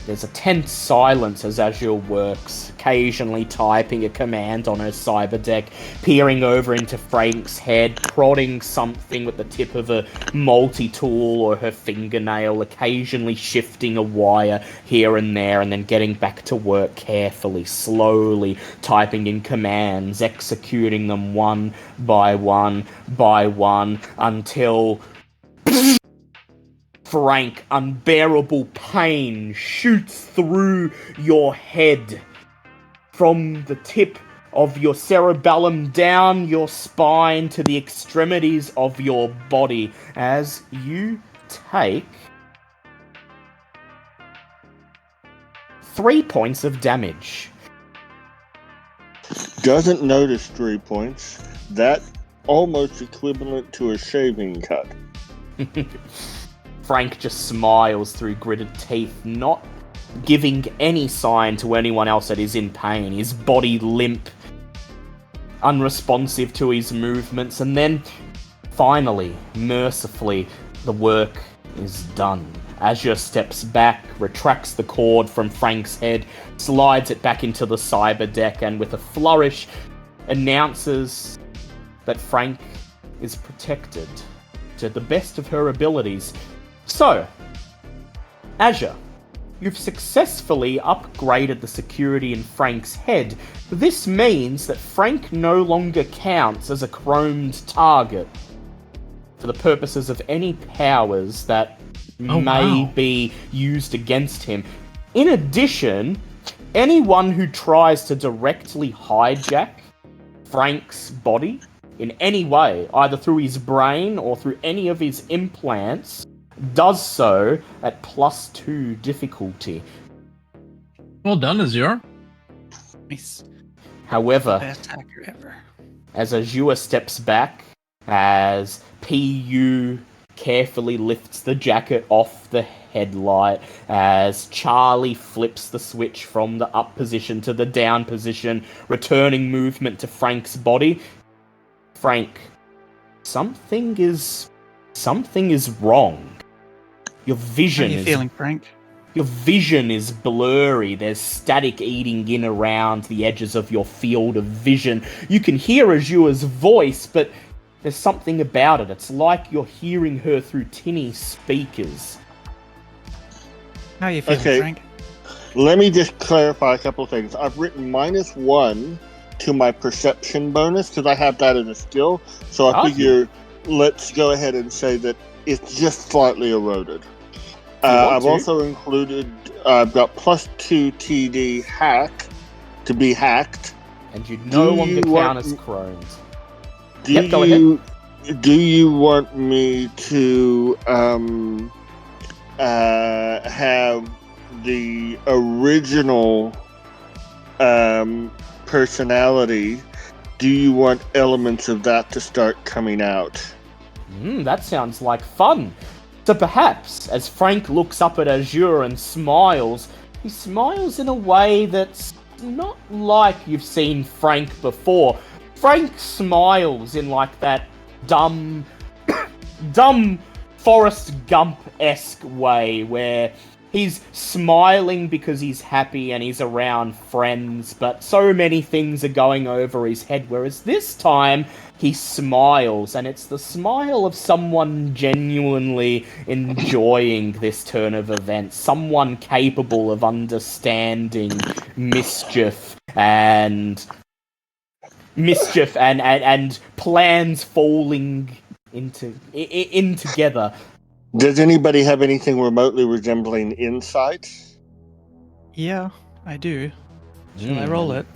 There's a tense silence as Azure works, occasionally typing a command on her cyber deck, peering over into Frank's head, prodding something with the tip of a multi-tool or her fingernail, occasionally shifting a wire here and there, and then getting back to work carefully, slowly, typing in commands, executing them one by one, until... Frank, unbearable pain shoots through your head. From the tip of your cerebellum down your spine to the extremities of your body as you take 3 points of damage. doesn't notice 3 points. That almost equivalent to a shaving cut. Frank just smiles through gritted teeth, not giving any sign to anyone else that is in pain. His body limp, unresponsive to his movements, and then, finally, mercifully, the work is done. Azure steps back, retracts the cord from Frank's head, slides it back into the cyber deck, and with a flourish, announces that Frank is protected to the best of her abilities. So, Azure, you've successfully upgraded the security in Frank's head. This means that Frank no longer counts as a chromed target for the purposes of any powers that may be used against him. In addition, anyone who tries to directly hijack Frank's body in any way, either through his brain or through any of his implants, does so at +2 difficulty. Well done, Azure. He's the However, best hacker ever. as Azure steps back, as PU carefully lifts the jacket off the headlight, as Charlie flips the switch from the up position to the down position, returning movement to Frank's body. Frank, something is wrong. Your How vision are you feeling, Frank? Your vision is blurry. There's static eating in around the edges of your field of vision. You can hear Azure's voice, but there's something about it. It's like you're hearing her through tinny speakers. How are you feeling, Okay. Frank? Let me just clarify a couple of things. I've written -1 to my perception bonus because I have that as a skill. So I figure let's go ahead and say that it's just slightly eroded. I've also included, I've got +2 TD hack to be hacked. And you'd no longer count as crones. Go ahead. Do you want me to have the original personality? Do you want elements of that to start coming out? That sounds like fun. So perhaps, as Frank looks up at Azure and smiles, he smiles in a way that's not like you've seen Frank before. Frank smiles in like that dumb Forrest Gump-esque way where he's smiling because he's happy and he's around friends, but so many things are going over his head, whereas this time he smiles, and it's the smile of someone genuinely enjoying this turn of events, someone capable of understanding mischief and plans falling in together. Does anybody have anything remotely resembling insight? Yeah, I do. Shall I roll it?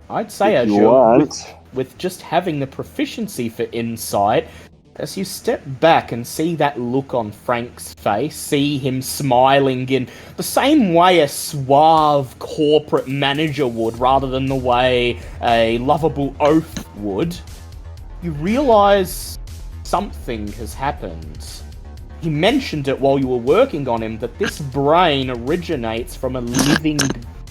I'd say, Azure, with just having the proficiency for insight, as you step back and see that look on Frank's face, see him smiling in the same way a suave corporate manager would, rather than the way a lovable oaf would, you realise something has happened. He mentioned it while you were working on him, that this brain originates from a living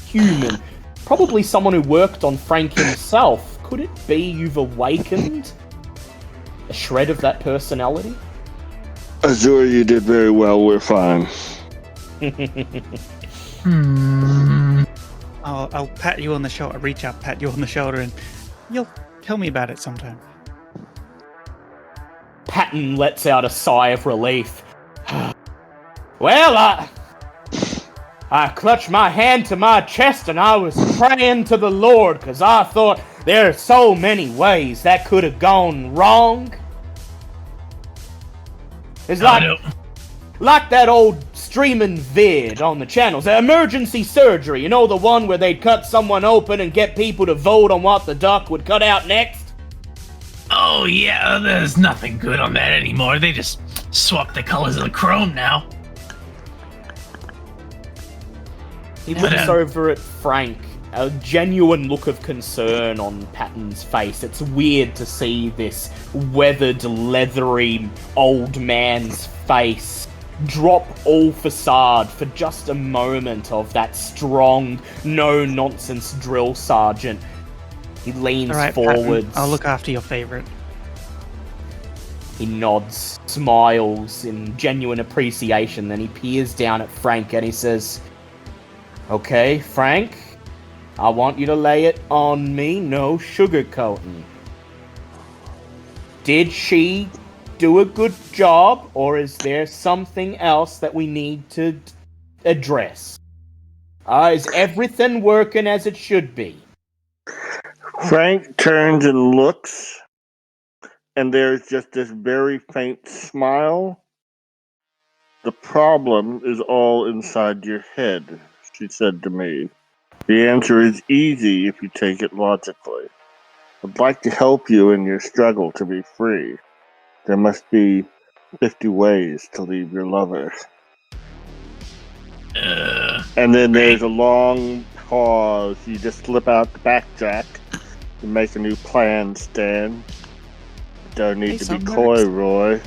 human. Probably someone who worked on Frank himself. Could it be you've awakened a shred of that personality? Azure, you did very well. We're fine. I'll pat you on the shoulder, reach up, pat you on the shoulder, and you'll tell me about it sometime. Patton lets out a sigh of relief. Well, I clutched my hand to my chest and I was praying to the Lord because I thought there are so many ways that could have gone wrong. It's like that old streaming vid on the channels, the emergency surgery, you know, the one where they'd cut someone open and get people to vote on what the duck would cut out next? Oh yeah, there's nothing good on that anymore. They just swapped the colors of the chrome now. He looks over at Frank, a genuine look of concern on Patton's face. It's weird to see this weathered, leathery old man's face drop all facade for just a moment of that strong, no-nonsense drill sergeant. He leans forwards. Patton, I'll look after your favorite. He nods, smiles in genuine appreciation, then he peers down at Frank and he says, "Okay, Frank, I want you to lay it on me, no sugarcoating. Did she do a good job, or is there something else that we need to address? Is everything working as it should be?" Frank turns and looks, and there's just this very faint smile. "The problem is all inside your head," she said to me. "The answer is easy if you take it logically. I'd like to help you in your struggle to be free. There must be 50 ways to leave your lover." And then there's a long pause. You just slip out the back, Jack. You make a new plan, Stan. Don't need to be coy, Roy.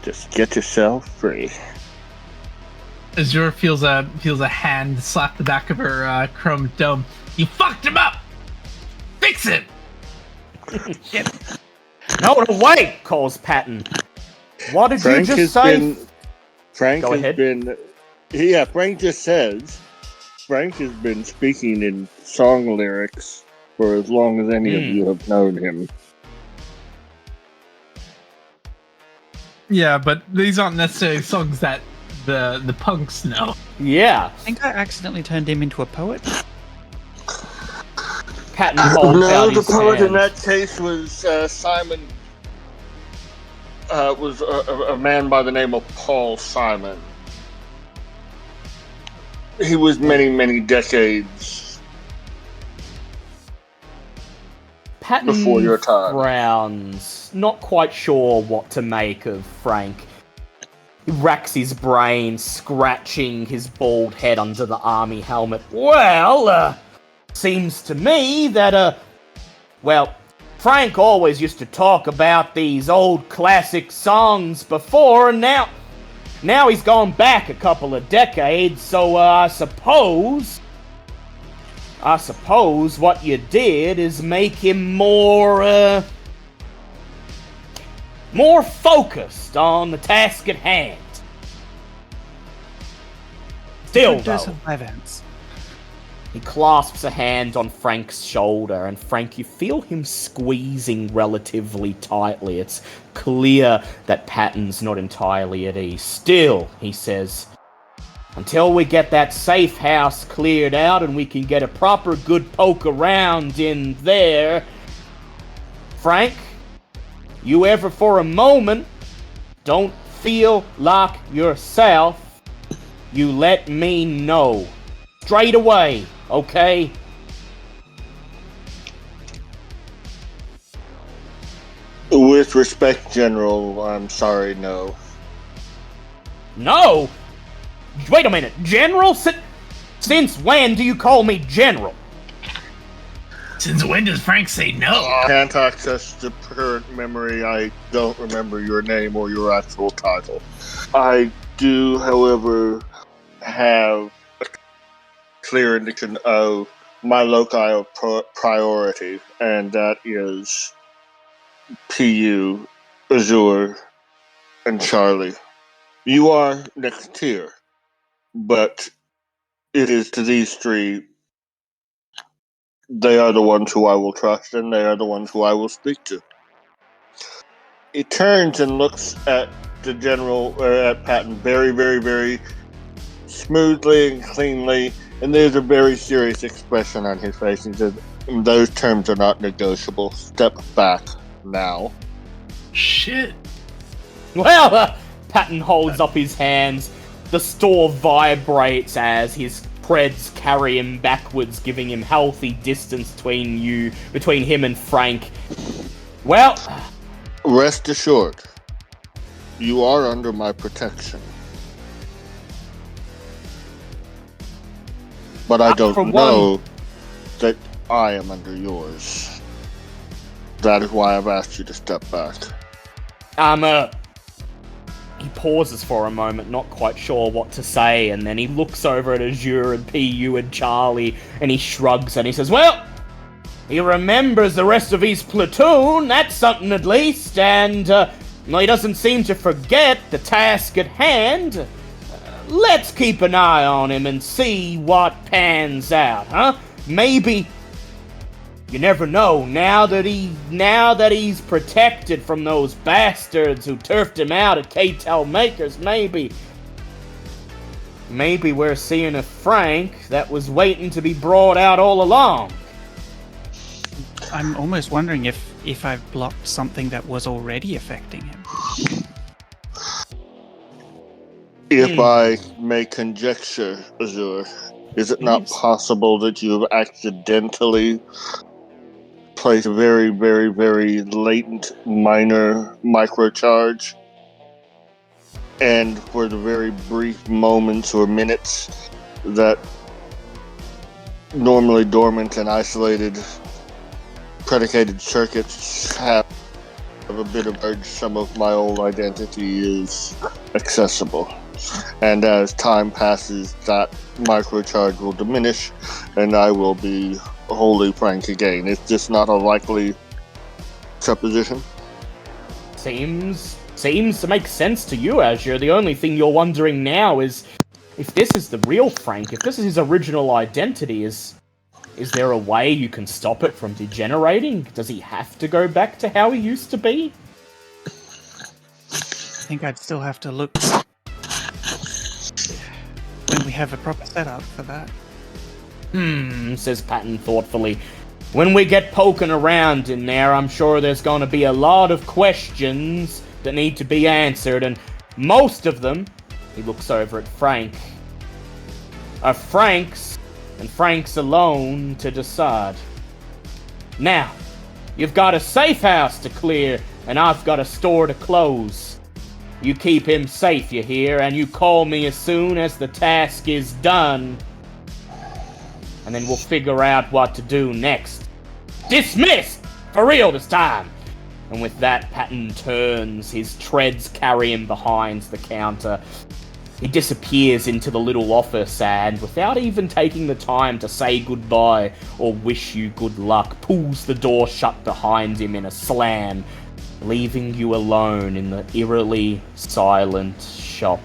Just get yourself free. Azure feels a hand slap the back of her chrome dome. You fucked him up! Fix it! No, wait, calls Patton. What did Frank you just has say? been- Frank Go has ahead. been... Yeah, Frank just says... Frank has been speaking in song lyrics for as long as any of you have known him. Yeah, but these aren't necessarily songs that the punks know. Yeah. I think I accidentally turned him into a poet. Patton holds No, out the his poet hand. in that case was Simon. Was a man by the name of Paul Simon. He was many decades Patton before your time. frowns, not quite sure what to make of Frank. He racks his brain, scratching his bald head under the army helmet. Well, seems to me that, Frank always used to talk about these old classic songs before, and now he's gone back a couple of decades, so I suppose what you did is make him more focused on the task at hand. Still, Good dose of violence. he clasps a hand on Frank's shoulder, and Frank, you feel him squeezing relatively tightly. It's clear that Patton's not entirely at ease. Still, he says, until we get that safe house cleared out and we can get a proper good poke around in there, Frank, you ever for a moment don't feel like yourself, you let me know. Straight away, okay? With respect, General, I'm sorry, no. No? Wait a minute, General? Since when do you call me General? Since when does Frank say no? Can't access the current memory. I don't remember your name or your actual title. I do, however, have a clear indication of my loci of priority, and that is PU, Azure, and Charlie. You are next tier, but it is to these three. They are the ones who I will trust, and they are the ones who I will speak to. He turns and looks at the general, at Patton, very smoothly and cleanly, and there's a very serious expression on his face. He says, "Those terms are not negotiable. Step back now." Shit. Well, Patton holds up his hands. The store vibrates as his preds carry him backwards, giving him healthy distance between him and Frank. Well, Rest assured, you are under my protection. But I for don't know that I am under yours. That is why I've asked you to step back. he pauses for a moment, not quite sure what to say, and then he looks over at Azure and PU and Charlie, and he shrugs and he says, well, he remembers the rest of his platoon, that's something at least, and he doesn't seem to forget the task at hand. Let's keep an eye on him and see what pans out, huh? Maybe, you never know, now that he's protected from those bastards who turfed him out at Kartel Makers, maybe we're seeing a Frank that was waiting to be brought out all along. I'm almost wondering if I've blocked something that was already affecting him. If I may conjecture, Azure, is it not Please. possible that you have accidentally placed a very, very, very latent minor microcharge? And for the very brief moments or minutes that normally dormant and isolated predicated circuits have a bit of urge. Some of my old identity is accessible. And as time passes, that microcharge will diminish, and I will be wholly Frank again. It's just not a likely supposition. Seems to make sense to you, Azure. The only thing you're wondering now is if this is the real Frank, if this is his original identity, is there a way you can stop it from degenerating? Does he have to go back to how he used to be? I think I'd still have to look when we have a proper setup for that. Says Patton thoughtfully. When we get poking around in there, I'm sure there's going to be a lot of questions that need to be answered, and most of them, he looks over at Frank, are Frank's, and Frank's alone to decide. Now, you've got a safe house to clear, and I've got a store to close. You keep him safe, you hear, and you call me as soon as the task is done. And then we'll figure out what to do next. Dismissed! For real this time! And with that, Patton turns, his treads carry him behind the counter. He disappears into the little office and, without even taking the time to say goodbye or wish you good luck, pulls the door shut behind him in a slam, leaving you alone in the eerily silent shop.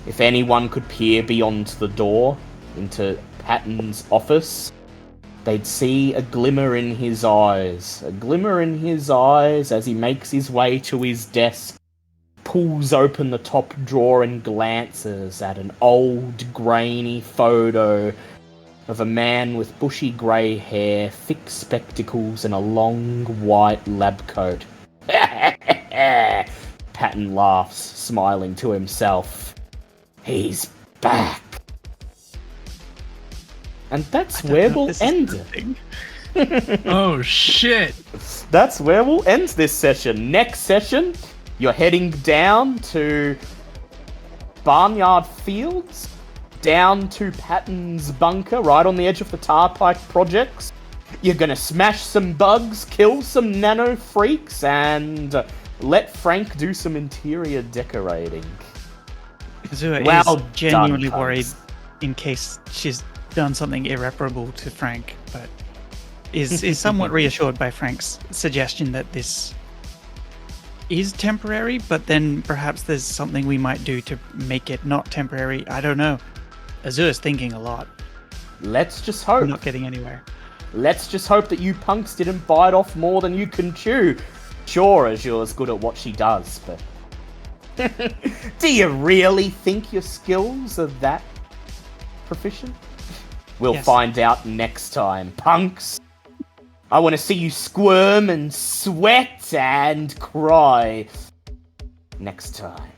If anyone could peer beyond the door into Patton's office, they'd see a glimmer in his eyes. A glimmer in his eyes as he makes his way to his desk, pulls open the top drawer and glances at an old, grainy photo of a man with bushy grey hair, thick spectacles, and a long white lab coat. Patton laughs, smiling to himself. He's back. And that's where we'll end it. Oh shit! That's where we'll end this session. Next session, you're heading down to Barnyard Fields, down to Patton's bunker, right on the edge of the Tar Pike projects. You're gonna smash some bugs, kill some nano freaks, and let Frank do some interior decorating. Azura Well is genuinely done, worried Punks. in case she's done something irreparable to Frank, but is somewhat reassured by Frank's suggestion that this is temporary, but then perhaps there's something we might do to make it not temporary. I don't know. Azura's thinking a lot. Let's just We're hope. not getting anywhere. Let's just hope that you punks didn't bite off more than you can chew. Sure, Azure's good at what she does, but... Do you really think your skills are that proficient? We'll Yes. find out next time, punks. I want to see you squirm and sweat and cry next time.